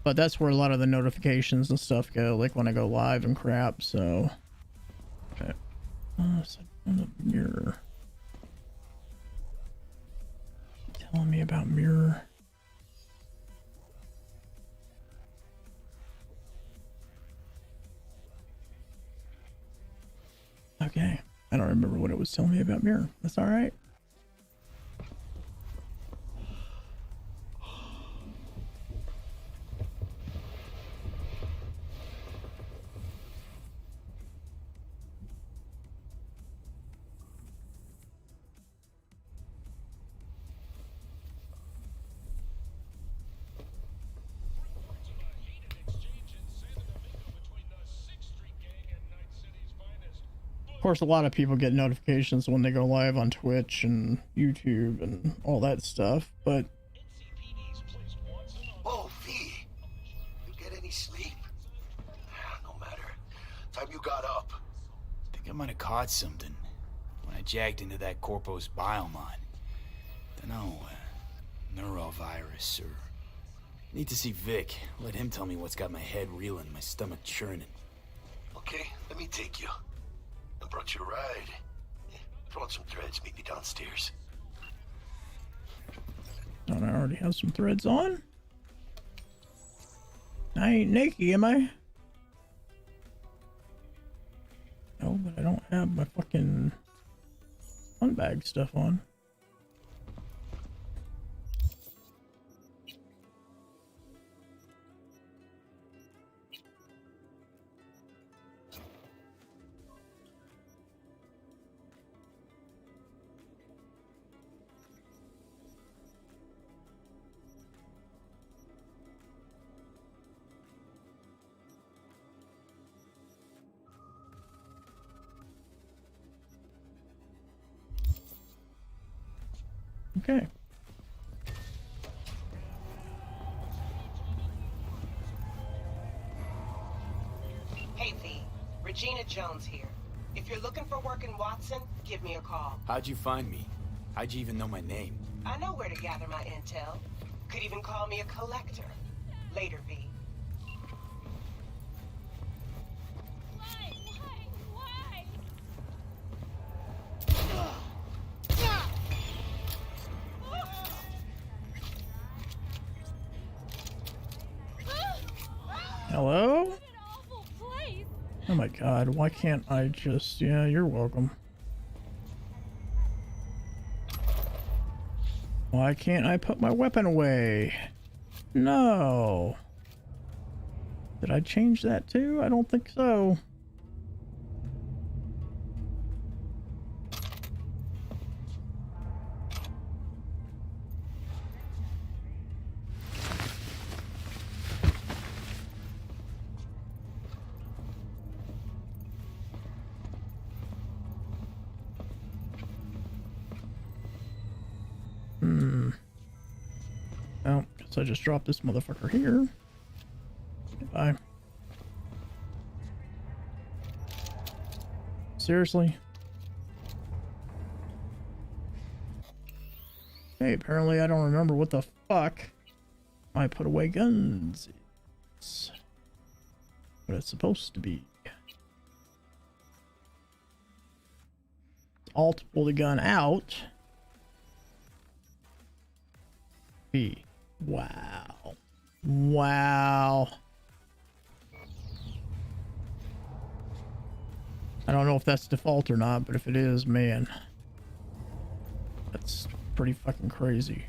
But that's where a lot of the notifications and stuff go, like when I go live and crap, so. Okay. So on the mirror. Telling me about mirror. Okay. I don't remember what it was telling me about mirror. That's alright. Of course, a lot of people get notifications when they go live on Twitch and YouTube and all that stuff, but... Oh, V! You get any sleep? No matter. Time you got up. I think I might have caught something when I jagged into that Corpo's biomon. Dunno, neurovirus or... Need to see Vic. Let him tell me what's got my head reeling, my stomach churning. Okay, let me take you. I brought you a ride. Throw on some threads, meet me downstairs. Don't I already have some threads on? I ain't naked, am I? No, but I don't have my fucking fun bag stuff on. Okay. Hey, V. Regina Jones here. If you're looking for work in Watson, give me a call. How'd you find me? How'd you even know my name? I know where to gather my intel. Could even call me a collector. Later, V. Hello? Oh my god, why can't I just... Yeah, you're welcome. Why can't I put my weapon away? No. Did I change that too? I don't think so. Oh, guess I just dropped this motherfucker here. Goodbye. Seriously? Hey, apparently I don't remember what the fuck I put away guns. It's what it's supposed to be. Alt to pull the gun out. B. Wow. Wow. I don't know if that's default or not, but if it is, man, that's pretty fucking crazy.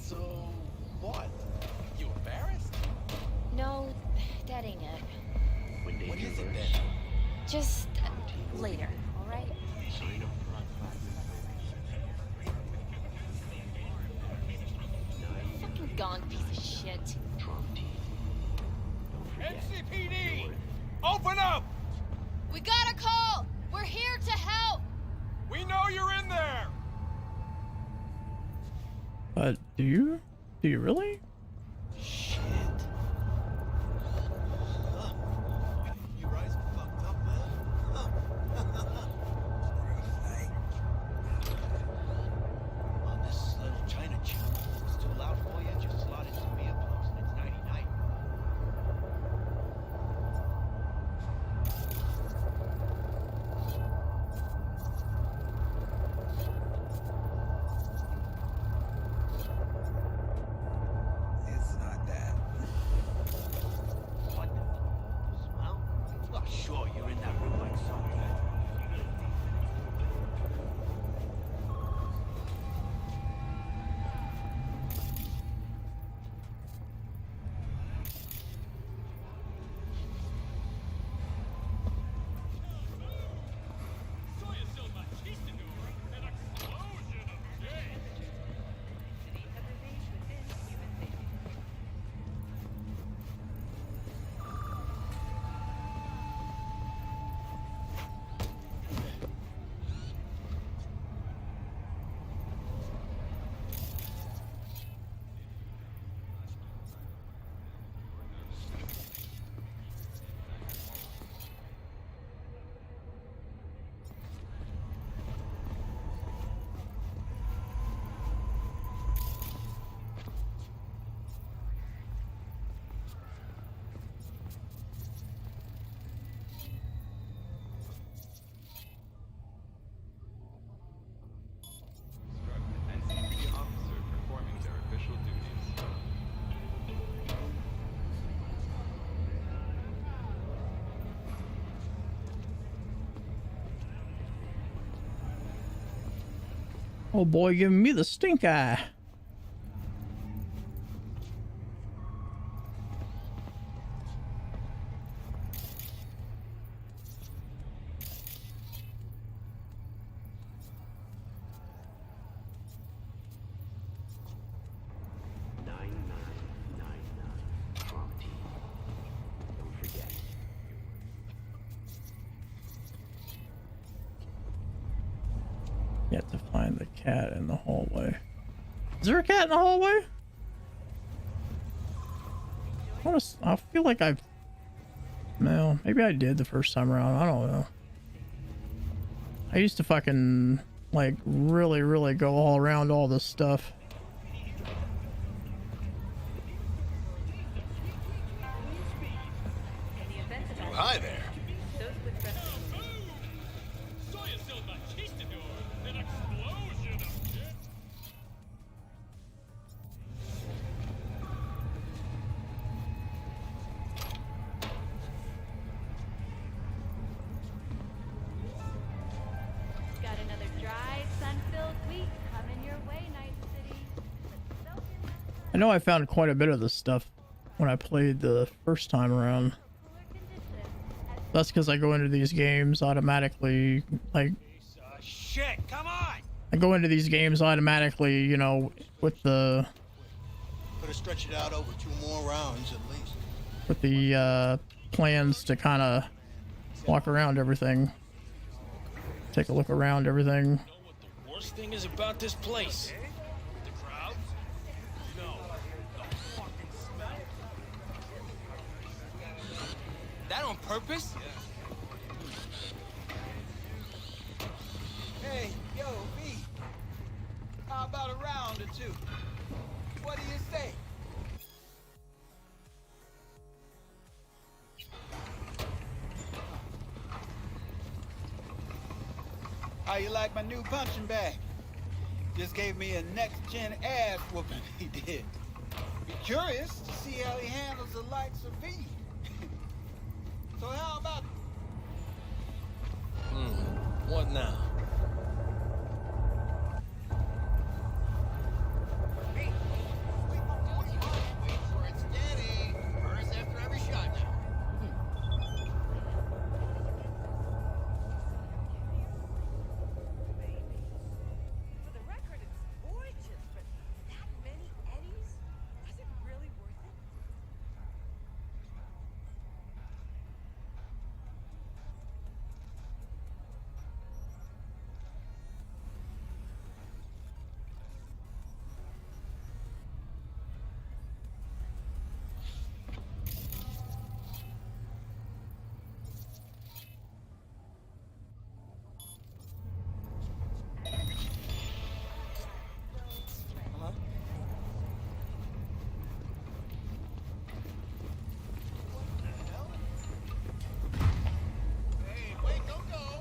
So, what? You embarrassed? No, that ain't it. What is it then? Just later, alright? Fucking gone piece of shit. NCPD! Open up! We got a call! We're here to help! We know you're in there! Do you? Do you really? Shit. You guys fucked up, man. Oh, this little China chip is too loud for you. Just slot it some earplugs and it's nighty-night. It's not that. What the? Well, oh, sure, you're in that room like something. Oh boy, giving me the stink eye. You have to find the cat in the hallway. Is there a cat in the hallway? I feel like I've... No, maybe I did the first time around. I don't know. I used to fucking, like, really go all around all this stuff. Hi there. Got another dry, sun-filled week coming your way, Night City. I know I found quite a bit of this stuff when I played the first time around. That's because I go into these games automatically, like... Shit, come on! I go into these games automatically, you know, with the... Could have stretched it out over 2 more rounds at least. With the, plans to kind of walk around everything. Take a look around everything. Worst thing is about this place. The crowds? No. The fucking smell. That on purpose? Hey, yo, V. How about a round or two? What do you say? How you like my new punching bag? Just gave me a next-gen ass whooping, he did. Be curious to see how he handles the likes of V. So how about... What now?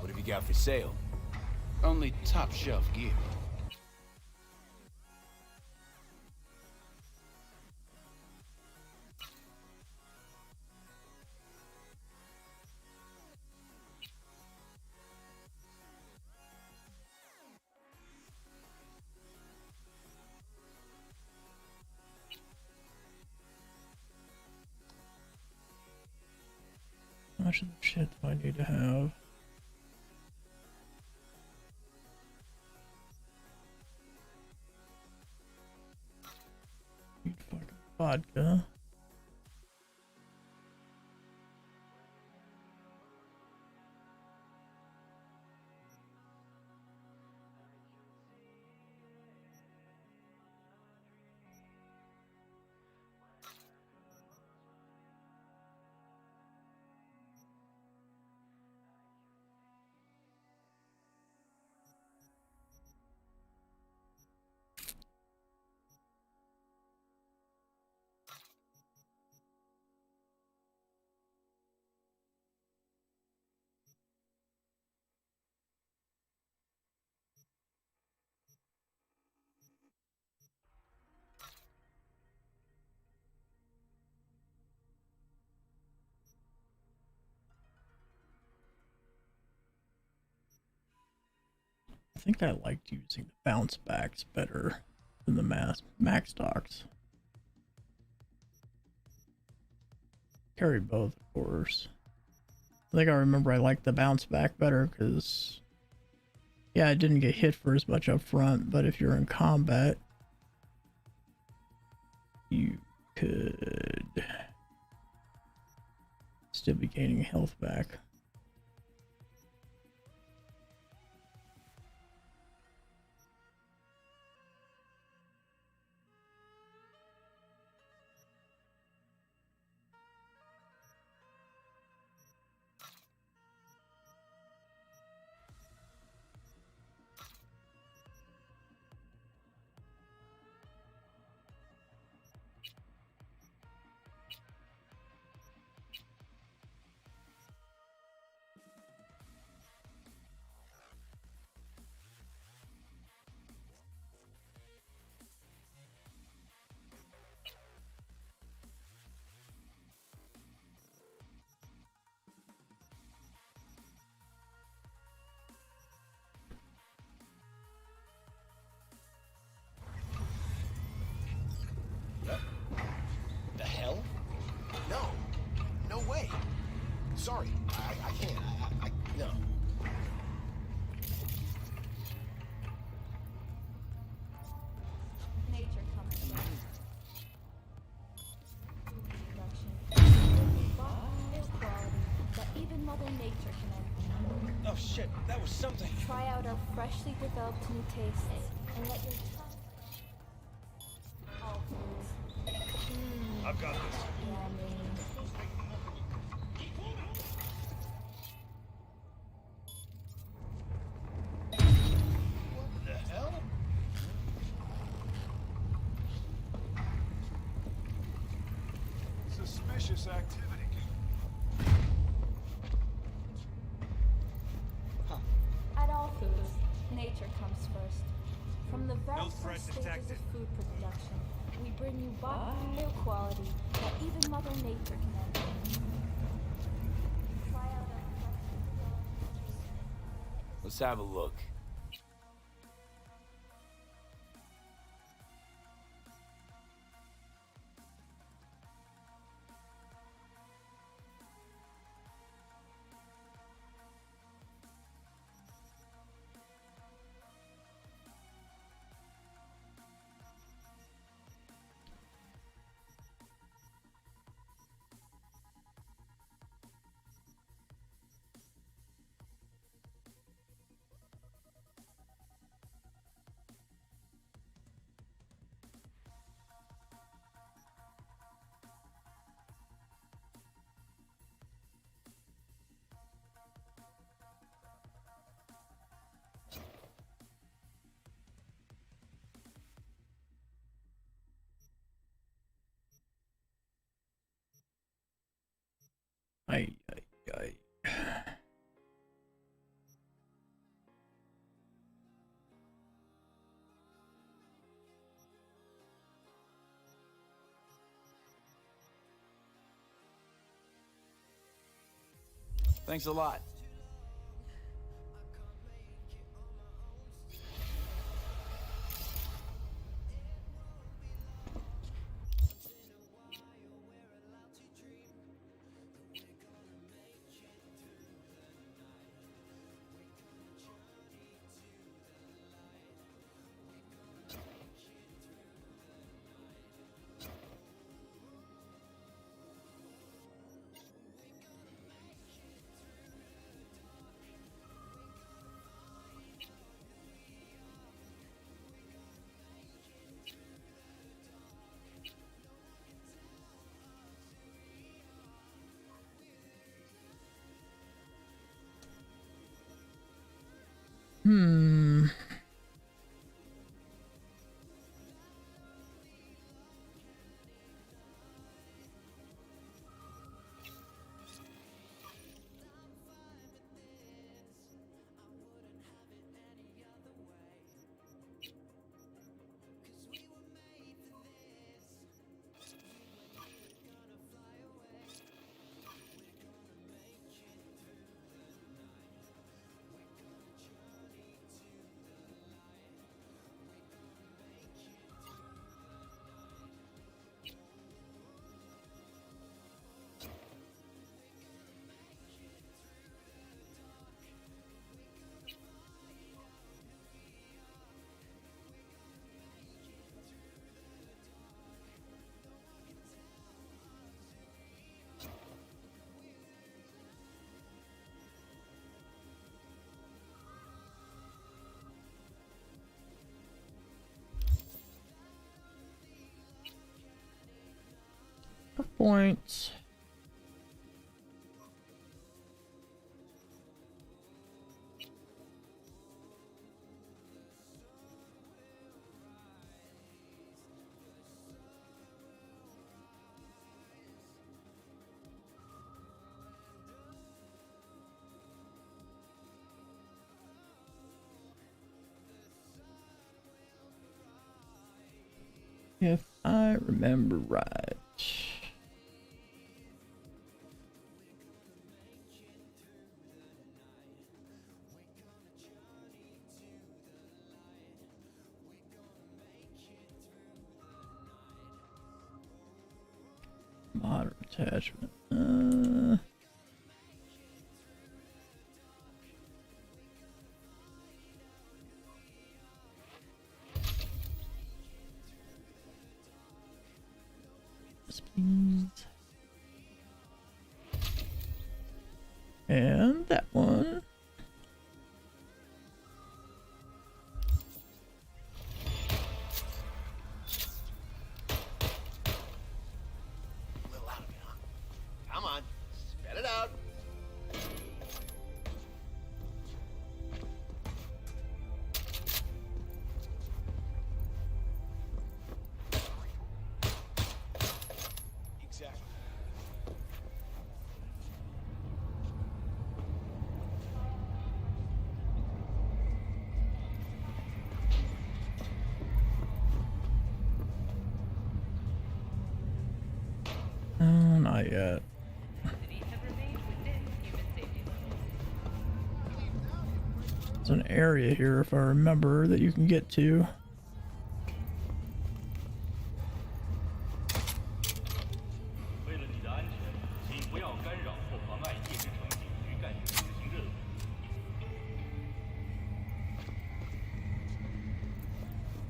What have you got for sale? Only top shelf gear. How much of the shit do I need to have? Need fucking vodka. think I liked using the bounce backs better than the max stocks. Carry both, of course. I think I remember I liked the bounce back better because, yeah, I didn't get hit for as much up front, but if you're in combat, you could still be gaining health back. The hell? No. No way. Sorry. I can't. No. Nature comes first. Quality that even Mother Nature can envy. Oh shit, that was something. Try out our freshly developed new tastes and let your tongue. Oh, please. I've got this. Yummy. What the hell? Suspicious activity. At all foods, nature comes first. From the very No threat first stages detected. of food production, we bring you bio quality that even Mother Nature can envy. Try out our freshly developed. Let's have a look. Ay. Thanks a lot. points. If I remember right. Modern attachment. Please. And that one. A little out of it, huh? Come on, spit it out. Exactly. Not yet. There's an area here, if I remember, that you can get to.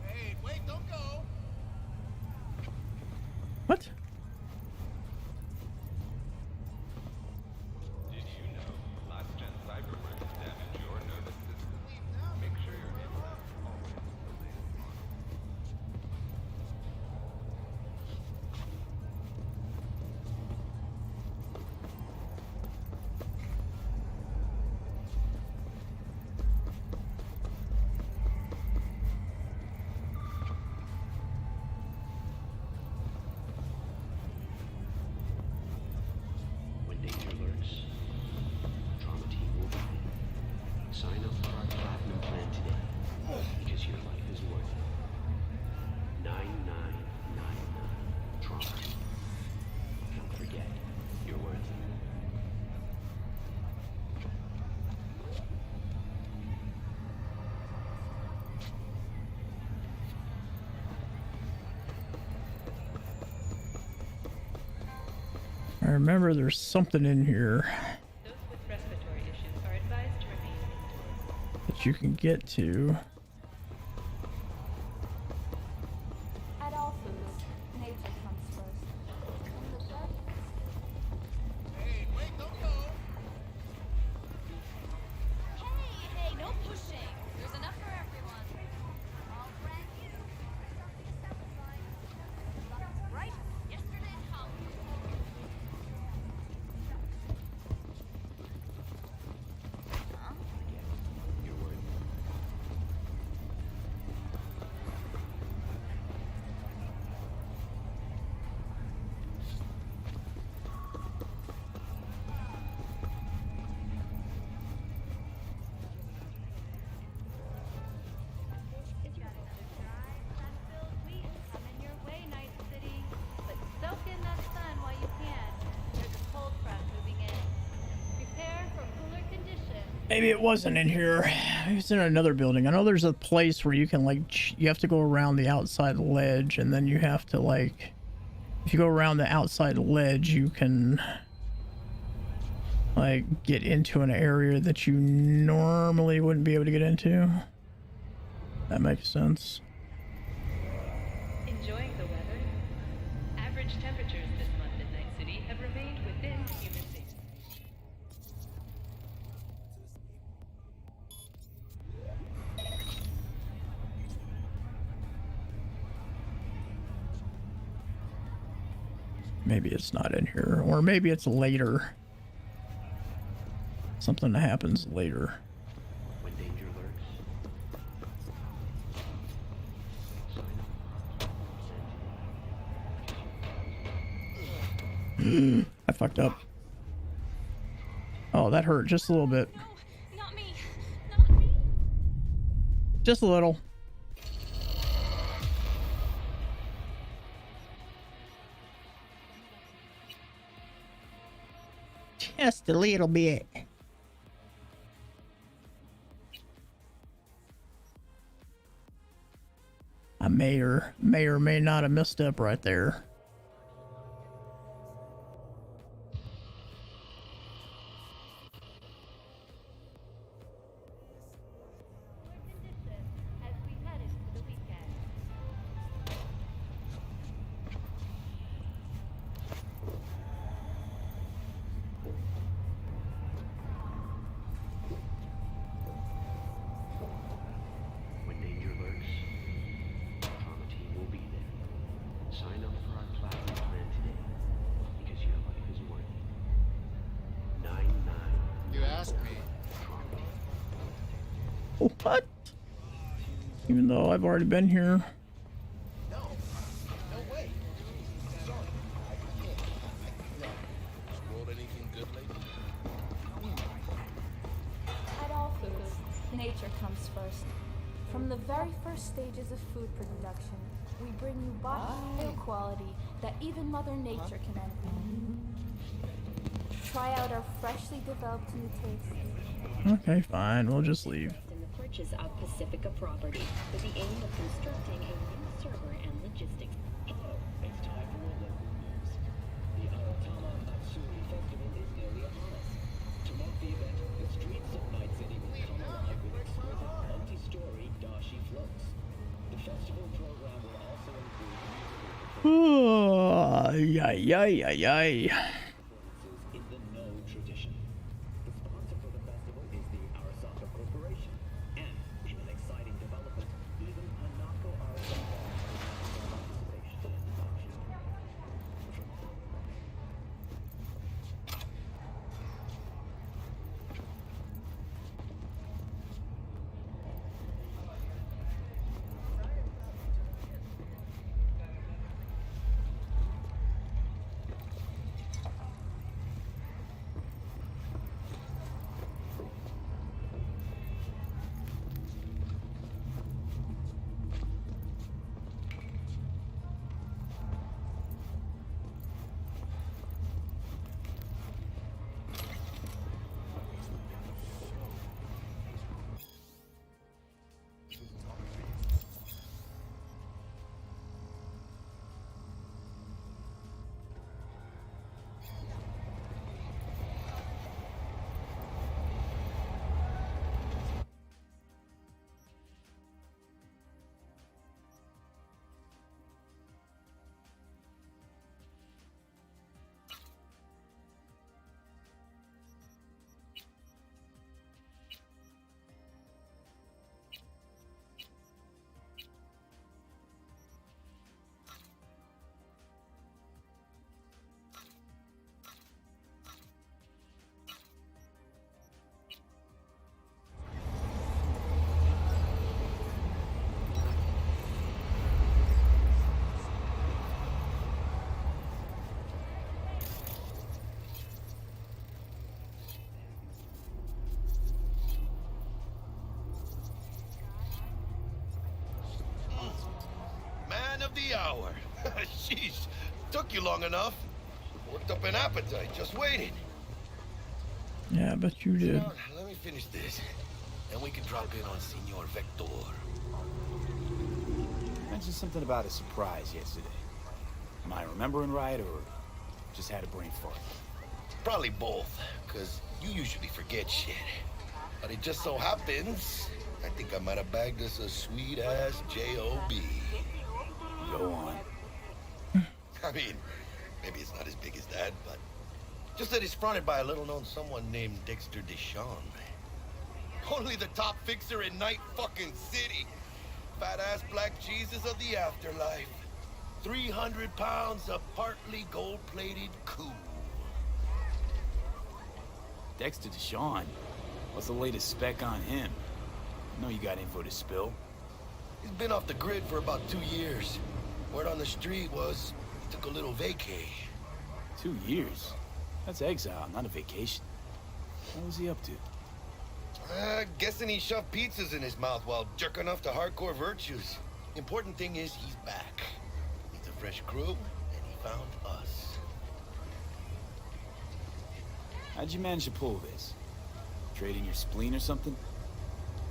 Hey, wait, don't go. What? When danger lurks, Trauma Team will be there. Sign up for our platinum plan today, because your life is worth it. 9999 Trauma. Don't forget, you're worth it. I remember there's something in here Those with respiratory issues are advised to remain indoors. that you can get to. At all foods, nature comes first. In the darkness. Hey, wait, don't go. Hey, no pushing. There's enough for everyone. All brand new. Something satisfying. Right? Yesterday how? You're worth it. Coming your way, Night City. But soak in that sun while you can. There's a cold front moving in. Prepare for cooler conditions. Maybe it wasn't in here. Maybe it's in another building. I know there's a place where you can like, you have to go around the outside ledge, and then you have to like, if you go around the outside ledge, you can like get into an area that you normally wouldn't be able to get into. That makes sense. Enjoying the weather? Average temperatures this month in Night City have remained within human safety. Maybe it's not in here, or maybe it's later. Something that happens later. When danger lurks, I fucked up. Oh, that hurt just a little bit. No, not me. Not me. Just a little. Just a little bit. I may or may not have misstep right there. when danger lurks, trauma team will be there. Sign up for our platinum plan today, because your life is worth it. 99. You asked me. What? Even though I've already been here. No way. Sorry. Rolled anything good lately? At all foods, nature comes first. From the very first stages of food production, we bring you bio-quality that even Mother Nature can envy. Try out our freshly developed new tastes. Okay, fine. We'll just leave. In the purchase of Pacifica property with the aim of constructing a new server and logistics. It's time for a local news. The Aratama Matsuri Festival is nearly upon us. To mark the event, the streets of Night City will come alive with exquisite multi-story dashi floats. The festival program will also include in the No tradition. The sponsor for the festival is the Arasaka Corporation, and in an exciting development, even Hanako Arasaka has participation in the auction. Man of the hour. Sheesh, took you long enough. Worked up an appetite just waiting. Yeah, I bet you did. Now, let me finish this, and we can drop in on Senor Vector. Mentioned something about a surprise yesterday. Am I remembering right, or just had a brain fart? Probably both, because you usually forget shit. But it just so happens, I think I might have bagged us a sweet-ass J.O.B. Go on. I mean, maybe it's not as big as that, but just that it's fronted by a little-known someone named Dexter Deshawn. Only the top fixer in Night fucking City. Fat-ass black Jesus of the afterlife. 300 pounds of partly gold-plated coup. Dexter Deshawn. What's the latest spec on him? I know you got info to spill. He's been off the grid for about 2 years. Word on the street was he took a little vacay. 2 years? That's exile, not a vacation. What was he up to? Guessing he shoved pizzas in his mouth while jerking off to hardcore virtues. Important thing is he's back. He's a fresh crew, and he found us. How'd you manage to pull this? Trading your spleen or something?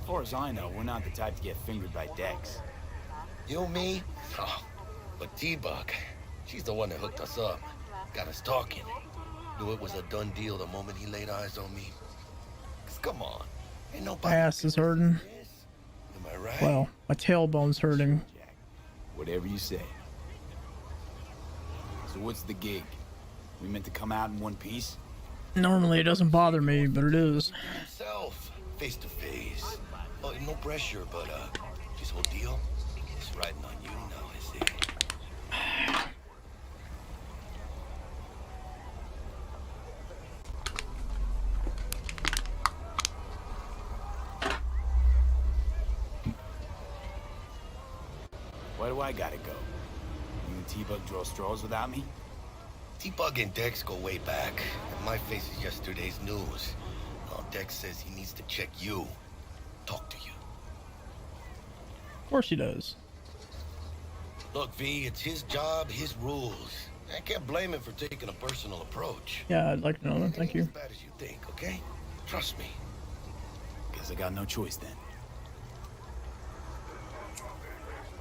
As far as I know, we're not the type to get fingered by Dex. You, me? Oh, but T-Bug, she's the one that hooked us up. Got us talking. Knew it was a done deal the moment he laid eyes on me. 'Cause come on, ain't My nobody... ass is hurting. Am I right? Well, my tailbone's hurting. Whatever you say. So what's the gig? We meant to come out in one piece? Normally it doesn't bother me, but it is. Himself, face to face. Oh, no pressure, but this whole deal is riding on you now, I see. Why do I gotta go? You and T-Bug draw straws without me? T-Bug and Dex go way back, and my face is yesterday's news. Now Dex says he needs to check you. Talk to you. Of course he does. Look, V, it's his job, his rules. I can't blame him for taking a personal approach. Yeah, I'd like to know that. Thank you. As bad as you think, okay? Trust me. Guess I got no choice then.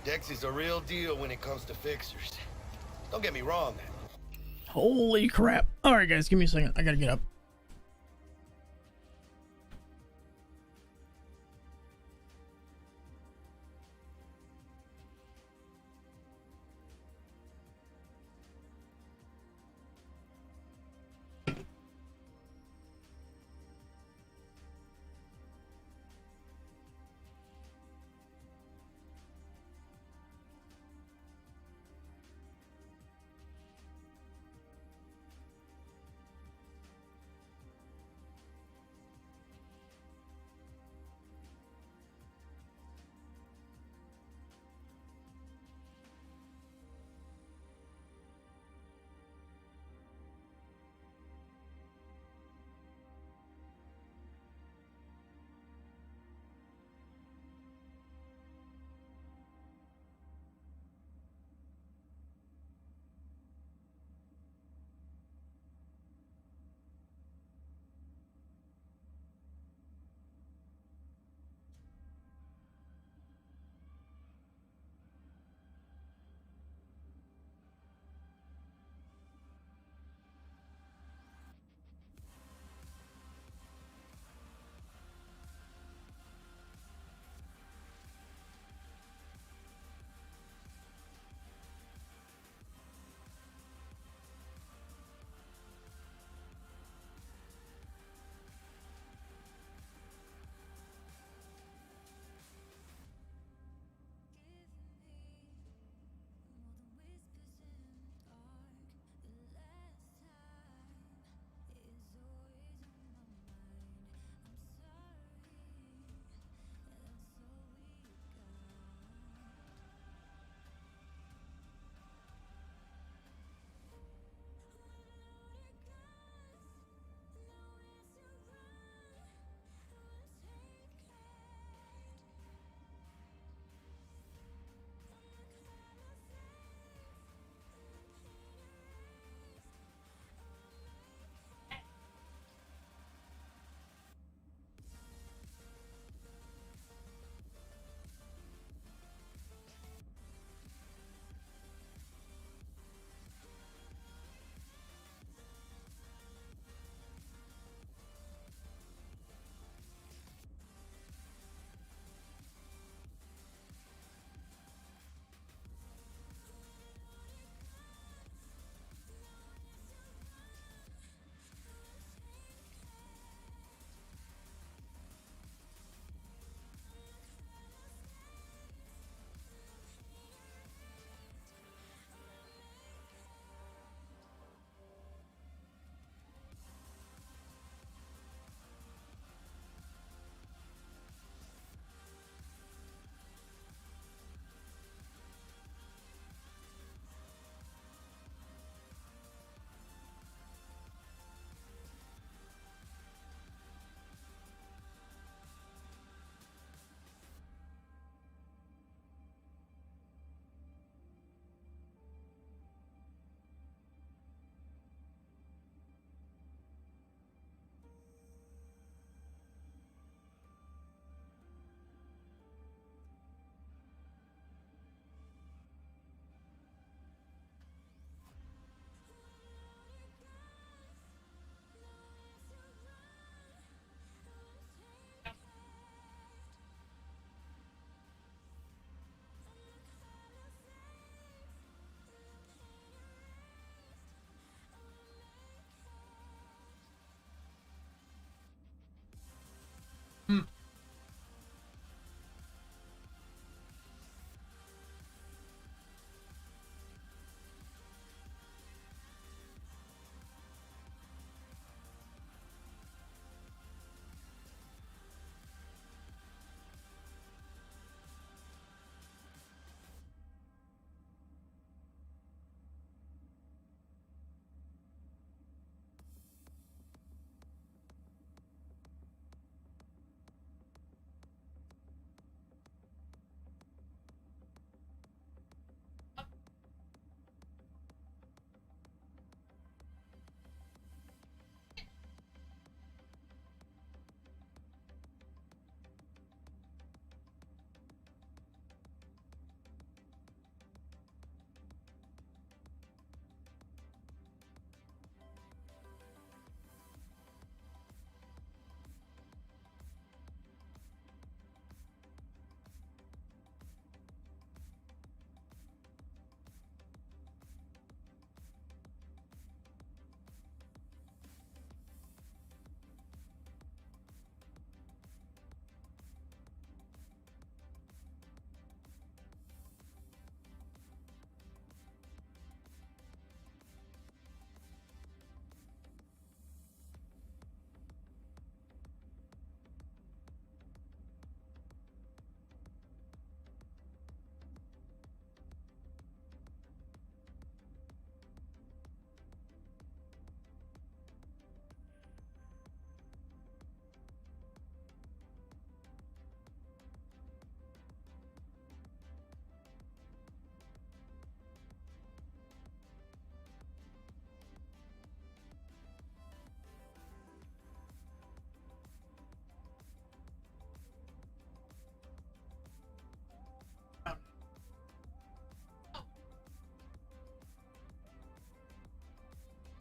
Dex is a real deal when it comes to fixers. Don't get me wrong. Holy crap. Alright guys, give me a second. I gotta get up.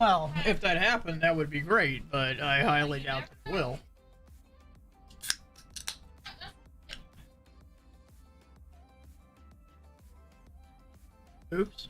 Well, if that happened, that would be great, but I highly doubt it will. Oops.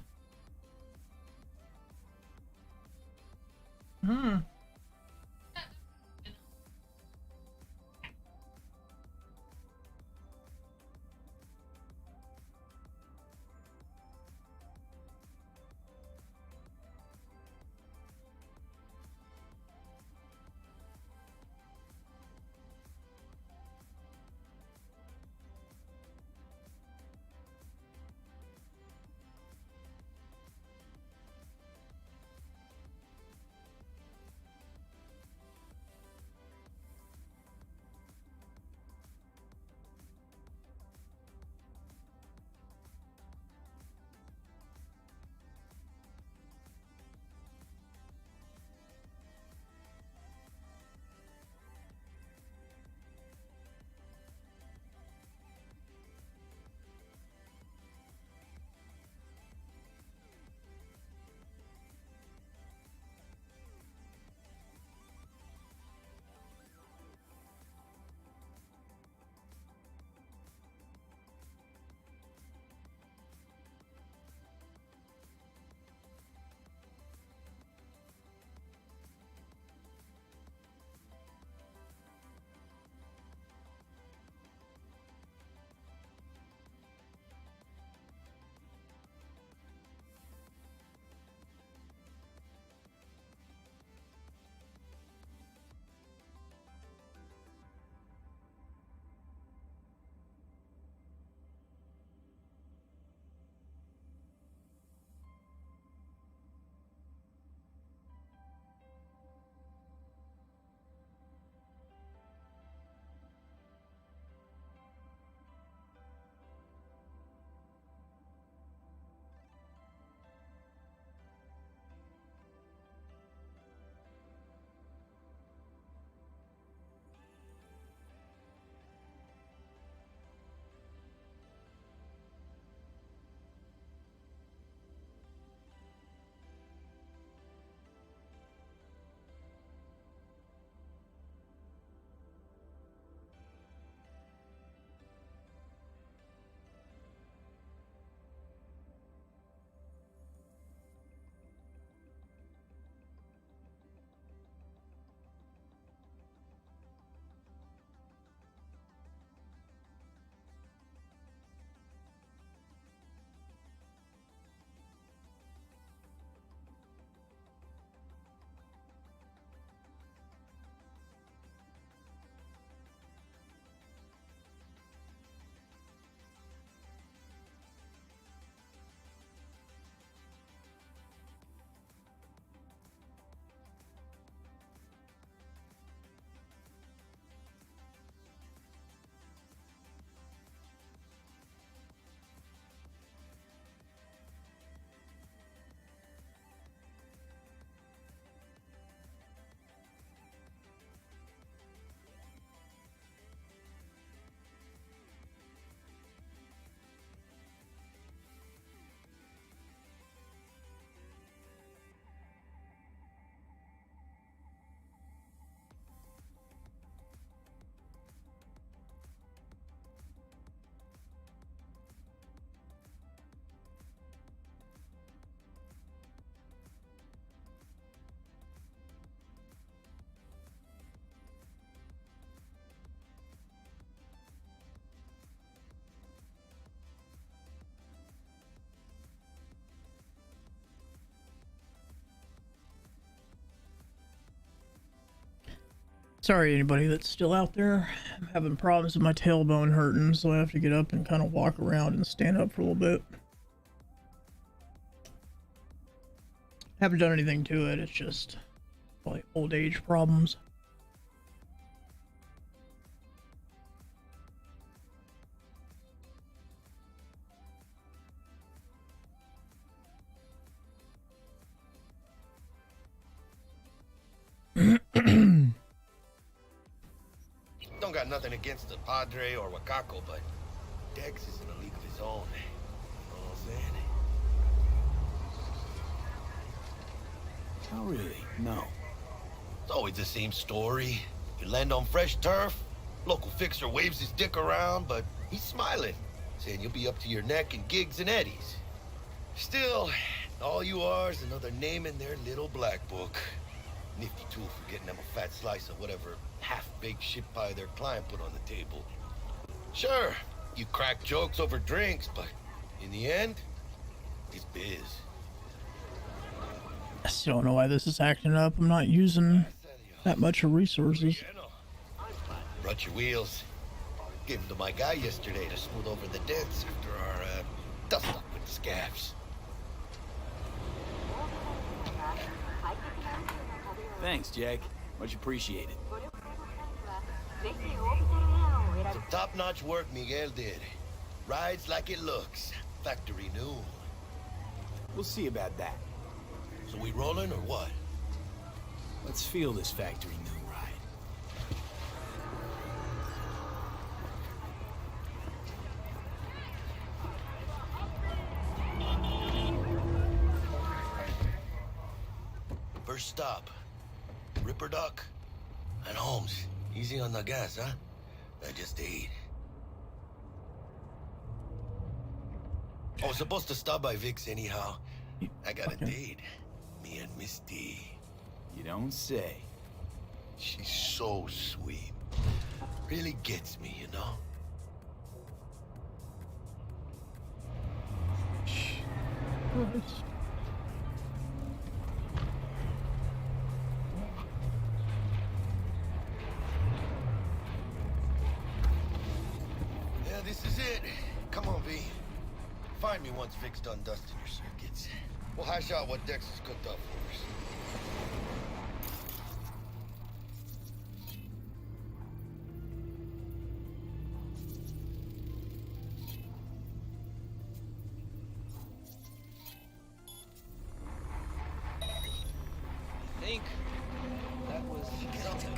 Sorry, anybody that's still out there. I'm having problems with my tailbone hurting, so I have to get up and kind of walk around and stand up for a little bit. Haven't done anything to it, it's just like old age problems. Don't got nothing against the Padre or Wakako, but Dex is in a league of his own. You know what I'm saying? Oh, really? No. It's always the same story. You land on fresh turf, local fixer waves his dick around, but he's smiling, saying you'll be up to your neck in gigs and eddies. Still, all you are is another name in their little black book. Nifty tool for getting them a fat slice of whatever half-baked shit pie their client put on the table. Sure, you crack jokes over drinks, but in the end, it's biz. I still don't know why this is acting up. I'm not using that much of resources. Brought your wheels. Gave them to my guy yesterday to smooth over the dents after our dust up with the scabs. Thanks, Jack. Much appreciated. Some top-notch work Miguel did. Rides like it looks. Factory new. We'll see about that. So we rolling or what? Let's feel this factory new ride. First stop. Ripper Duck and Holmes. Easy on the gas, huh? I just ate. I was supposed to stop by Vic's anyhow. I got a date. Me and Misty. You don't say. She's so sweet. Really gets me, you know? Yeah, this is it. Come on, V. Find me once Vic's done dusting your circuits. We'll hash out what Dex has cooked up for us. I think that was something.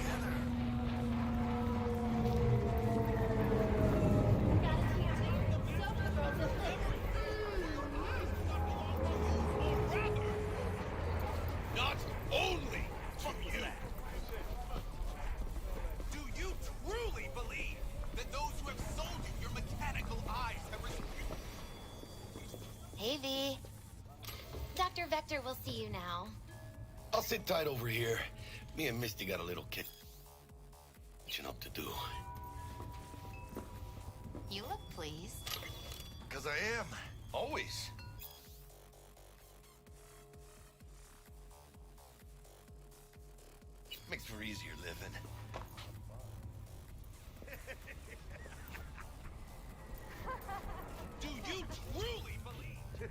Not only from you. Do you truly believe that those who have sold you your mechanical eyes have Hey, V. Dr. Vector will see you now. I'll sit tight over here. Me and Misty got a little catching up to do. You look pleased. 'Cause I am. Always. Makes for easier living. Do you truly believe?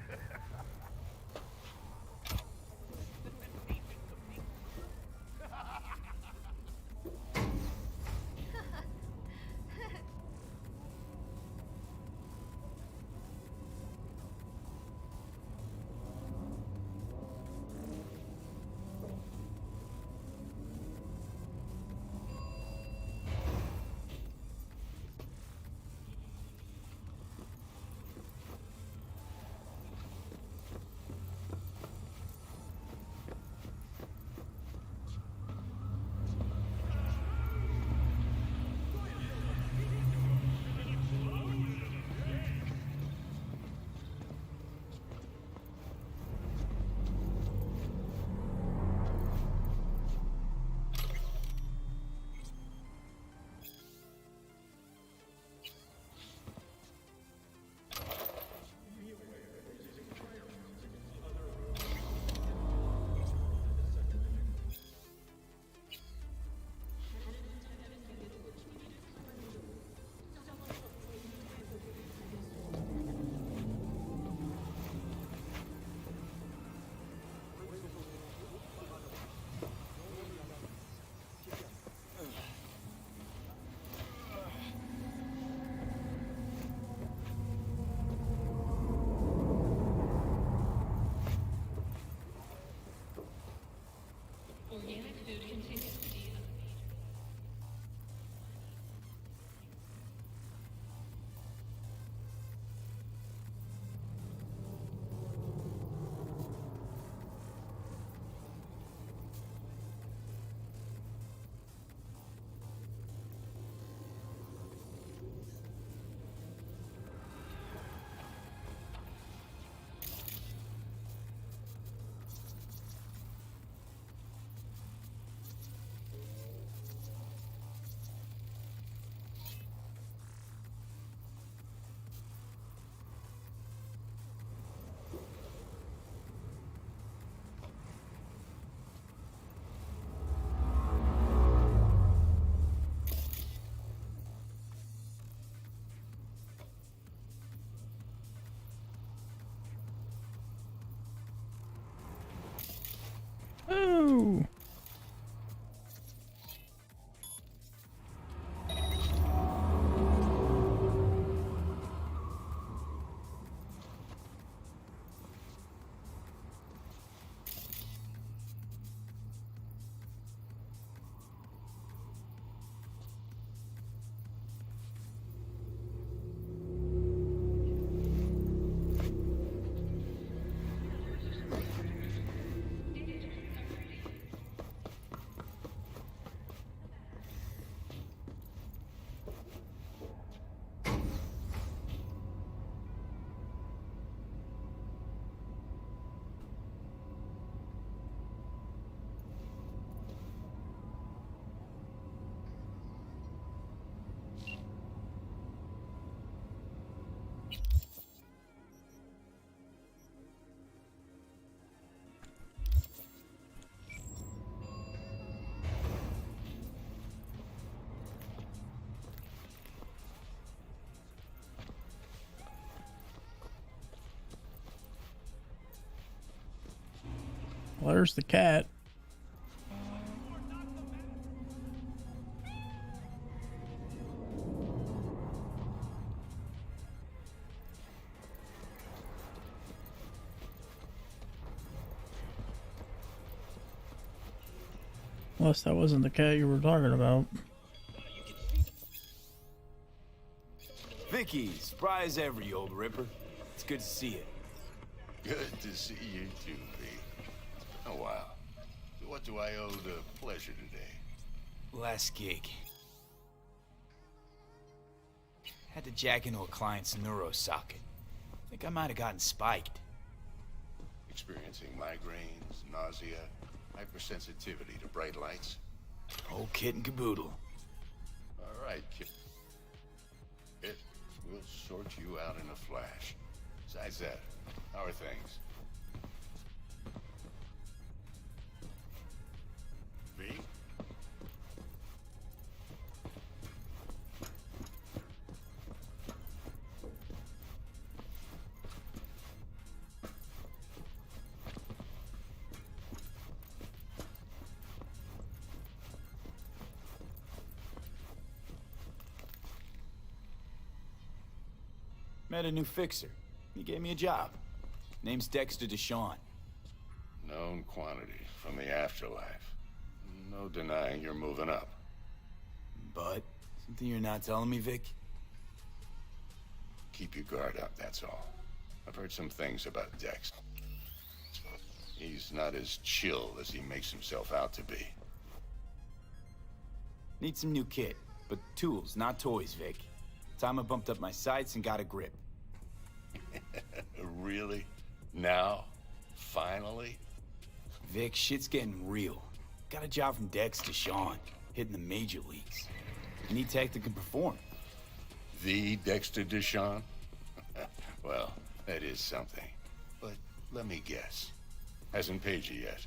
Well, there's the cat. Unless that wasn't the cat you were talking about. Vicky, surprise ever, you old ripper. It's good to see you. Good to see you too, V. It's been a while. So what do I owe the pleasure today? Last gig. Had to jack into a client's neuro socket. Think I might have gotten spiked. Experiencing migraines, nausea, hypersensitivity to bright lights? Whole kit and caboodle. All right, kid. We'll sort you out in a flash. Besides that, how are things? V? Met a new fixer. He gave me a job. Name's Dexter Deshawn. Known quantity from the afterlife. No denying you're moving up. But something you're not telling me, Vic? Keep your guard up, that's all. I've heard some things about Dex. He's not as chill as he makes himself out to be. Need some new kit, but tools, not toys, Vic. Time I bumped up my sights and got a grip. Really? Now? Finally? Vic, shit's getting real. Got a job from Dex to Sean, hitting the major leagues. I need tech that can perform. The Dexter Deshawn? Well, that is something. But let me guess. Hasn't paid you yet.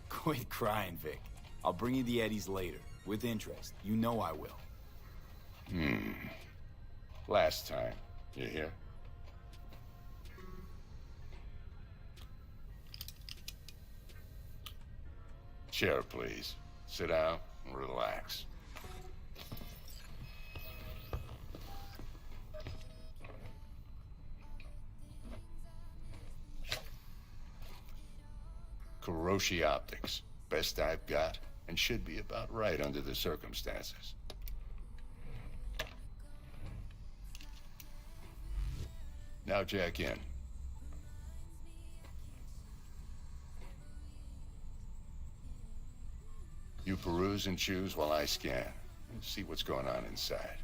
Quit crying, Vic. I'll bring you the eddies later, with interest. You know I will. Last time. You hear? Chair, please. Sit down and relax. Kiroshi Optics. Best I've got, and should be about right under the circumstances. Now jack in. You peruse and choose while I scan. See what's going on inside.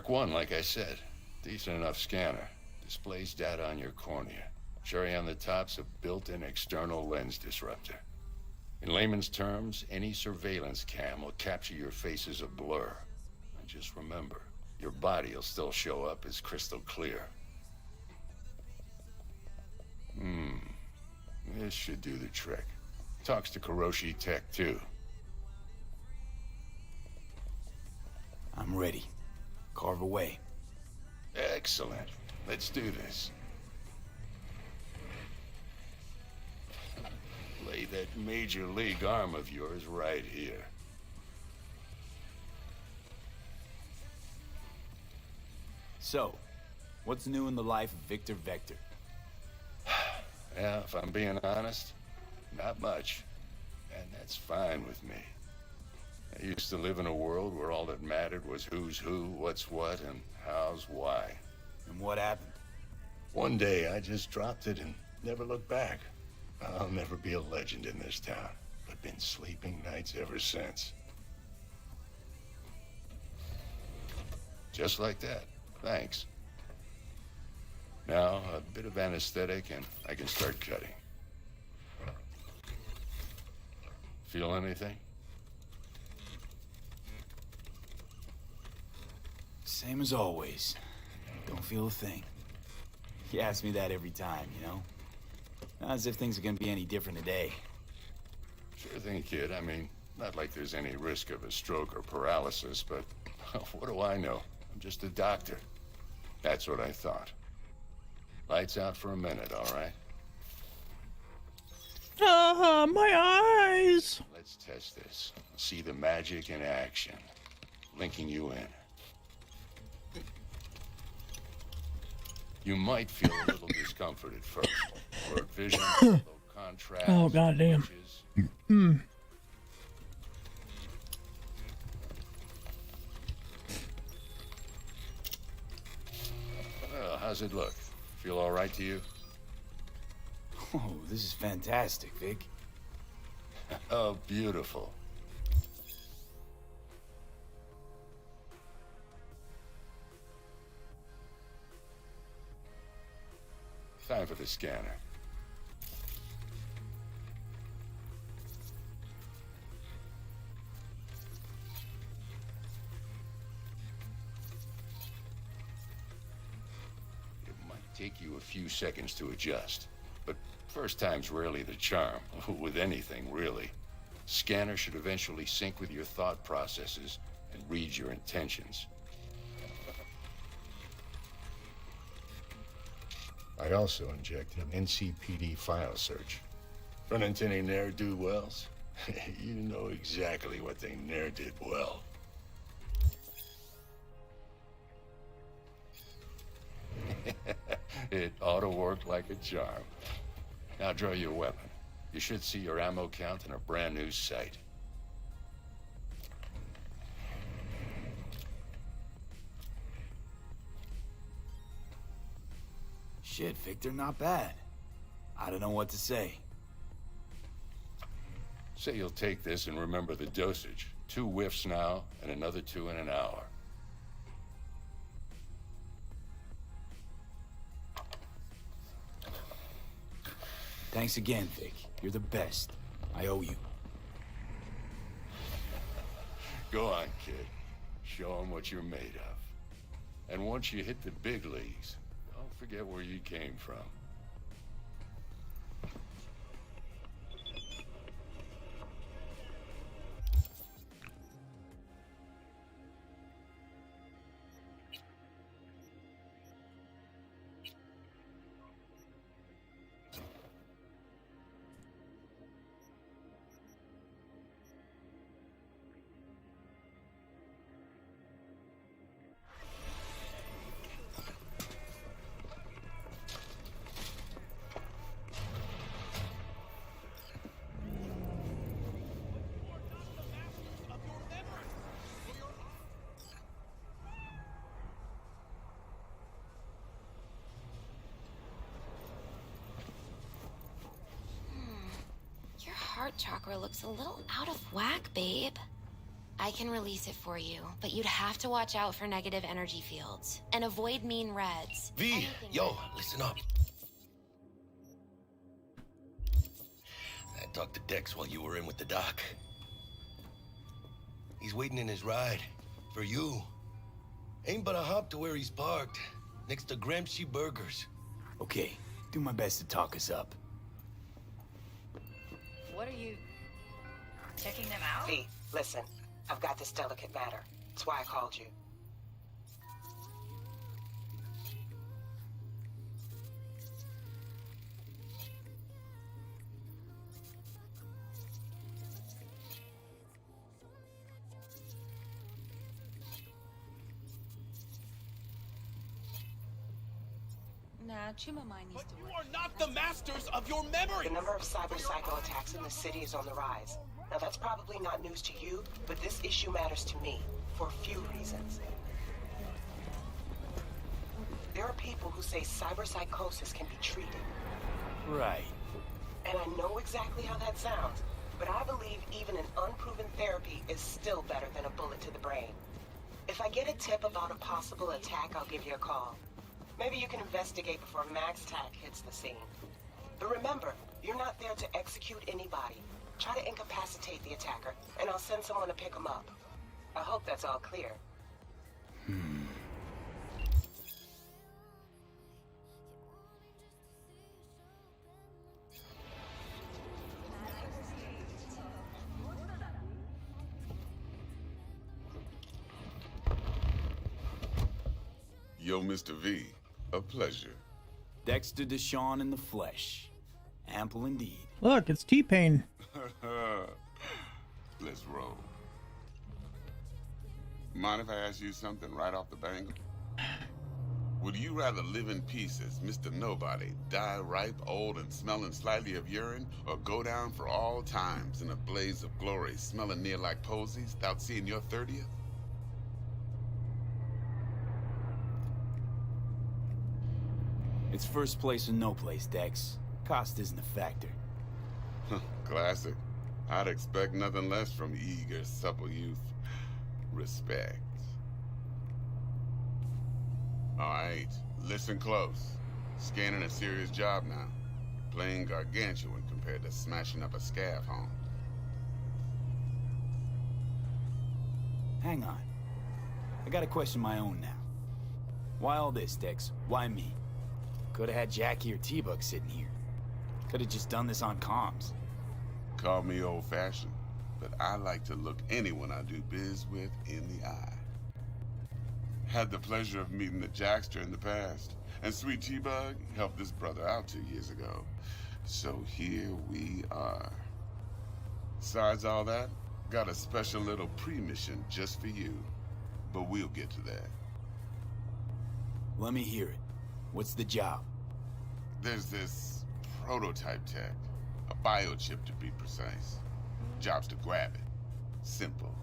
Mark 1, like I said. Decent enough scanner. Displays data on your cornea. Cherry on the top's a built-in external lens disruptor. In layman's terms, any surveillance cam will capture your face as a blur. And just remember, your body will still show up as crystal clear. This should do the trick. Talks to Kuroshi Tech, too. I'm ready. Carve away. Excellent. Let's do this. Lay that major league arm of yours right here. So, what's new in the life of Victor Vector? Yeah, if I'm being honest, not much. And that's fine with me. I used to live in a world where all that mattered was who's who, what's what, and how's why. And what happened? One day, I just dropped it and never looked back. I'll never be a legend in this town, but been sleeping nights ever since. Just like that. Thanks. Now, a bit of anesthetic and I can start cutting. Feel anything? Same as always. Don't feel a thing. You ask me that every time, you know? Not as if things are gonna be any different today. Sure thing, kid. I mean, not like there's any risk of a stroke or paralysis, but what do I know? I'm just a doctor. That's what I thought. Lights out for a minute, all right? My eyes! Let's test this. See the magic in action. Linking you in. You might feel a little discomfort at first. Blurred vision, low contrast. Oh, goddamn. Well, how's it look? Feel all right to you? Oh, this is fantastic, Vic. Oh, beautiful. Time for the scanner. It might take you a few seconds to adjust, but first time's rarely the charm, with anything, really. Scanner should eventually sync with your thought processes and read your intentions. I also injected an NCPD file search. Run into any ne'er-do-wells? You know exactly what they ne'er did well. It ought to work like a charm. Now draw your weapon. You should see your ammo count in a brand new sight. Shit, Victor, not bad. I don't know what to say. Say you'll take this and remember the dosage. 2 whiffs now, and another 2 in an hour. Thanks again, Vic. You're the best. I owe you. Go on, kid. Show them what you're made of. And once you hit the big leagues, don't forget where you came from. Your heart chakra looks a little out of whack, babe. I can release it for you, but you'd have to watch out for negative energy fields and avoid mean reds. V, yo, listen up. I talked to Dex while you were in with the doc. He's waiting in his ride. For you. Ain't but a hop to where he's parked. Next to Gramsci Burgers. Okay, do my best to talk us up. What are you... checking them out? V, listen. I've got this delicate matter. That's why I called you. Nah, Chumamai needs to work. You are not the masters of your memory! The number of cyber psycho attacks in the city is on the rise. Now that's probably not news to you, but this issue matters to me, for a few reasons. There are people who say cyberpsychosis can be treated. Right. And I know exactly how that sounds, but I believe even an unproven therapy is still better than a bullet to the brain. If I get a tip about a possible attack, I'll give you a call. Maybe you can investigate before MaxTac hits the scene. But remember, you're not there to execute anybody. Try to incapacitate the attacker, and I'll send someone to pick him up. I hope that's all clear. Yo, Mr. V, a pleasure. Dexter Deshawn in the flesh. Ample indeed. Look, it's T-Pain. Let's roll. Mind if I ask you something right off the bangle? Would you rather live in peace as Mr. Nobody, die ripe, old, and smelling slightly of urine, or go down for all times in a blaze of glory, smelling near like posies, without seeing your 30th? It's first place or no place, Dex. Cost isn't a factor. Classic. I'd expect nothing less from eager, supple youth. Respect. All right, listen close. Scanning a serious job now. Playing gargantuan compared to smashing up a scav home. Hang on. I got a question of my own now. Why all this, Dex? Why me? Could have had Jackie or T-Bug sitting here. Could have just done this on comms. Call me old-fashioned, but I like to look anyone I do biz with in the eye. Had the pleasure of meeting the Jackster in the past, and Sweet T-Bug helped this brother out 2 years ago. So here we are. Besides all that, got a special little pre-mission just for you, but we'll get to that. Let me hear it. What's the job? There's this prototype tech, a biochip to be precise. Job's to grab it. Simple.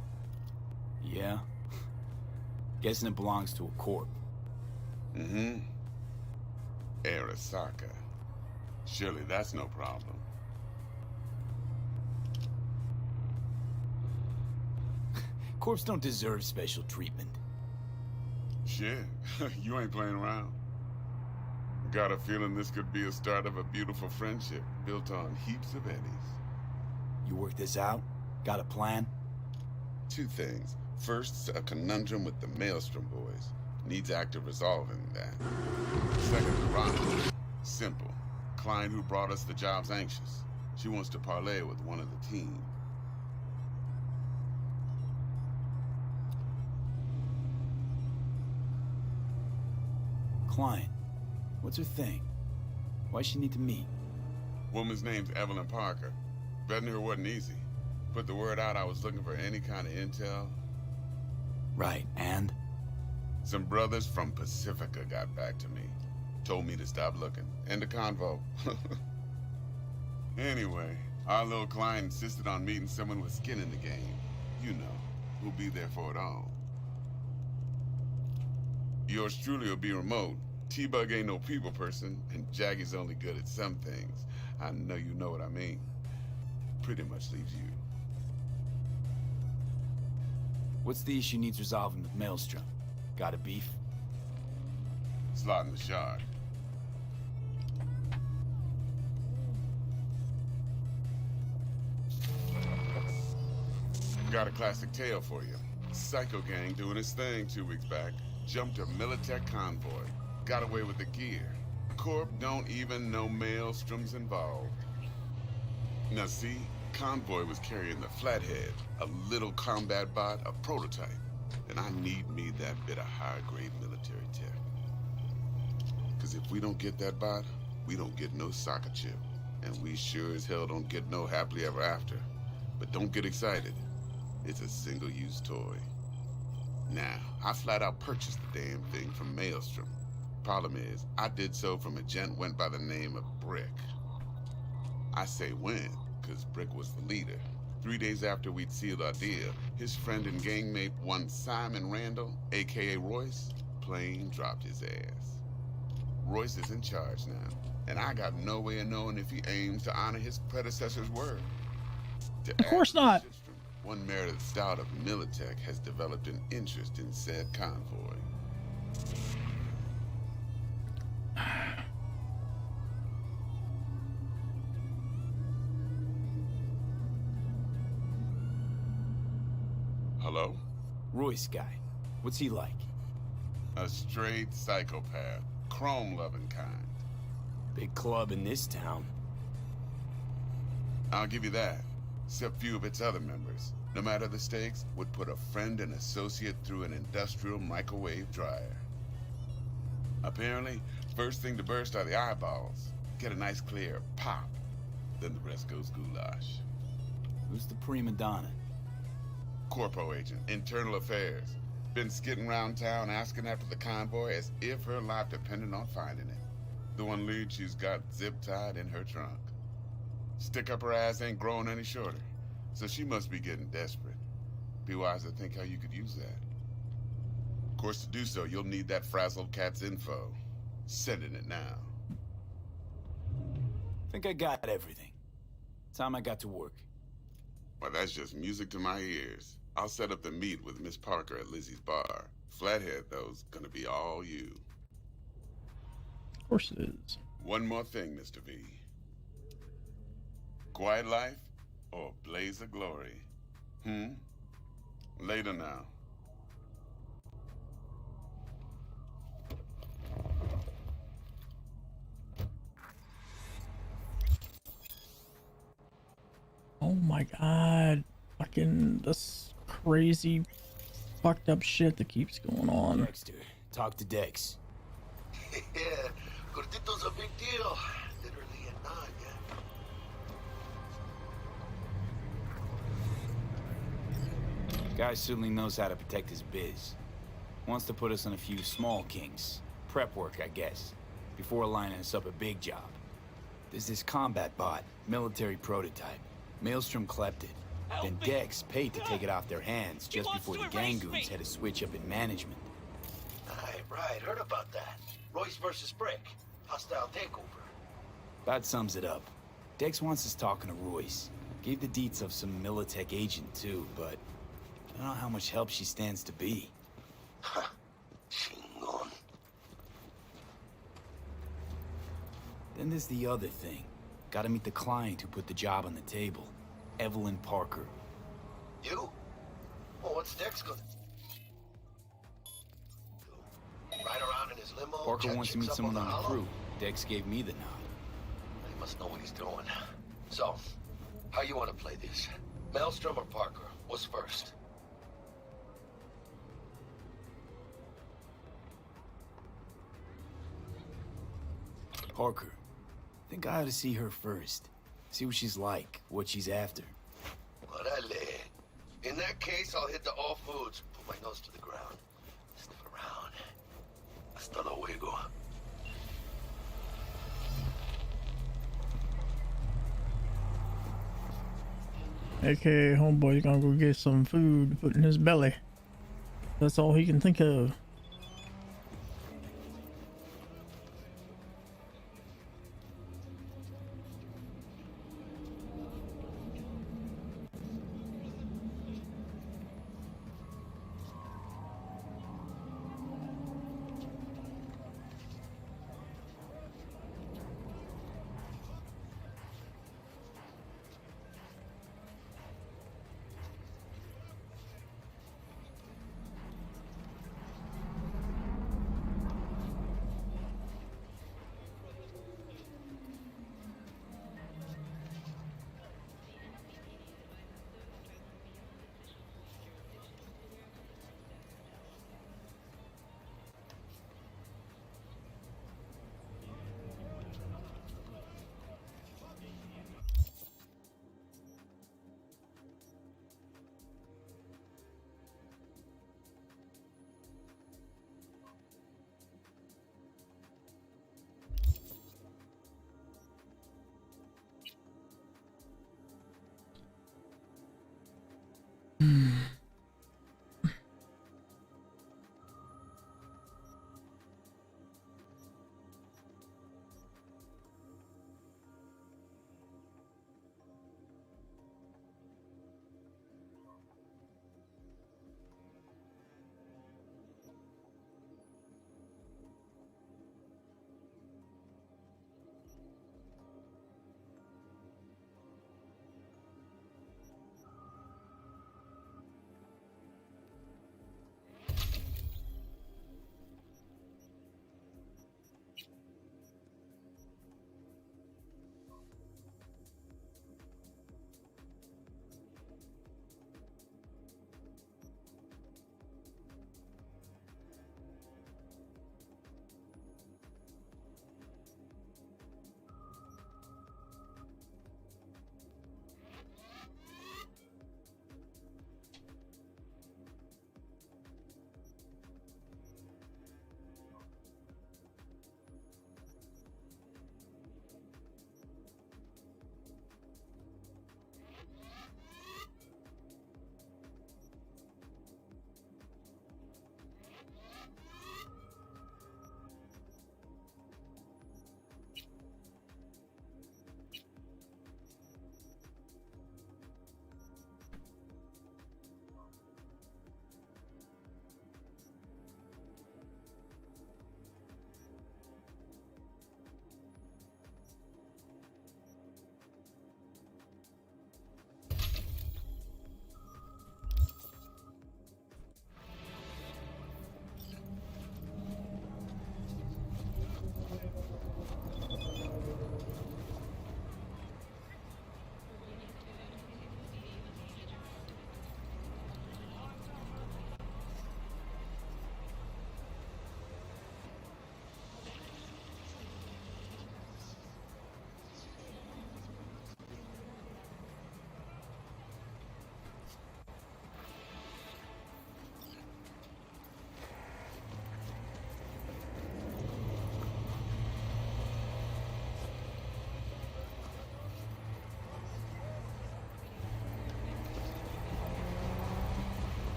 Yeah? Guessing it belongs to a corp. Mm-hmm. Arasaka. Surely that's no problem. Corps don't deserve special treatment. Shit, you ain't playing around. Got a feeling this could be a start of a beautiful friendship built on heaps of eddies. You work this out? Got a plan? 2 things. First, a conundrum with the Maelstrom boys. Needs active resolving that. Second, the rendezvous. Simple. Client who brought us the job's anxious. She wants to parlay with one of the team. Client. What's her thing? Why's she need to meet? Woman's name's Evelyn Parker. Betting her wasn't easy. Put the word out I was looking for any kind of intel. Right, and? Some brothers from Pacifica got back to me. Told me to stop looking. End of convo. Anyway, our little client insisted on meeting someone with skin in the game. You know, who'll be there for it all. Yours truly will be remote. T-Bug ain't no people person, and Jaggy's only good at some things. I know you know what I mean. Pretty much leaves you. What's the issue needs resolving with Maelstrom? Got a beef? Slot in the shard. Got a classic tale for you. Psycho gang doing his thing 2 weeks back. Jumped a Militech convoy. Got away with the gear. Corp don't even know Maelstrom's involved. Now see, convoy was carrying the Flathead, a little combat bot, a prototype. And I need me that bit of high-grade military tech. Because if we don't get that bot, we don't get no soccer chip. And we sure as hell don't get no happily ever after. But don't get excited. It's a single-use toy. Now, I flat out purchased the damn thing from Maelstrom. Problem is, I did so from a gent went by the name of Brick. I say when, because Brick was the leader. 3 days after we'd sealed our deal, his friend and gangmate, one Simon Randall, aka Royce, plain dropped his ass. Royce is in charge now, and I got no way of knowing if he aims to honor his predecessor's word. Of course not. One Meredith Stout of Militech has developed an interest in said convoy. Hello? Royce guy. What's he like? A straight psychopath. Chrome-loving kind. Big club in this town. I'll give you that. Except few of its other members, no matter the stakes, would put a friend and associate through an industrial microwave dryer. Apparently, first thing to burst are the eyeballs. Get a nice clear pop. Then the rest goes goulash. Who's the prima donna? Corpo agent, internal affairs. Been skidding around town asking after the convoy as if her life depended on finding it. The one lead she's got zip-tied in her trunk. Stick up her ass ain't growing any shorter, so she must be getting desperate. Be wise to think how you could use that. Of course, to do so, you'll need that frazzled cat's info. Sending it now. Think I got everything. Time I got to work. Well, that's just music to my ears. I'll set up the meet with Miss Parker at Lizzie's bar. Flathead, though's gonna be all you. Of course it is. One more thing, Mr. V. Quiet life or blaze of glory? Later now. Oh my god. Fucking this crazy fucked up shit that keeps going on. Dexter, talk to Dex. Yeah, Gordito's a big deal. Literally a nine, yeah. Guy certainly knows how to protect his biz. Wants to put us on a few small kings. Prep work, I guess. Before lining us up a big job. There's this combat bot, military prototype. Maelstrom clept it. Then Dex paid to take it off their hands just before the gang goons had a switch up in management. Right, heard about that. Royce versus Brick. Hostile takeover. That sums it up. Dex wants us talking to Royce. Gave the deets of some Militech agent too, but I don't know how much help she stands to be. Chingon. Then there's the other thing. Gotta meet the client who put the job on the table. Evelyn Parker. You? Well, what's Dex gonna do? Ride around in his limo? Parker wants to meet someone on the crew. Dex gave me the nod. He must know what he's doing. So, how you want to play this? Maelstrom or Parker? What's first? Parker. Think I ought to see her first. See what she's like, what she's after. Orale. In that case, I'll hit the all foods. Put my nose to the ground. Sniff around. Hasta luego. AKA homeboy's gonna go get some food to put in his belly. That's all he can think of.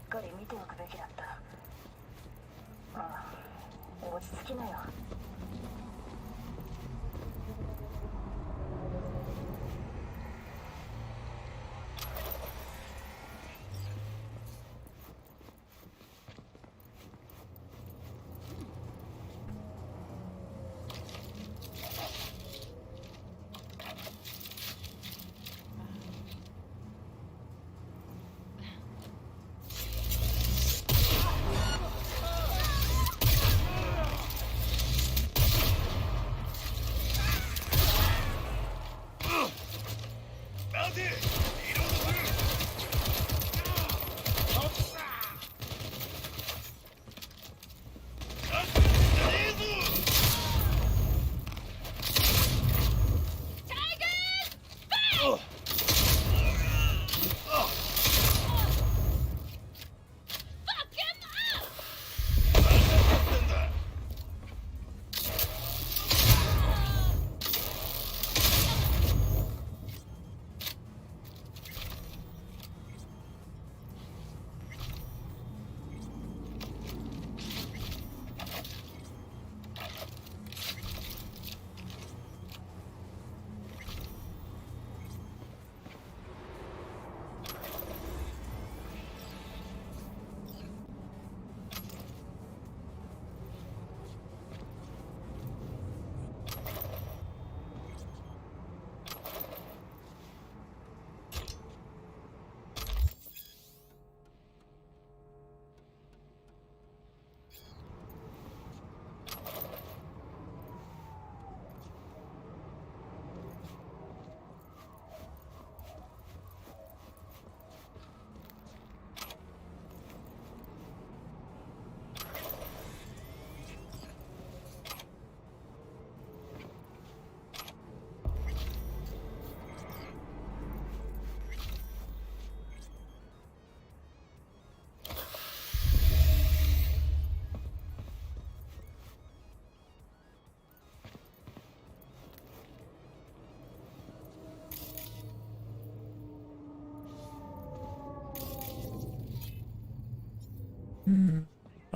かり見ておくべきだった。ああ、落ち着きなよ。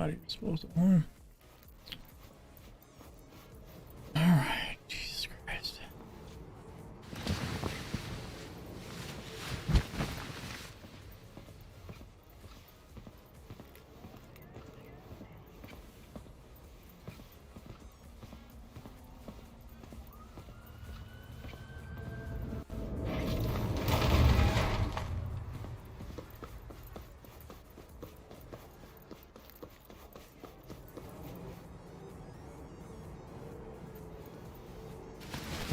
Body disposal, huh? Alright, Jesus Christ.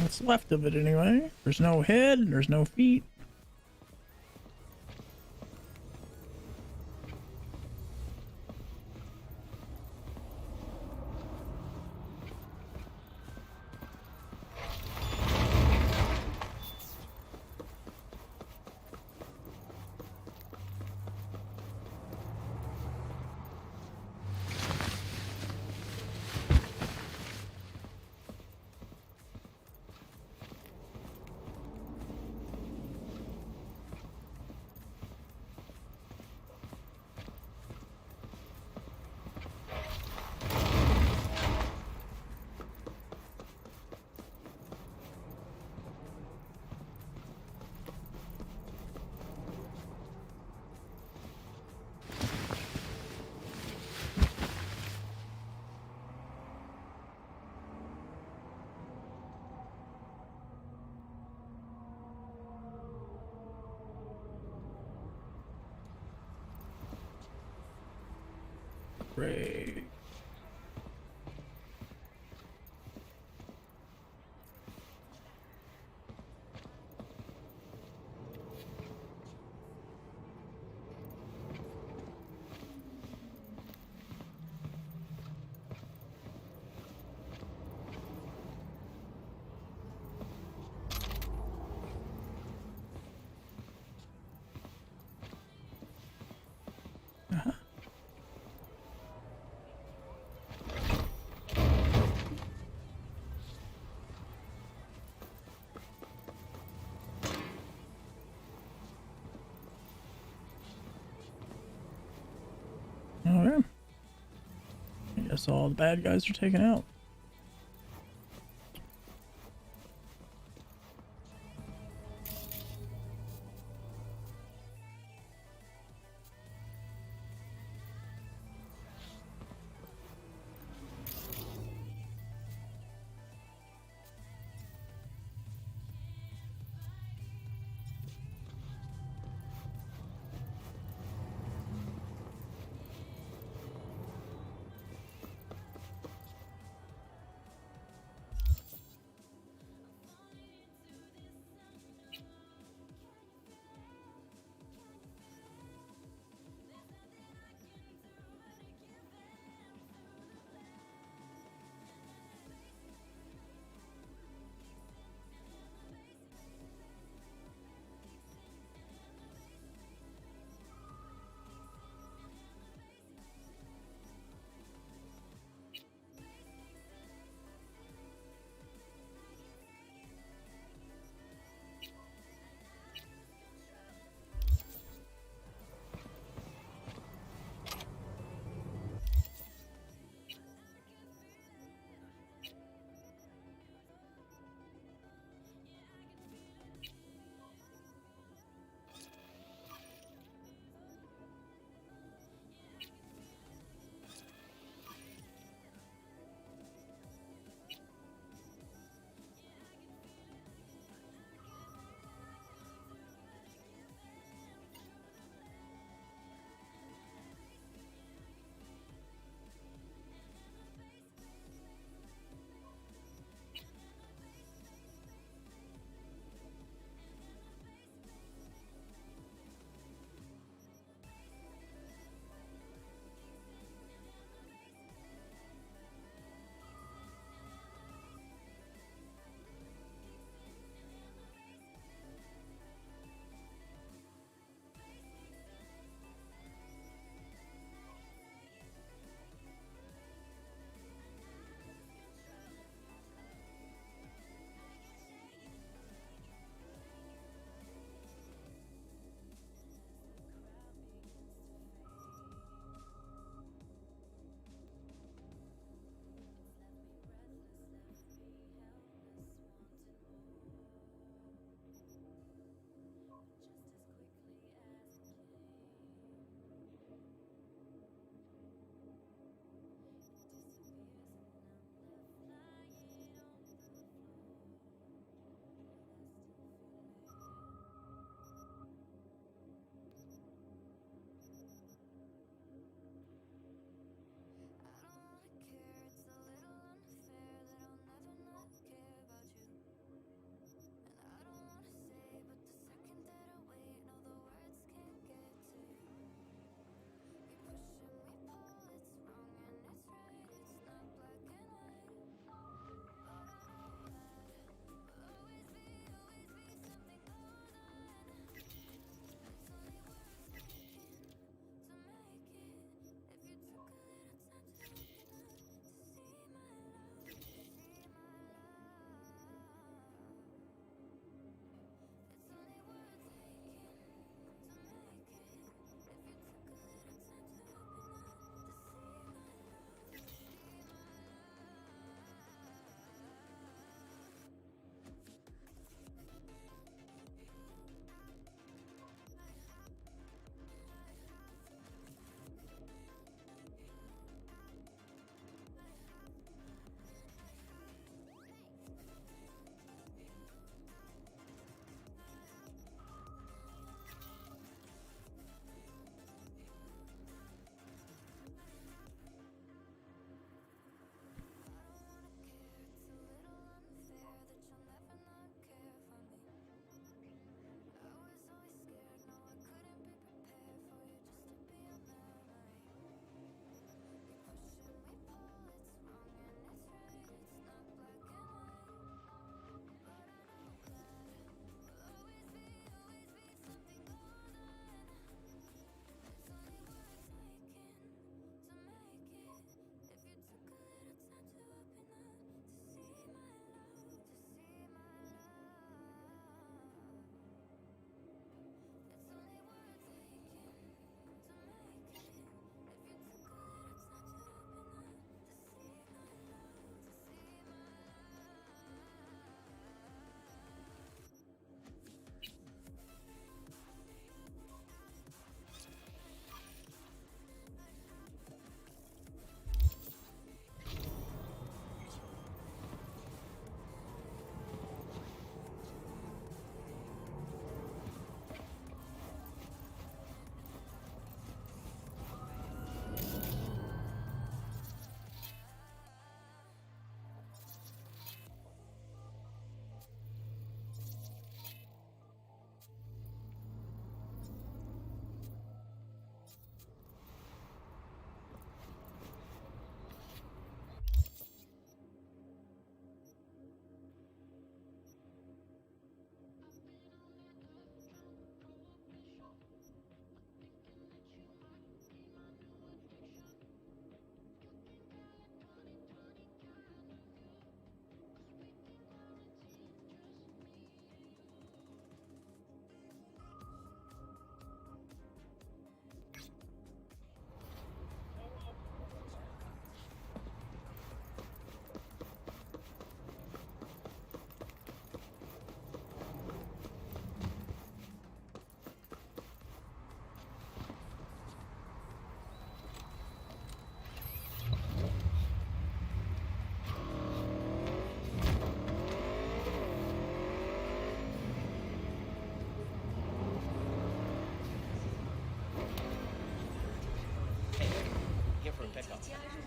What's left of it anyway? There's no head, there's no feet. Great. guess all the bad guys are taken out. pickup.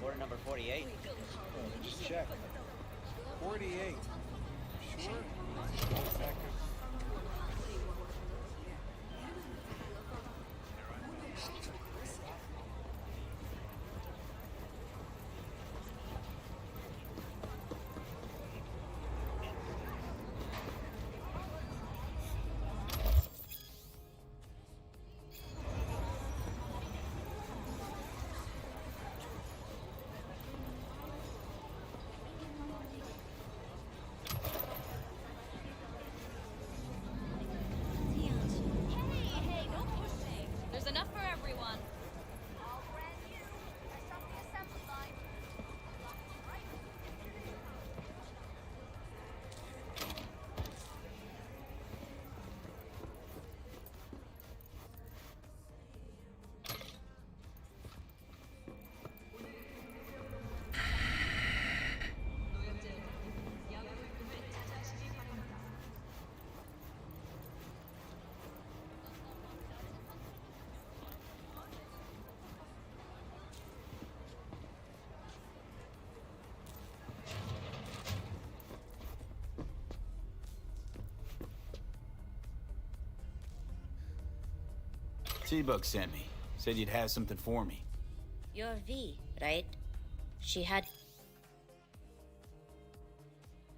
Order number 48. Oh, just check. 48. Sure? Hey, no pushing. There's enough for everyone. All brand new. Fresh off the assembly line. T-Bug sent me. Said you'd have something for me. You're V, right? She had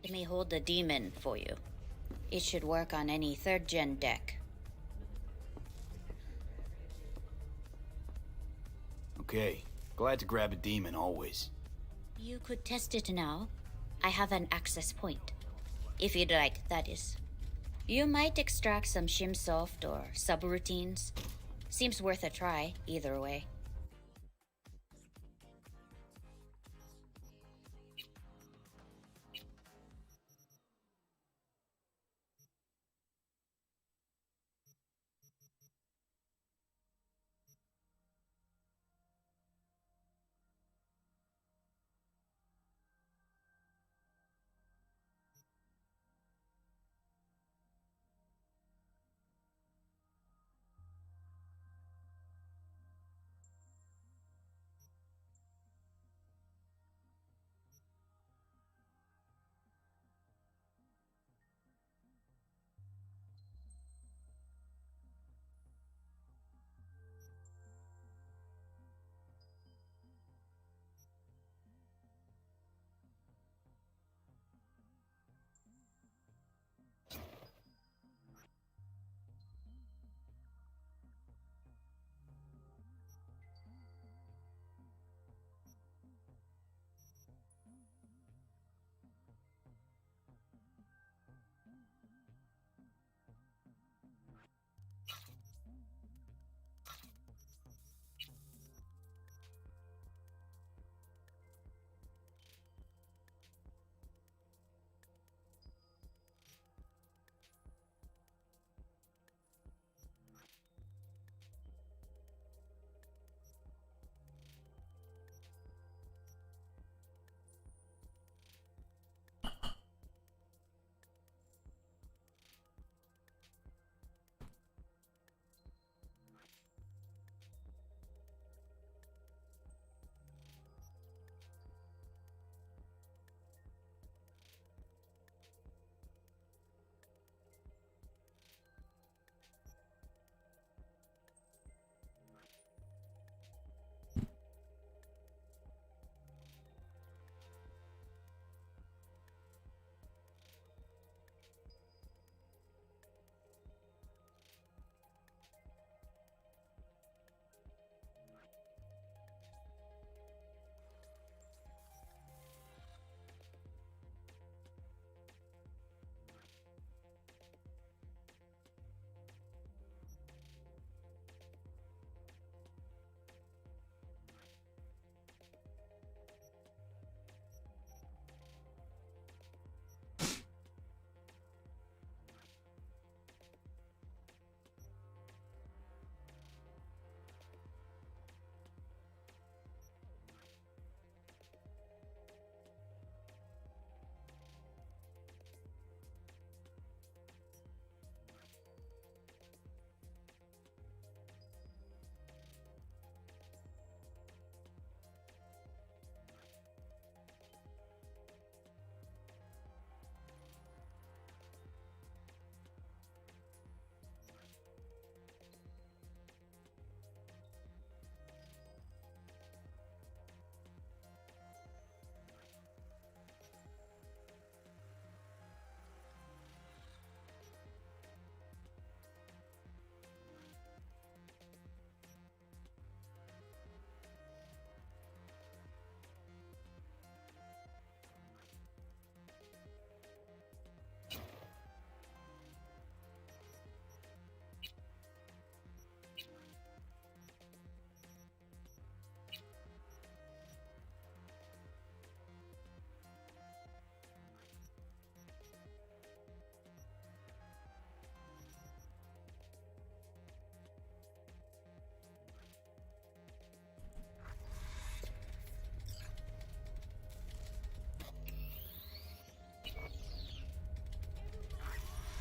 me hold the demon for you. It should work on any 3rd gen deck. Okay. Glad to grab a demon always. You could test it now. I have an access point. If you'd like, that is. You might extract some shimsoft or subroutines. Seems worth a try, either way.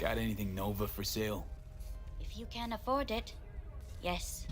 Got anything Nova for sale? If you can afford it, yes.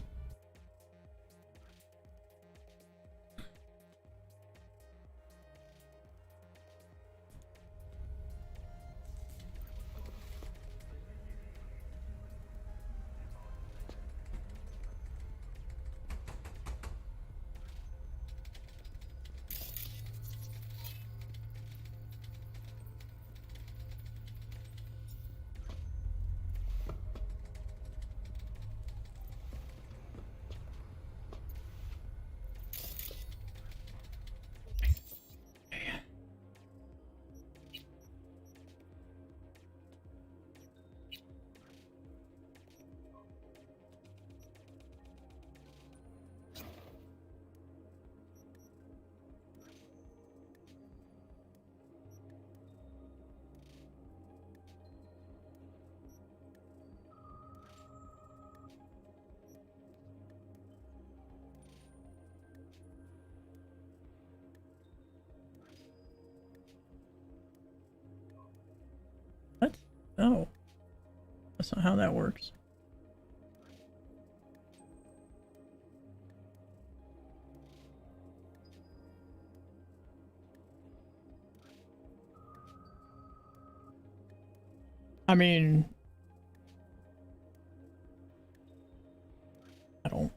What? Oh. That's not how that works. I mean, I don't.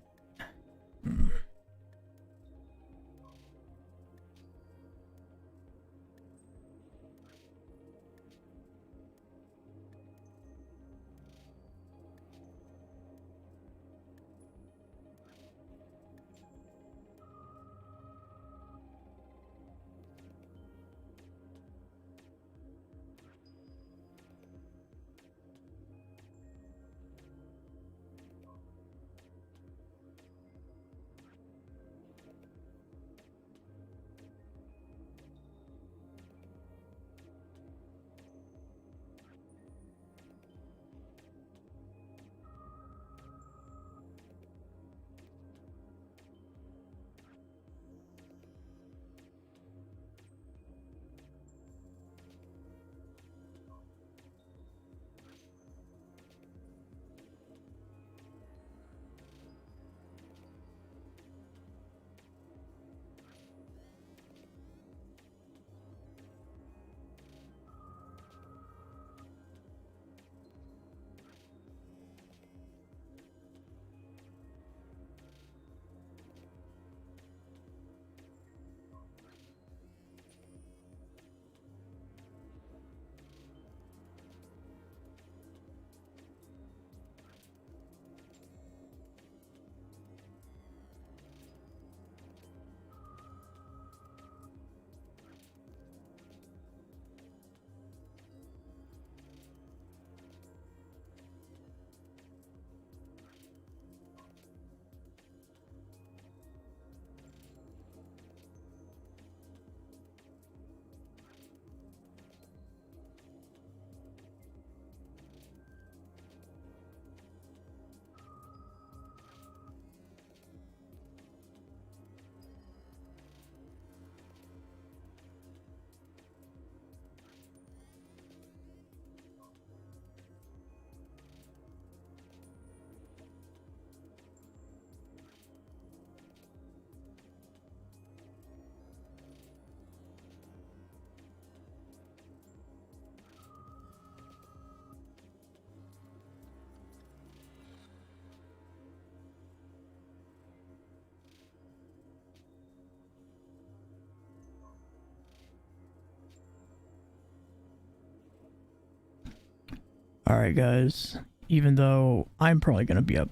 Alright guys, even though I'm probably going to be up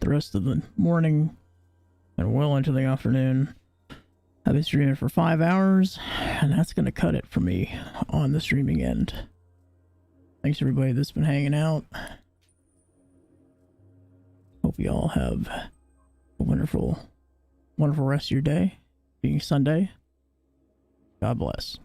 the rest of the morning and well into the afternoon, I've been streaming for 5 hours, and that's going to cut it for me on the streaming end. Thanks everybody that's been hanging out. Hope you all have a wonderful rest of your day, being Sunday. God bless.